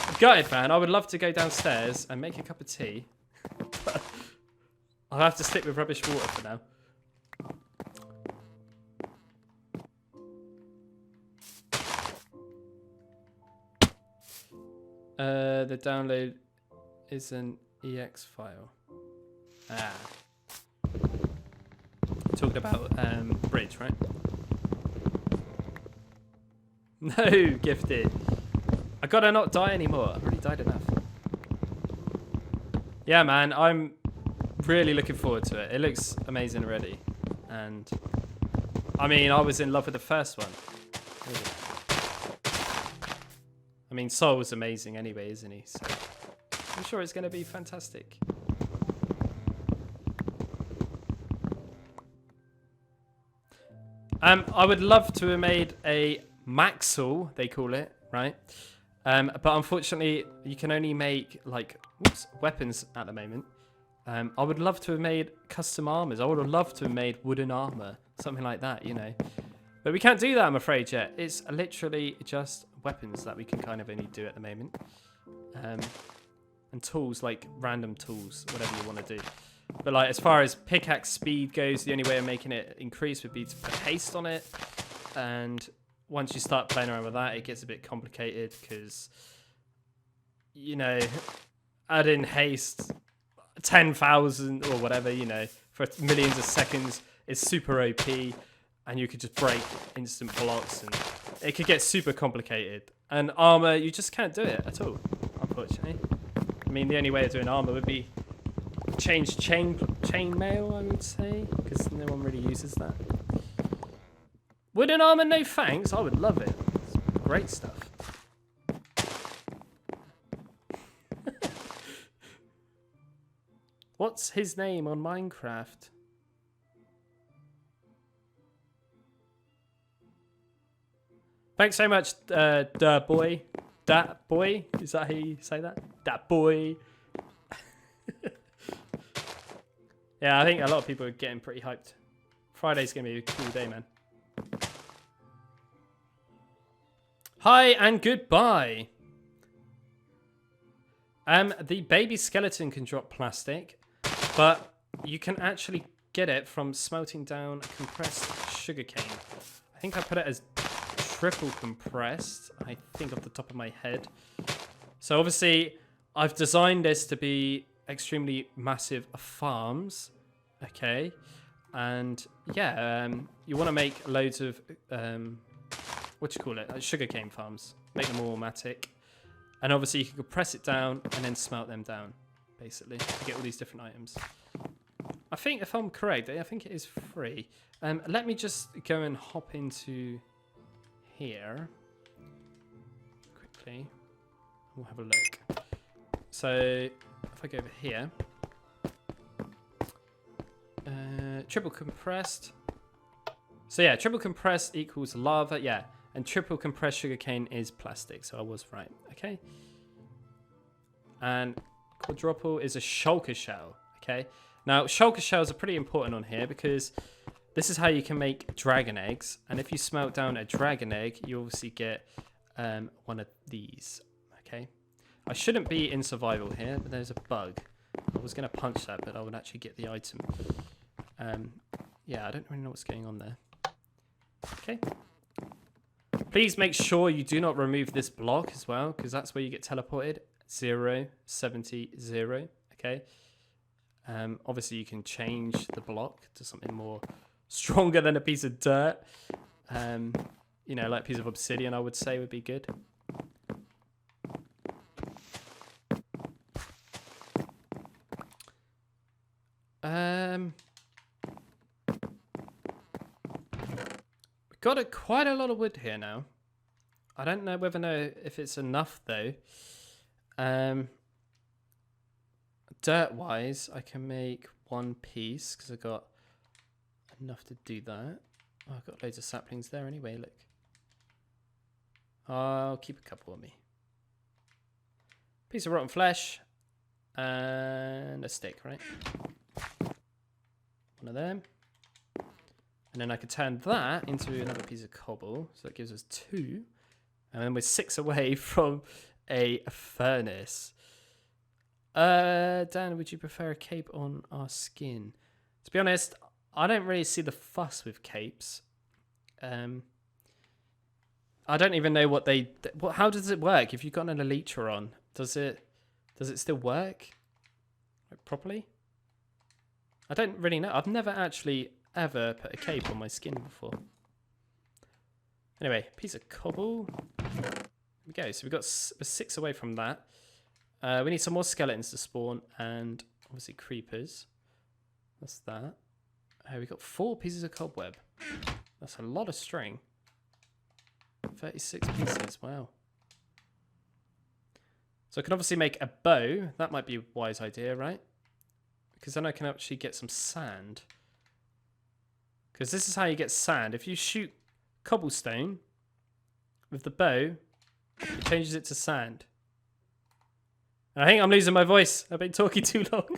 I'm gutted, man. I would love to go downstairs and make a cup of tea. I'll have to stick with rubbish water for now. The download is an EX file. Ah. Talking about bridge, right? No, gifted. I gotta not die anymore. I've already died enough. Yeah, man, I'm really looking forward to it. It looks amazing already. And I mean, I was in love with the first one. Really. I mean, Sol was amazing anyway, isn't he? So I'm sure it's going to be fantastic. I would love to have made a Maxwell, they call it, right? But unfortunately, you can only make like weapons at the moment. I would love to have made custom armors. I would have loved to have made wooden armor, something like that, you know. But we can't do that, I'm afraid, yet. It's literally just weapons that we can kind of only do at the moment. And tools, like random tools, whatever you want to do. But like as far as pickaxe speed goes, the only way of making it increase would be to put haste on it. And once you start playing around with that, it gets a bit complicated because, you know, add in haste 10,000 or whatever, you know, for millions of seconds is super OP, and you could just break instant blocks, and it could get super complicated. And armor, you just can't do it at all, unfortunately. I mean, the only way of doing armor would be change chainmail, I would say, because no one really uses that. Wooden armor, no thanks. I would love it. It's great stuff. What's his name on Minecraft? Thanks so much, Da boy. Dat boy? Is that how you say that? Dat boy. Yeah, I think a lot of people are getting pretty hyped. Friday's going to be a cool day, man. Hi and goodbye. The baby skeleton can drop plastic, but you can actually get it from smelting down compressed sugarcane. I think I put it as triple compressed, I think off the top of my head. So obviously, I've designed this to be extremely massive farms, okay? And yeah, you want to make loads of, what do you call it, like sugarcane farms. Make them automatic. And obviously you can compress it down and then smelt them down, basically, to get all these different items. I think, if I'm correct, I think it is free. Let me just go and hop into here quickly. We'll have a look. So if I go over here, triple compressed. So yeah, triple compressed equals lava, yeah. And triple compressed sugarcane is plastic, so I was right, okay? And quadruple is a shulker shell, okay? Now, shulker shells are pretty important on here because this is how you can make dragon eggs. And if you smelt down a dragon egg, you obviously get one of these, okay? I shouldn't be in survival here, but there's a bug. I was going to punch that, but I would actually get the item. Yeah, I don't really know what's going on there. Okay. Please make sure you do not remove this block as well, because that's where you get teleported. 0, 70, 0. Okay. Obviously, you can change the block to something more stronger than a piece of dirt. You know, like a piece of obsidian, I would say would be good. Got quite a lot of wood here now. I don't know if it's enough though. Dirt wise, I can make one piece because I got enough to do that. Oh, I've got loads of saplings there anyway. Look, I'll keep a couple on me. Piece of rotten flesh and a stick, right? One of them. And then I could turn that into another piece of cobble. So that gives us 2. And then we're 6 away from a furnace. Dan, would you prefer a cape on our skin? To be honest, I don't really see the fuss with capes. I don't even know what they... How does it work? If you've got an elytra on, does it still work? Like, properly? I don't really know. I've never actually ever put a cape on my skin before. Anyway, piece of cobble. There we go. So we're 6 away from that. We need some more skeletons to spawn and obviously creepers. That's that. We've got 4 pieces of cobweb. That's a lot of string. 36 pieces. Wow. So I can obviously make a bow. That might be a wise idea, right? Because then I can actually get some sand. Because this is how you get sand. If you shoot cobblestone with the bow, it changes it to sand. And I think I'm losing my voice. I've been talking too long.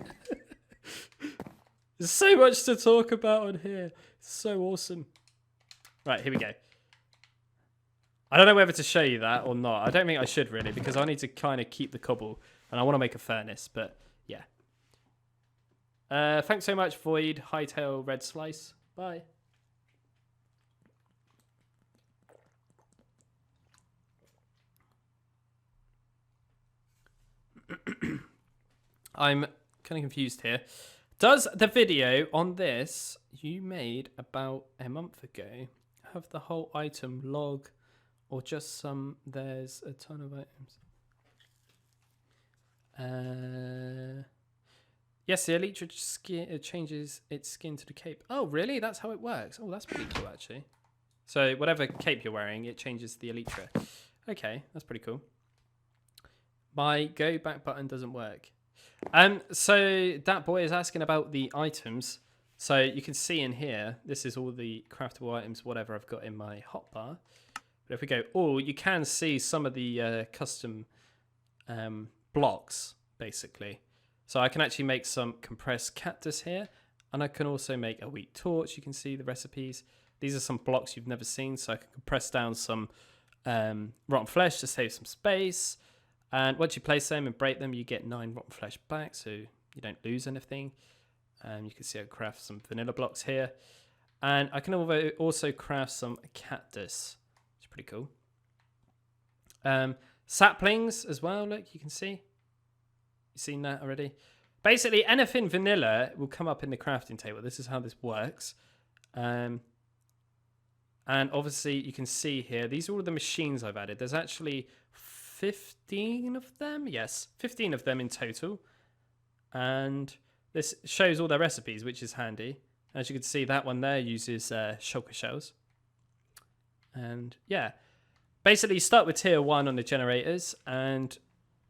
There's so much to talk about on here. It's so awesome. Right, here we go. I don't know whether to show you that or not. I don't think I should really, because I need to kind of keep the cobble. And I want to make a furnace, but yeah. Thanks so much, Void, Hightail, Red Slice. Bye. I'm kind of confused here. Does the video on this you made about a month ago have the whole item log or just some? There's a ton of items. Yes, the Elytra skin changes its skin to the cape. Oh, really? That's how it works. Oh, that's pretty cool, actually. So whatever cape you're wearing, it changes the Elytra. Okay, that's pretty cool. My go back button doesn't work. So that boy is asking about the items. So you can see in here, this is all the craftable items, whatever I've got in my hotbar. But if we go all, you can see some of the custom blocks, basically. So I can actually make some compressed cactus here, and I can also make a wheat torch. You can see the recipes. These are some blocks you've never seen, so I can compress down some rotten flesh to save some space. And once you place them and break them, you get 9 rotten flesh back, so you don't lose anything. You can see I craft some vanilla blocks here. And I can also craft some cactus, which is pretty cool. Saplings as well, look, you can see. You've seen that already. Basically, anything vanilla will come up in the crafting table. This is how this works. And obviously, you can see here, these are all the machines I've added. There's actually 15 of them. Yes, 15 of them in total. And this shows all their recipes, which is handy. As you can see, that one there uses shulker shells. And yeah, basically you start with tier 1 on the generators, and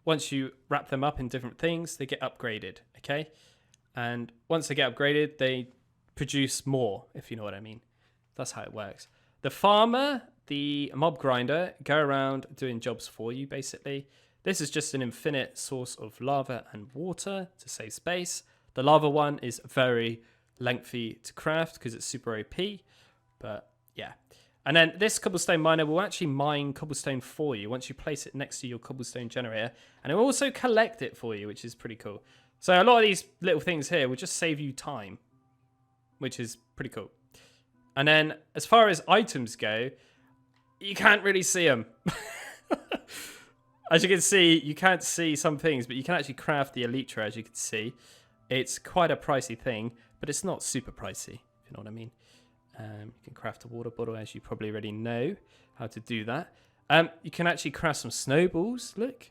once you wrap them up in different things, they get upgraded, okay? And once they get upgraded, they produce more, if you know what I mean. That's how it works. The farmer, the mob grinder, go around doing jobs for you, basically. This is just an infinite source of lava and water to save space. The lava one is very lengthy to craft because it's super OP, but yeah. And then this cobblestone miner will actually mine cobblestone for you once you place it next to your cobblestone generator. And it will also collect it for you, which is pretty cool. So a lot of these little things here will just save you time, which is pretty cool. And then as far as items go, you can't really see them. As you can see, you can't see some things, but you can actually craft the Elytra, as you can see. It's quite a pricey thing, but it's not super pricey, if you know what I mean. You can craft a water bottle, as you probably already know how to do that. You can actually craft some snowballs, look.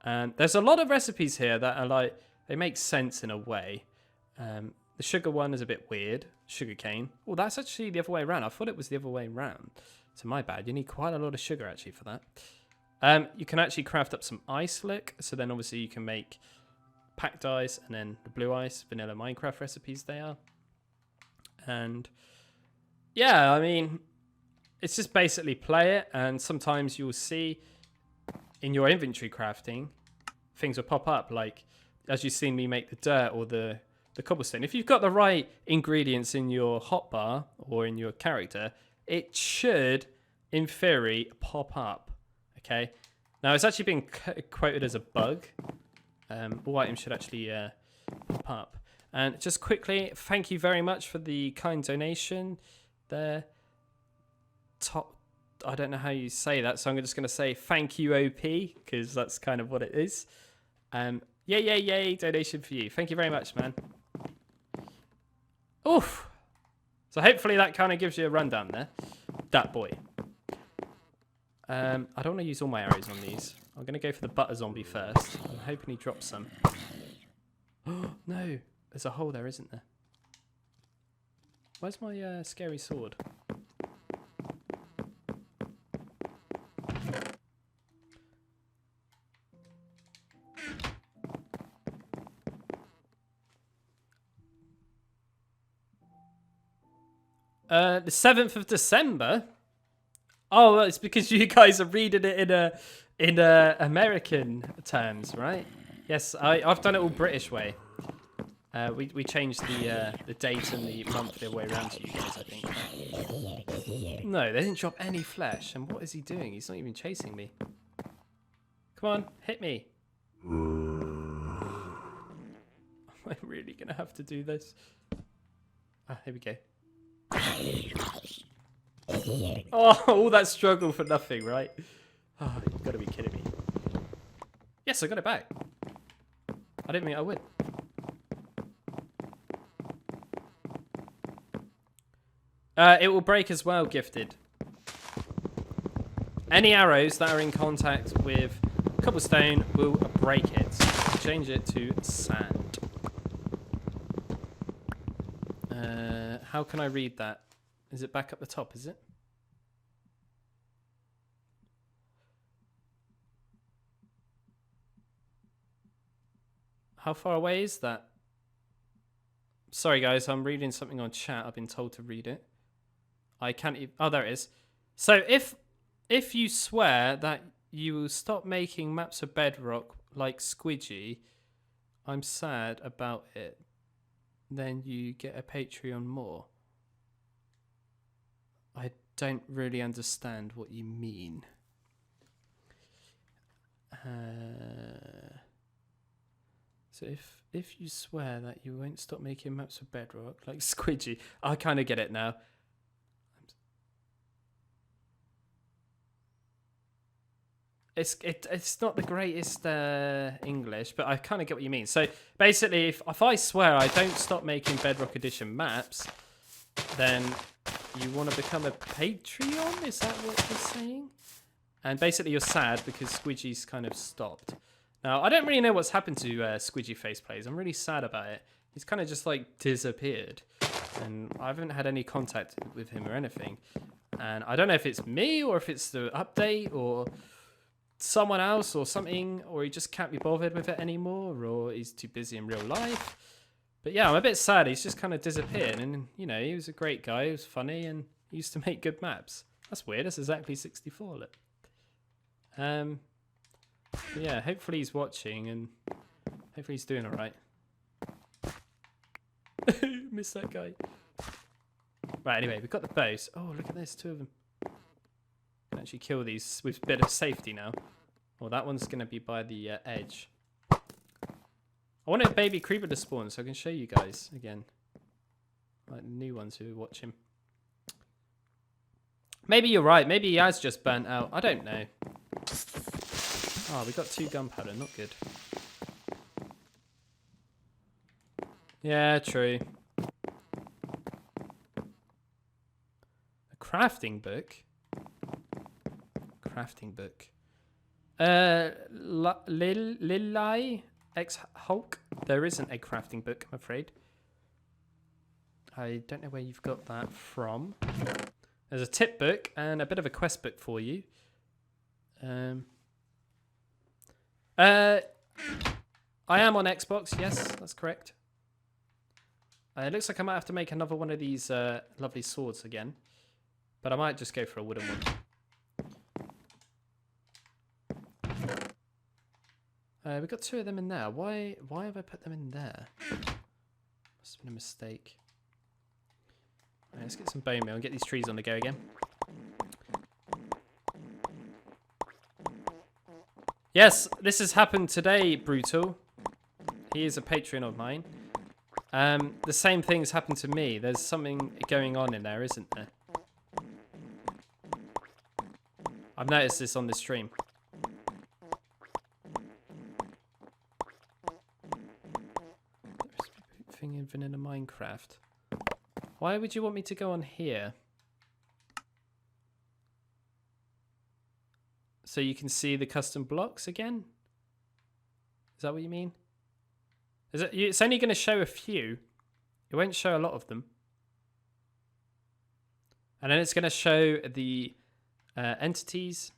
And there's a lot of recipes here that are like, they make sense in a way. The sugar one is a bit weird. Sugar cane. Oh, that's actually the other way around. I thought it was the other way around. So my bad. You need quite a lot of sugar actually for that. You can actually craft up some ice, look. So then obviously you can make packed ice and then the blue ice, vanilla Minecraft recipes they are. And yeah, I mean, it's just basically play it, and sometimes you'll see in your inventory crafting, things will pop up, like as you've seen me make the dirt or the cobblestone. If you've got the right ingredients in your hotbar or in your character, it should, in theory, pop up, okay? Now, it's actually been quoted as a bug. All items should actually pop up. And just quickly, thank you very much for the kind donation there. I don't know how you say that, so I'm just going to say thank you, OP, because that's kind of what it is. Yay, donation for you. Thank you very much, man. Oof. So hopefully that kind of gives you a rundown there. That boy. I don't want to use all my arrows on these. I'm going to go for the butter zombie first. I'm hoping he drops some. Oh, no. There's a hole there, isn't there? Where's my scary sword? The 7th of December. Oh, well, it's because you guys are reading it in American terms, right? Yes, I've done it all British way. We changed the date and the month the other way around to you guys, I think. No, they didn't drop any flesh. And what is he doing? He's not even chasing me. Come on, hit me. Am I really going to have to do this? Ah, here we go. Oh, all that struggle for nothing, right? Oh, you've got to be kidding me. Yes, I got it back. I didn't think I would. It will break as well, Gifted. Any arrows that are in contact with cobblestone will break it. Change it to sand. How can I read that? Is it back up the top, is it? How far away is that? Sorry guys, I'm reading something on chat. I've been told to read it. I can't even... Oh, there it is. So if you swear that you will stop making maps of Bedrock like Squidgy, I'm sad about it. Then you get a Patreon more. I don't really understand what you mean. So if you swear that you won't stop making maps of Bedrock like Squidgy, I kind of get it now. It's not the greatest English, but I kind of get what you mean. So basically, if I swear I don't stop making Bedrock Edition maps, then you want to become a Patreon? Is that what you're saying? And basically, you're sad because Squidgy's kind of stopped. Now, I don't really know what's happened to Squidgy Faceplays. I'm really sad about it. He's kind of just like disappeared, and I haven't had any contact with him or anything. And I don't know if it's me or if it's the update or someone else or something, or he just can't be bothered with it anymore, or he's too busy in real life. But yeah, I'm a bit sad. He's just kind of disappeared, and you know, he was a great guy. He was funny, and he used to make good maps. That's weird. That's exactly 64. Look. Yeah, hopefully he's watching, and hopefully he's doing all right. Miss that guy. Right. Anyway, we've got the bows. Oh, look at this. 2 of them. Can actually kill these with a bit of safety now. Well, that one's going to be by the edge. I want a baby creeper to spawn so I can show you guys again. Like new ones who are watching. Maybe you're right. Maybe he has just burnt out. I don't know. Oh, we got 2 gunpowder. Not good. Yeah, true. A crafting book? Crafting book. Lilai X Hulk. There isn't a crafting book, I'm afraid. I don't know where you've got that from. There's a tip book and a bit of a quest book for you. I am on Xbox. Yes, that's correct. It looks like I might have to make another one of these lovely swords again, but I might just go for a wooden one. We've got 2 of them in there. Why have I put them in there? Must have been a mistake. Right, let's get some bone meal and get these trees on the go again. Yes, this has happened today, Brutal. He is a Patreon of mine. The same thing's happened to me. There's something going on in there, isn't there? I've noticed this on the stream. Thing in vanilla Minecraft. Why would you want me to go on here? So you can see the custom blocks again? Is that what you mean? Is it? It's only going to show a few. It won't show a lot of them. And then it's going to show the entities.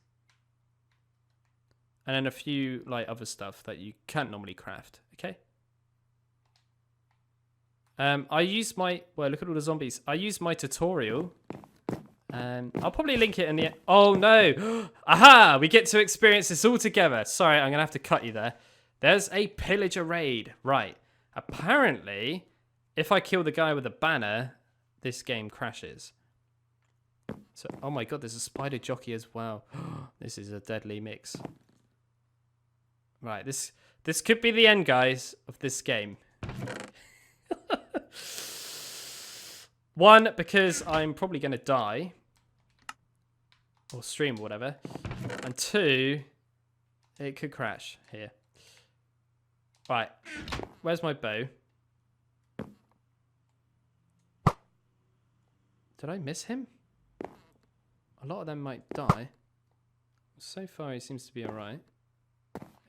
And then a few like other stuff that you can't normally craft. Okay? I use my... Well, look at all the zombies. I use my tutorial. I'll probably link it in the... Oh, no. Aha! We get to experience this all together. Sorry, I'm going to have to cut you there. There's a pillager raid. Right. Apparently, if I kill the guy with a banner, this game crashes. So, oh my god, there's a spider jockey as well. This is a deadly mix. Right, this could be the end, guys, of this game. One, because I'm probably going to die. Or stream or whatever. And two, it could crash here. Right, where's my bow? Did I miss him? A lot of them might die. So far, he seems to be alright.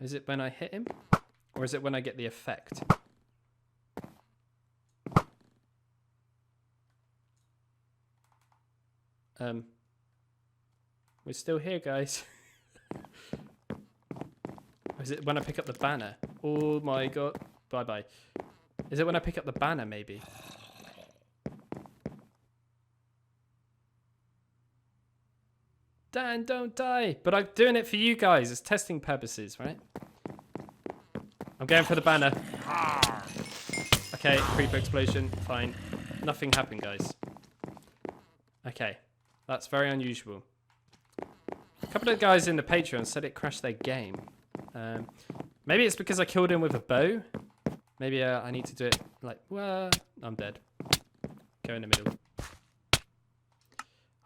Is it when I hit him? Or is it when I get the effect? We're still here, guys. Or is it when I pick up the banner? Oh my god. Bye-bye. Is it when I pick up the banner, maybe? Dan, don't die. But I'm doing it for you guys. It's testing purposes, right? I'm going for the banner. Okay, creeper explosion. Fine. Nothing happened, guys. Okay. That's very unusual. A couple of guys in the Patreon said it crashed their game. Maybe it's because I killed him with a bow. Maybe I need to do it like, well, I'm dead. Go in the middle.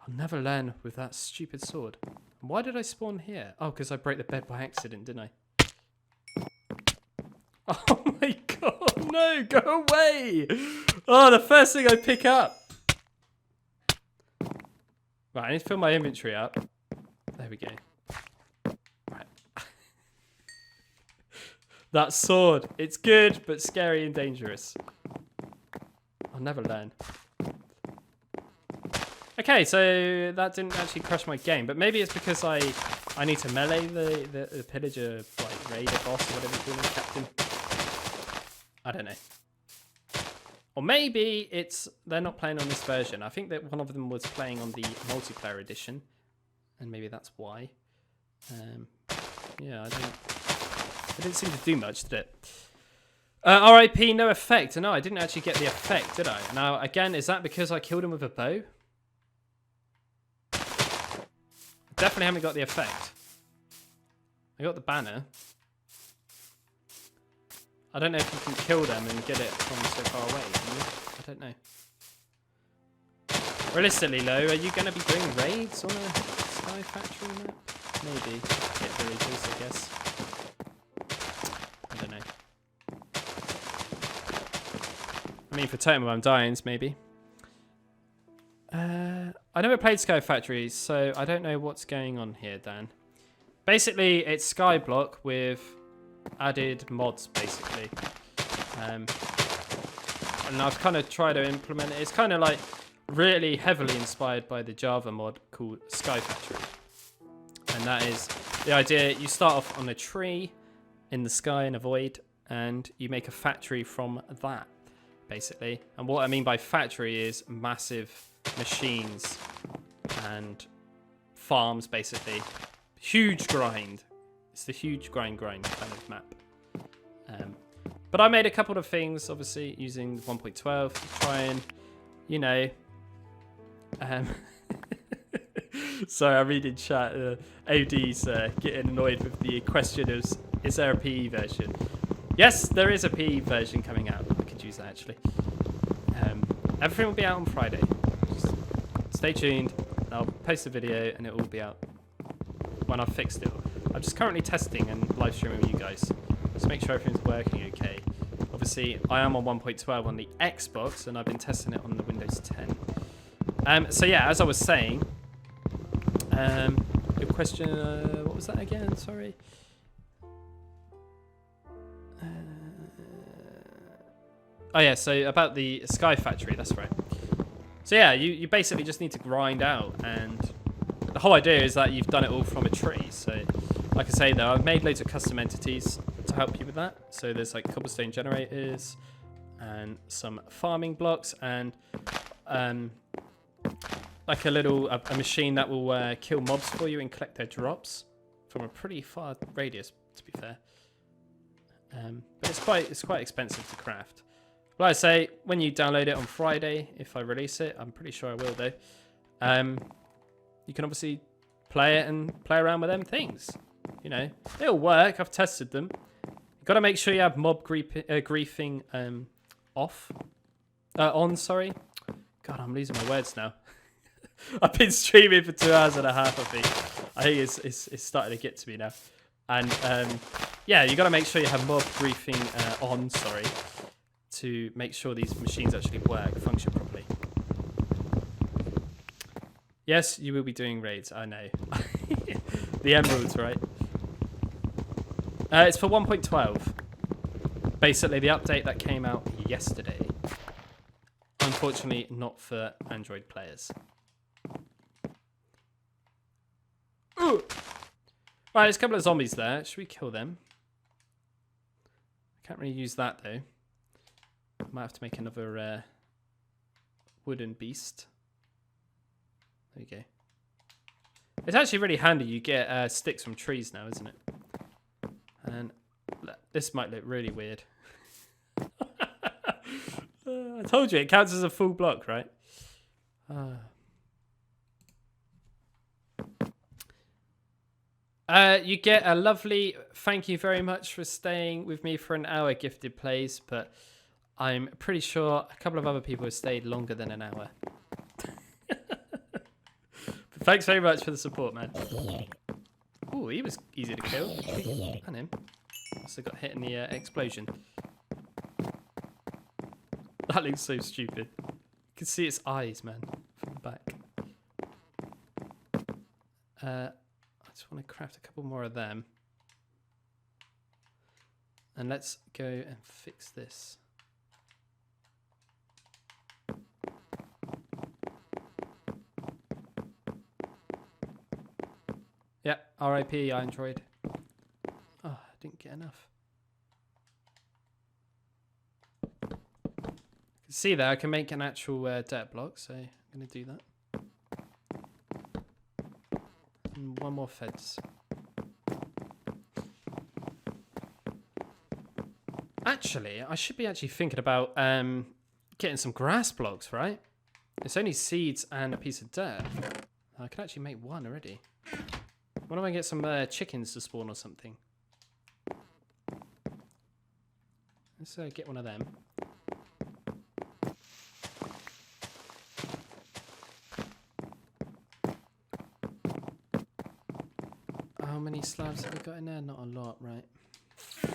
I'll never learn with that stupid sword. Why did I spawn here? Oh, because I broke the bed by accident, didn't I? Oh my god, no, go away! Oh, the first thing I pick up. Right, I need to fill my inventory up. There we go. Right. That sword. It's good, but scary and dangerous. I'll never learn. Okay, so that didn't actually crash my game, but maybe it's because I need to melee the pillager, like, raider boss or whatever you call him, captain. I don't know. Or maybe it's they're not playing on this version. I think that one of them was playing on the multiplayer edition, and maybe that's why. Yeah, it didn't seem to do much, did it? RIP, no effect. No, I didn't actually get the effect, did I? Now, again, is that because I killed him with a bow? Definitely haven't got the effect. I got the banner. I don't know if you can kill them and get it from so far away, can you? I don't know. Realistically, Lo, are you going to be doing raids on a SkyFactory map? Maybe. Hit villages, I guess. I don't know. I mean, for Totem of Undyings, maybe. I never played SkyFactory, so I don't know what's going on here, Dan. Basically, it's Skyblock with added mods, basically. And I've kind of tried to implement it. It's kind of like really heavily inspired by the Java mod called SkyFactory. And that is the idea, you start off on a tree in the sky in a void, and you make a factory from that, basically. And what I mean by factory is massive machines and farms, basically. Huge grind. It's the huge grind kind of map. But I made a couple of things, obviously, using 1.12 to try and, you know... Sorry, I'm reading chat. OD's getting annoyed with the question of, is there a PE version? Yes, there is a PE version coming out. I could use that, actually. Everything will be out on Friday. Just stay tuned. I'll post a video and it will be out when I've fixed it. I'm just currently testing and live streaming with you guys. Just make sure everything's working okay. Obviously, I am on 1.12 on the Xbox, and I've been testing it on the Windows 10. So yeah, as I was saying, your question, what was that again? Sorry. Oh yeah, so about the SkyFactory, that's right. So yeah, you basically just need to grind out, and the whole idea is that you've done it all from a tree. So like I say though, I've made loads of custom entities to help you with that. So there's like cobblestone generators, and some farming blocks, and like a little a machine that will kill mobs for you and collect their drops from a pretty far radius, to be fair. But it's quite expensive to craft. Like I say, when you download it on Friday, if I release it, I'm pretty sure I will do. You can obviously play it and play around with them things. You know, it'll work. I've tested them. You've got to make sure you have mob griefing on. Sorry. God, I'm losing my words now. I've been streaming for 2 hours and a half. I think it's starting to get to me now. And yeah, you got to make sure you have mob griefing on. Sorry, to make sure these machines actually work, function properly. Yes, you will be doing raids. I know. The emeralds, right? It's for 1.12. Basically, the update that came out yesterday. Unfortunately, not for Android players. Ooh. Right, there's a couple of zombies there. Should we kill them? I can't really use that, though. Might have to make another wooden beast. There you go. It's actually really handy. You get sticks from trees now, isn't it? And this might look really weird. I told you, it counts as a full block, right? You get a lovely thank you very much for staying with me for an hour, gifted plays, but I'm pretty sure a couple of other people have stayed longer than an hour. But thanks very much for the support, man. Oh, he was easy to kill. And him. Also got hit in the explosion. That looks so stupid. You can see its eyes, man, from the back. I just want to craft a couple more of them. And let's go and fix this. Yeah, RIP Android. Oh, I didn't get enough. You can see there, I can make an actual dirt block, so I'm going to do that. And one more fence. Actually, I should be actually thinking about getting some grass blocks, right? It's only seeds and a piece of dirt. I can actually make one already. Why don't I get some chickens to spawn or something? Let's get one of them. How many slabs have we got in there? Not a lot, right? I'll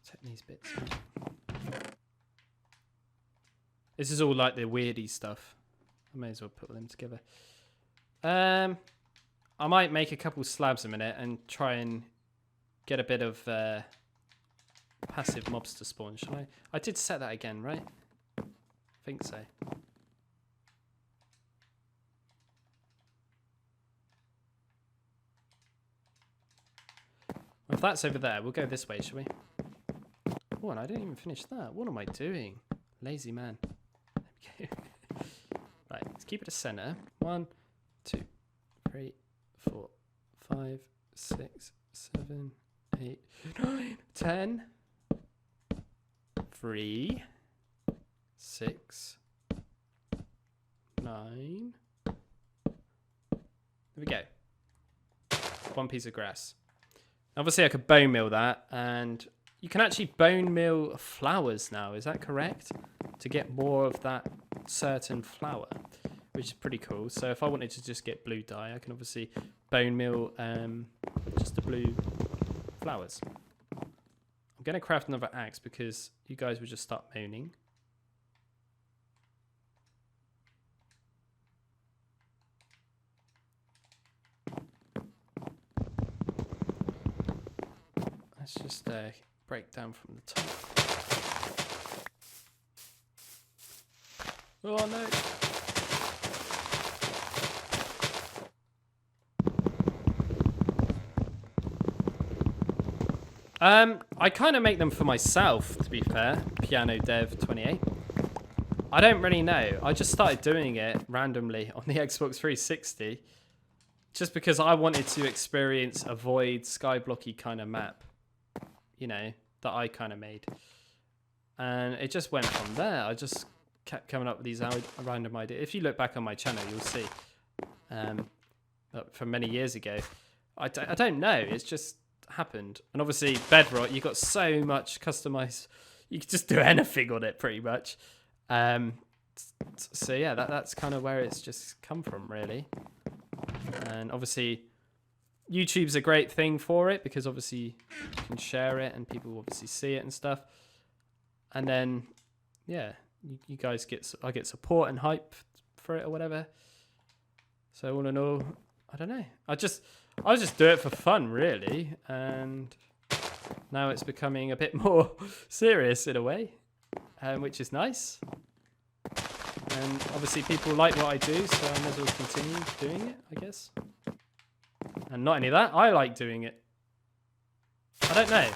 take these bits out. This is all like the weirdy stuff. I may as well put them together. I might make a couple slabs a minute and try and get a bit of passive mobs to spawn, shall I? I did set that again, right? I think so. Well, if that's over there, we'll go this way, shall we? Oh, and I didn't even finish that. What am I doing? Lazy man. There we go. Right, let's keep it a center. 1, 2, 3, 4, 5, 6, 7, 8, 9, 10. 3, 6, 9. There we go. One piece of grass. Obviously, I could bone meal that, and you can actually bone meal flowers now. Is that correct? To get more of that certain flower, which is pretty cool. So if I wanted to just get blue dye, I can obviously bone meal just the blue flowers. I'm going to craft another axe because you guys would just start moaning. Let's just break down from the top. Oh no! I kind of make them for myself, to be fair. Piano Dev 28. I don't really know. I just started doing it randomly on the Xbox 360. Just because I wanted to experience a void skyblocky kind of map. You know, that I kind of made. And it just went from there. I just kept coming up with these random ideas. If you look back on my channel, you'll see. From many years ago. I don't know. It's just happened. And obviously, Bedrock, you got so much customized. You can just do anything on it, pretty much. So yeah, that's kind of where it's just come from, really. And obviously, YouTube's a great thing for it because obviously you can share it and people obviously see it and stuff. And then, yeah, you guys I get support and hype for it or whatever. So all in all, I don't know. I just do it for fun, really, and now it's becoming a bit more serious in a way, which is nice. And obviously people like what I do, so I may as well continue doing it, I guess. And not only that, I like doing it. I don't know.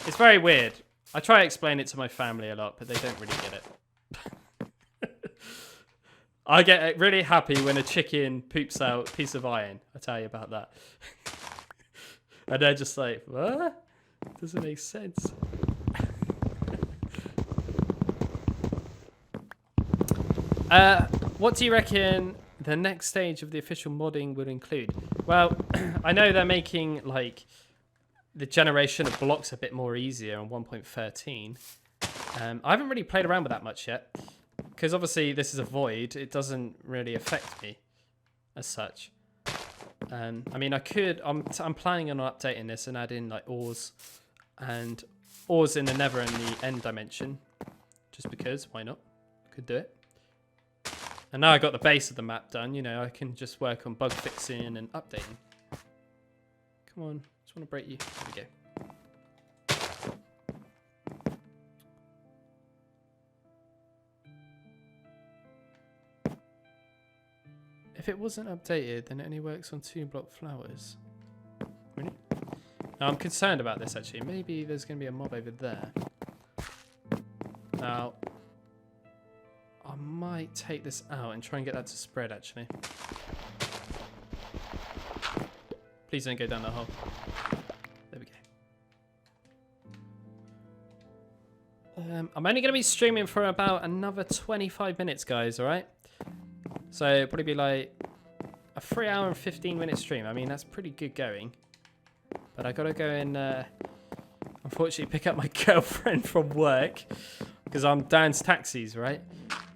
It's very weird. I try to explain it to my family a lot, but they don't really get it. I get really happy when a chicken poops out a piece of iron. I tell you about that. And they're just like, what? Doesn't make sense. What do you reckon the next stage of the official modding would include? Well, I know they're making like the generation of blocks a bit more easier on 1.13. I haven't really played around with that much yet. Because obviously this is a void, it doesn't really affect me as such. I mean, I'm planning on updating this and adding like ores and ores in the nether and the end dimension. Just because, why not? Could do it. And now I got the base of the map done, you know, I can just work on bug fixing and updating. Come on, just want to break you. There we go. If it wasn't updated, then it only works on 2-block flowers. Really? Now, I'm concerned about this, actually. Maybe there's going to be a mob over there. Now, I might take this out and try and get that to spread, actually. Please don't go down the hole. There we go. I'm only going to be streaming for about another 25 minutes, guys, alright? So it'll probably be like a 3 hour and 15-minute stream. I mean, that's pretty good going. But I gotta go and unfortunately pick up my girlfriend from work because I'm Dan's taxis, right?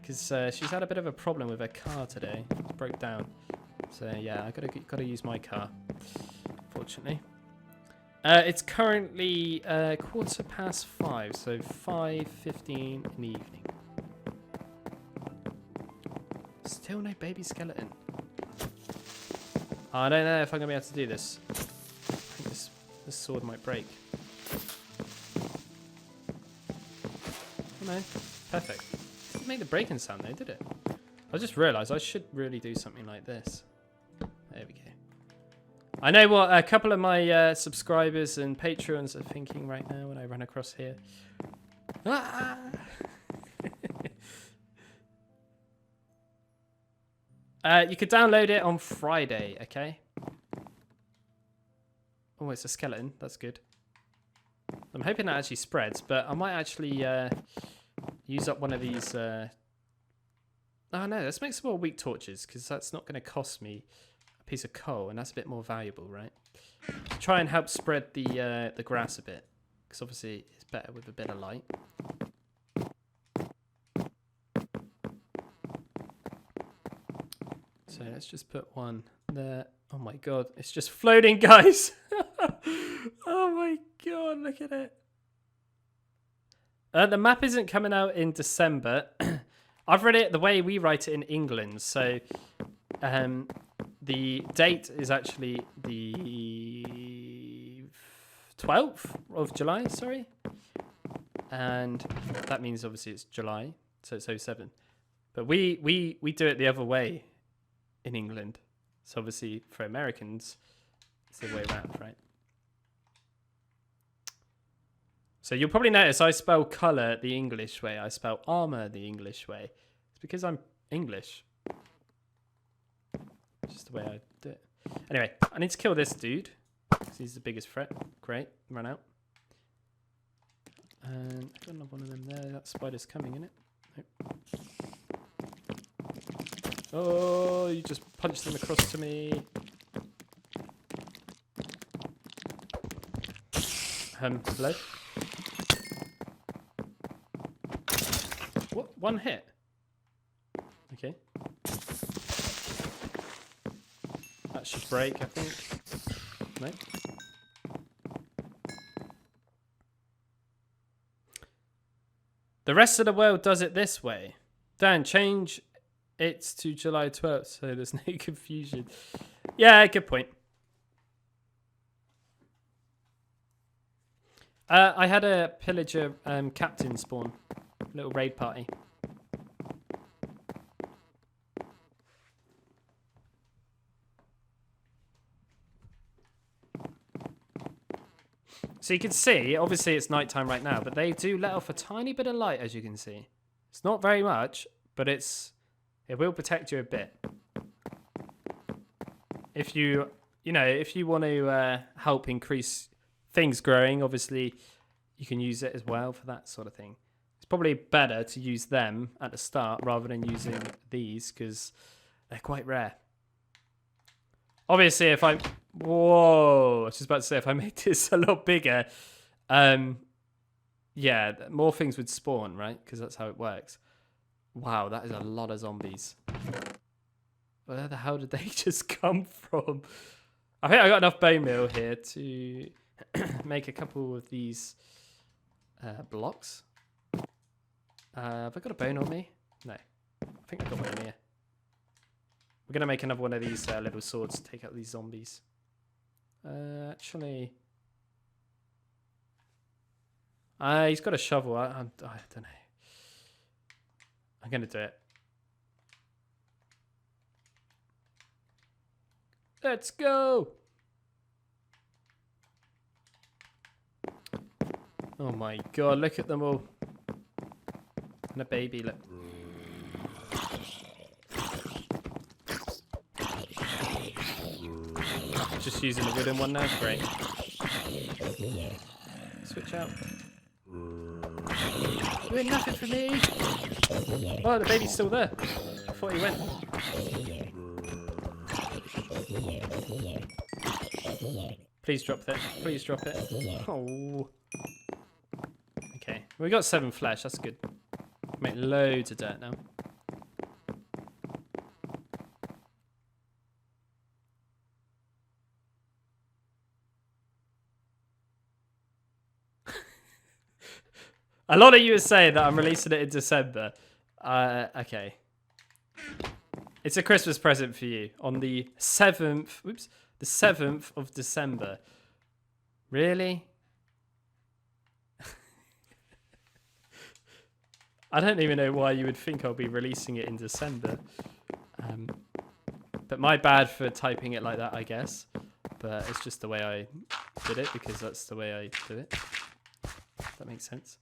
Because she's had a bit of a problem with her car today. It broke down. So yeah, I gotta use my car, unfortunately. It's currently 5:15, so 5:15 in the evening. Still no baby skeleton. I don't know if I'm going to be able to do this. I think this sword might break. Oh no. Perfect. Didn't make the breaking sound though, did it? I just realised I should really do something like this. There we go. I know what a couple of my subscribers and Patreons are thinking right now when I run across here. Ah! You could download it on Friday, okay? Oh, it's a skeleton. That's good. I'm hoping that actually spreads, but I might actually use up one of these... Oh, no, let's make some more weak torches, because that's not going to cost me a piece of coal, and that's a bit more valuable, right? Try and help spread the grass a bit, because obviously it's better with a bit of light. So let's just put one there. Oh my god, it's just floating, guys. Oh my god, look at it. The map isn't coming out in December. I've read it the way we write it in England. So the date is actually the 12th of July, sorry. And that means obviously it's July, so it's 07. But we do it the other way in England. So obviously for Americans, it's the way around, right? So you'll probably notice I spell colour the English way. I spell armour the English way. It's because I'm English. Just the way I do it. Anyway, I need to kill this dude. Because he's the biggest threat. Great, run out. And I've got another one of them there. That spider's coming, isn't it? Nope. Oh, you just punched them across to me. Hello? What? One hit? Okay. That should break, I think. No? The rest of the world does it this way. Dan, change it to July 12th so there's no confusion. Yeah, good point. I had a pillager captain spawn. Little raid party. So you can see, obviously it's nighttime right now, but they do let off a tiny bit of light, as you can see. It's not very much, but it will protect you a bit. If you want to help increase things growing, obviously you can use it as well for that sort of thing. It's probably better to use them at the start rather than using these because they're quite rare. Obviously, if I... Whoa! I was just about to say, if I made this a lot bigger, yeah, more things would spawn, right? Because that's how it works. Wow, that is a lot of zombies. Where the hell did they just come from? I think I got enough bone meal here to make a couple of these blocks. Have I got a bone on me? No. I think I got one in here. We're going to make another one of these little swords to take out these zombies. Actually... he's got a shovel. I don't know. I'm going to do it. Let's go! Oh my god, look at them all. And a baby, look. Just using the wooden one now, great. Switch out. Doing nothing for me! Oh, the baby's still there. I thought he went. Please drop that. Please drop it. Oh. Okay, we got 7 flesh, that's good. Make loads of dirt now. A lot of you are saying that I'm releasing it in December. Okay. It's a Christmas present for you on the 7th, whoops, the 7th of December. Really? I don't even know why you would think I'll be releasing it in December. But my bad for typing it like that, I guess. But it's just the way I did it because that's the way I do it. If that makes sense.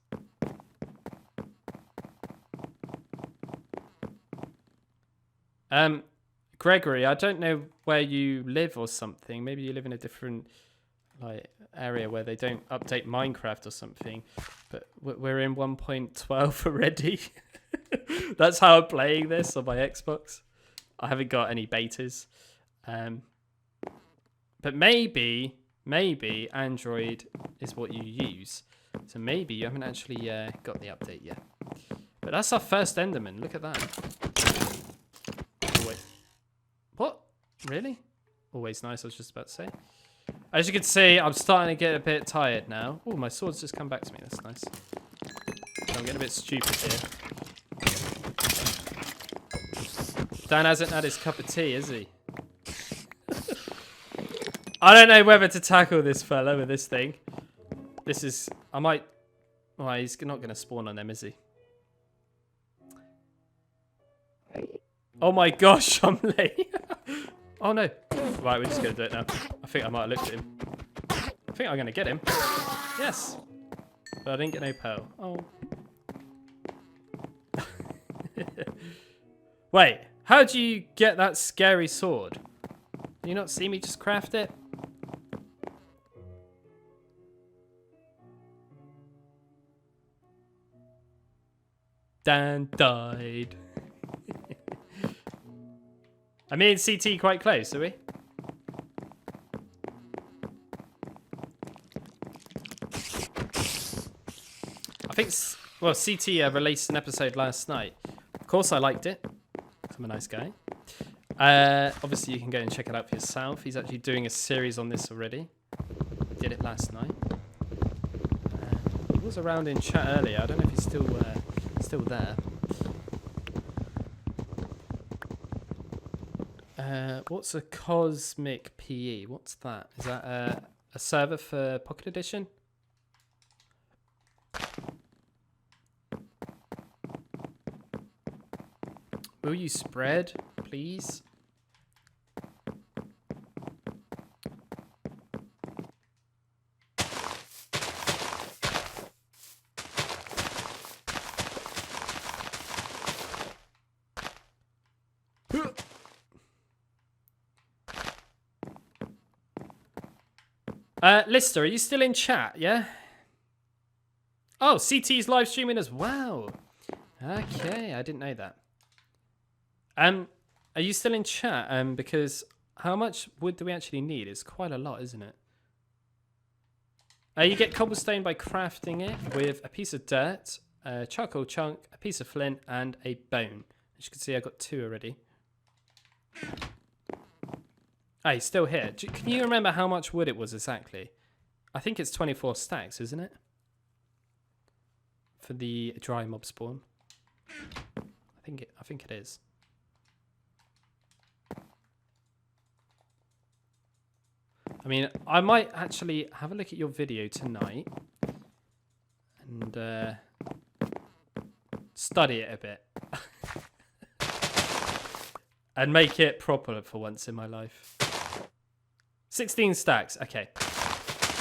Gregory, I don't know where you live or something. Maybe you live in a different area where they don't update Minecraft or something. But we're in 1.12 already. That's how I'm playing this on my Xbox. I haven't got any betas. But maybe Android is what you use. So maybe you haven't actually got the update yet. But that's our first Enderman. Look at that. What? Really? Always nice, I was just about to say. As you can see, I'm starting to get a bit tired now. Oh, my sword's just come back to me. That's nice. So I'm getting a bit stupid here. Dan hasn't had his cup of tea, is he? I don't know whether to tackle this fella with this thing. This is... I might... Oh, he's not going to spawn on them, is he? Oh my gosh, I'm late. Oh no. Right, we're just going to do it now. I think I might have looked at him. I think I'm going to get him. Yes. But I didn't get no pearl. Oh. Wait, how do you get that scary sword? Can you not see me just craft it? Dan died. I mean, CT quite close, are we? I think, well, CT released an episode last night. Of course, I liked it. I'm a nice guy. Obviously, you can go and check it out for yourself. He's actually doing a series on this already. Did it last night. He was around in chat earlier. I don't know if he's still there. What's a Cosmic PE? What's that? Is that a server for Pocket Edition? Will you spread, please? Lister, are you still in chat? Yeah. Oh, CT's live streaming as well. Okay, I didn't know that. Are you still in chat? Because how much wood do we actually need? It's quite a lot, isn't it? You get cobblestone by crafting it with a piece of dirt, a charcoal chunk, a piece of flint, and a bone. As you can see, I got 2 already. Ah, he's still here. Can you remember how much wood it was exactly? I think it's 24 stacks, isn't it? For the dry mob spawn. I think it is. I mean, I might actually have a look at your video tonight and study it a bit and make it proper for once in my life. 16 stacks, okay.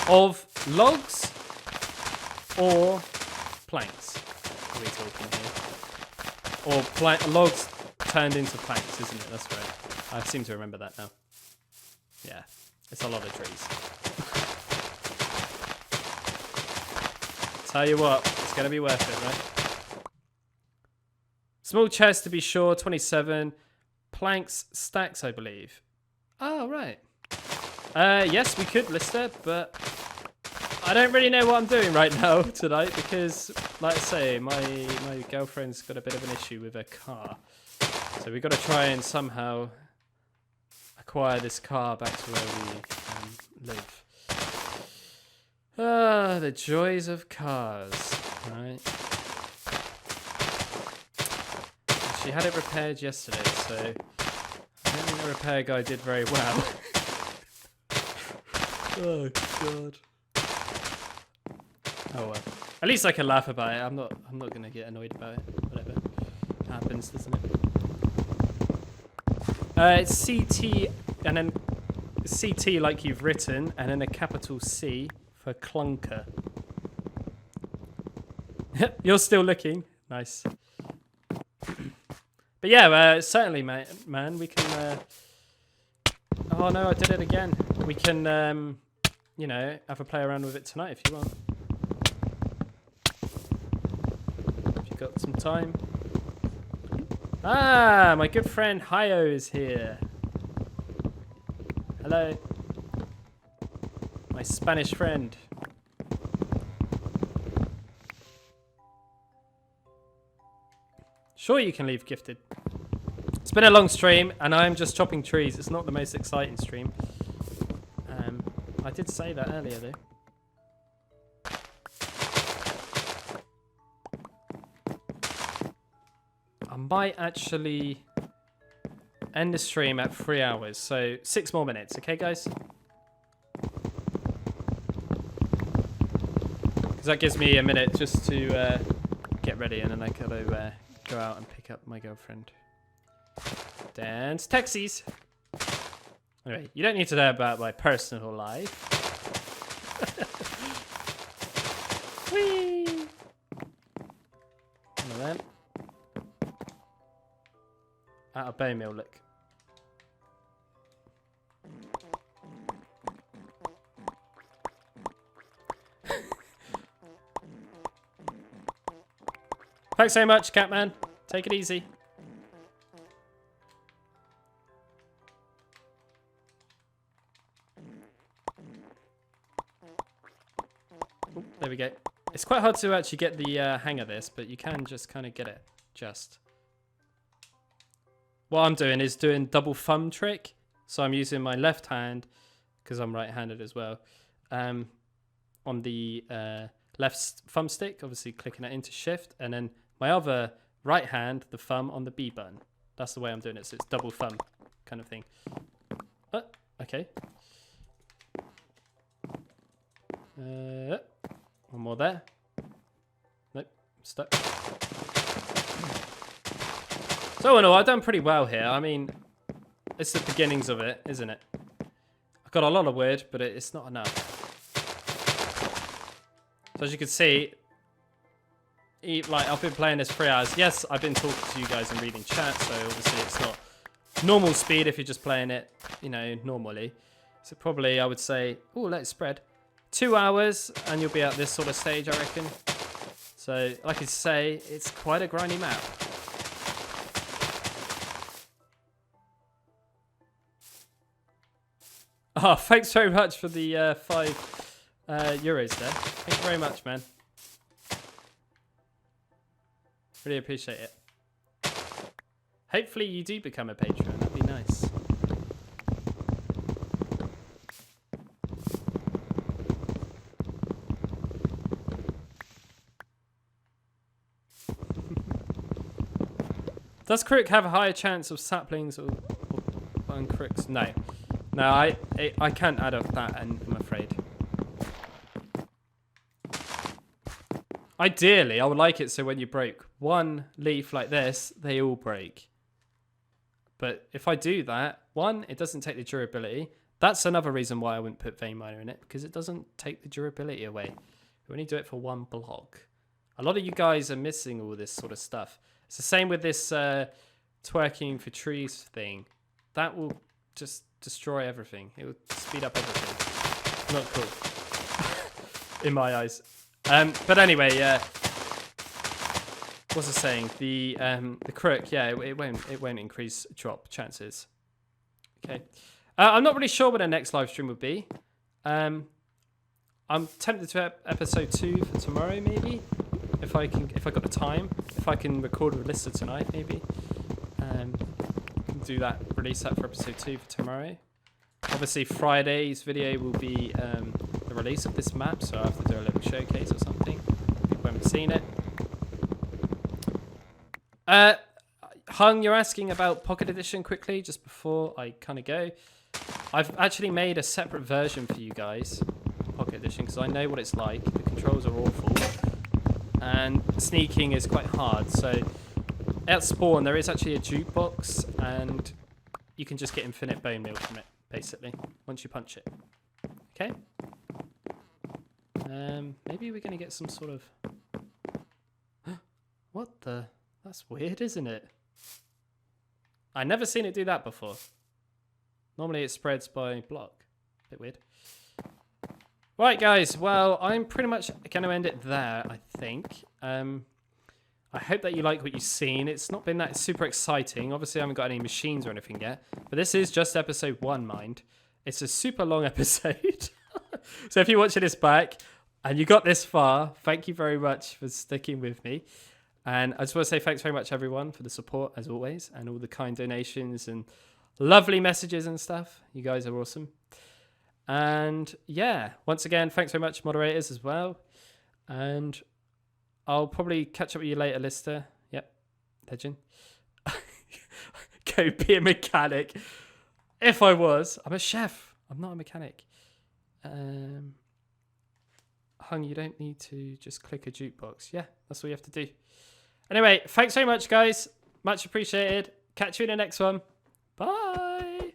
Of logs or planks? Are we talking here? Or logs turned into planks, isn't it? That's right. I seem to remember that now. Yeah, it's a lot of trees. Tell you what, it's going to be worth it, right? Small chest to be sure, 27. Planks, stacks, I believe. Oh, right. Yes, we could list it, but I don't really know what I'm doing right now tonight because, like I say, my girlfriend's got a bit of an issue with her car. So we've got to try and somehow acquire this car back to where we live. Ah, the joys of cars, right? She had it repaired yesterday, so I don't think the repair guy did very well. Oh god. Oh well. At least I can laugh about it. I'm not gonna get annoyed about it. Whatever. It happens, doesn't it? It's CT and then CT like you've written, and then a capital C for clunker. You're still looking. Nice. But yeah, certainly, man, we can. Oh no, I did it again. We can, you know, have a play around with it tonight if you want. If you got some time. Ah, my good friend Hio is here. Hello. My Spanish friend. Sure, you can leave gifted. It's been a long stream, and I'm just chopping trees. It's not the most exciting stream. I did say that earlier, though. I might actually end the stream at 3 hours, so 6 more minutes. Okay, guys? Because that gives me a minute just to get ready, and then I gotta go out and pick up my girlfriend. Dance taxis. Anyway, you don't need to know about my personal life. Whee! One of them. Out of bone meal, look. Thanks so much, Catman. Take it easy. Ooh, there we go. It's quite hard to actually get the hang of this, but you can just kind of get it. Just. What I'm doing is doing double thumb trick. So I'm using my left hand, because I'm right-handed as well, on the left thumb stick, obviously clicking it into shift, and then my other right hand, the thumb on the B button. That's the way I'm doing it, so it's double thumb kind of thing. Oh, okay. One more there. Nope, stuck. So in all, I've done pretty well here. I mean, it's the beginnings of it, isn't it? I've got a lot of wood, but it's not enough. So as you can see, like I've been playing this 3 hours. Yes, I've been talking to you guys and reading chat, so obviously it's not normal speed if you're just playing it, you know, normally. So probably I would say, oh, let it spread. 2 hours and you'll be at this sort of stage, I reckon. So like I say, it's quite a grindy map. Oh, thanks very much for the 5 euros there. Thank you very much, man. Really appreciate it. Hopefully you do become a patron. That'd be nice. Does Crook have a higher chance of saplings or crooks? No. No, I can't add up that, I'm afraid. Ideally, I would like it so when you break one leaf like this, they all break. But if I do that, one, it doesn't take the durability. That's another reason why I wouldn't put vein miner in it, because it doesn't take the durability away. We only do it for one block. A lot of you guys are missing all this sort of stuff. It's the same with this twerking for trees thing. That will just destroy everything. It will speed up everything. Not cool. In my eyes. But anyway, what's it saying? The Crook, yeah, it won't increase drop chances. Okay. I'm not really sure what the next live stream would be. I'm tempted to episode 2 for tomorrow, maybe. If I got the time. If I can record with Lister tonight, maybe. Do that, release that for episode 2 for tomorrow. Obviously Friday's video will be the release of this map, so I'll have to do a little showcase or something. People haven't seen it. Hung, you're asking about Pocket Edition quickly, just before I kind of go. I've actually made a separate version for you guys, Pocket Edition, because I know what it's like. The controls are awful, and sneaking is quite hard, so at spawn there is actually a jukebox, and you can just get infinite bone meal from it, basically, once you punch it. Okay? Maybe we're going to get some sort of... What the... That's weird, isn't it? I've never seen it do that before. Normally it spreads by block. Bit weird. Right, guys. Well, I'm pretty much going to end it there, I think. I hope that you like what you've seen. It's not been that super exciting. Obviously, I haven't got any machines or anything yet. But this is just episode 1, mind. It's a super long episode. So if you're watching this back and you got this far, thank you very much for sticking with me. And I just want to say thanks very much, everyone, for the support, as always, and all the kind donations and lovely messages and stuff. You guys are awesome. And yeah, once again, thanks very much, moderators, as well. And I'll probably catch up with you later, Lister. Yep, legend. Go be a mechanic. If I was, I'm a chef. I'm not a mechanic. Hung, you don't need to just click a jukebox. Yeah, that's all you have to do. Anyway, thanks very much, guys. Much appreciated. Catch you in the next one. Bye.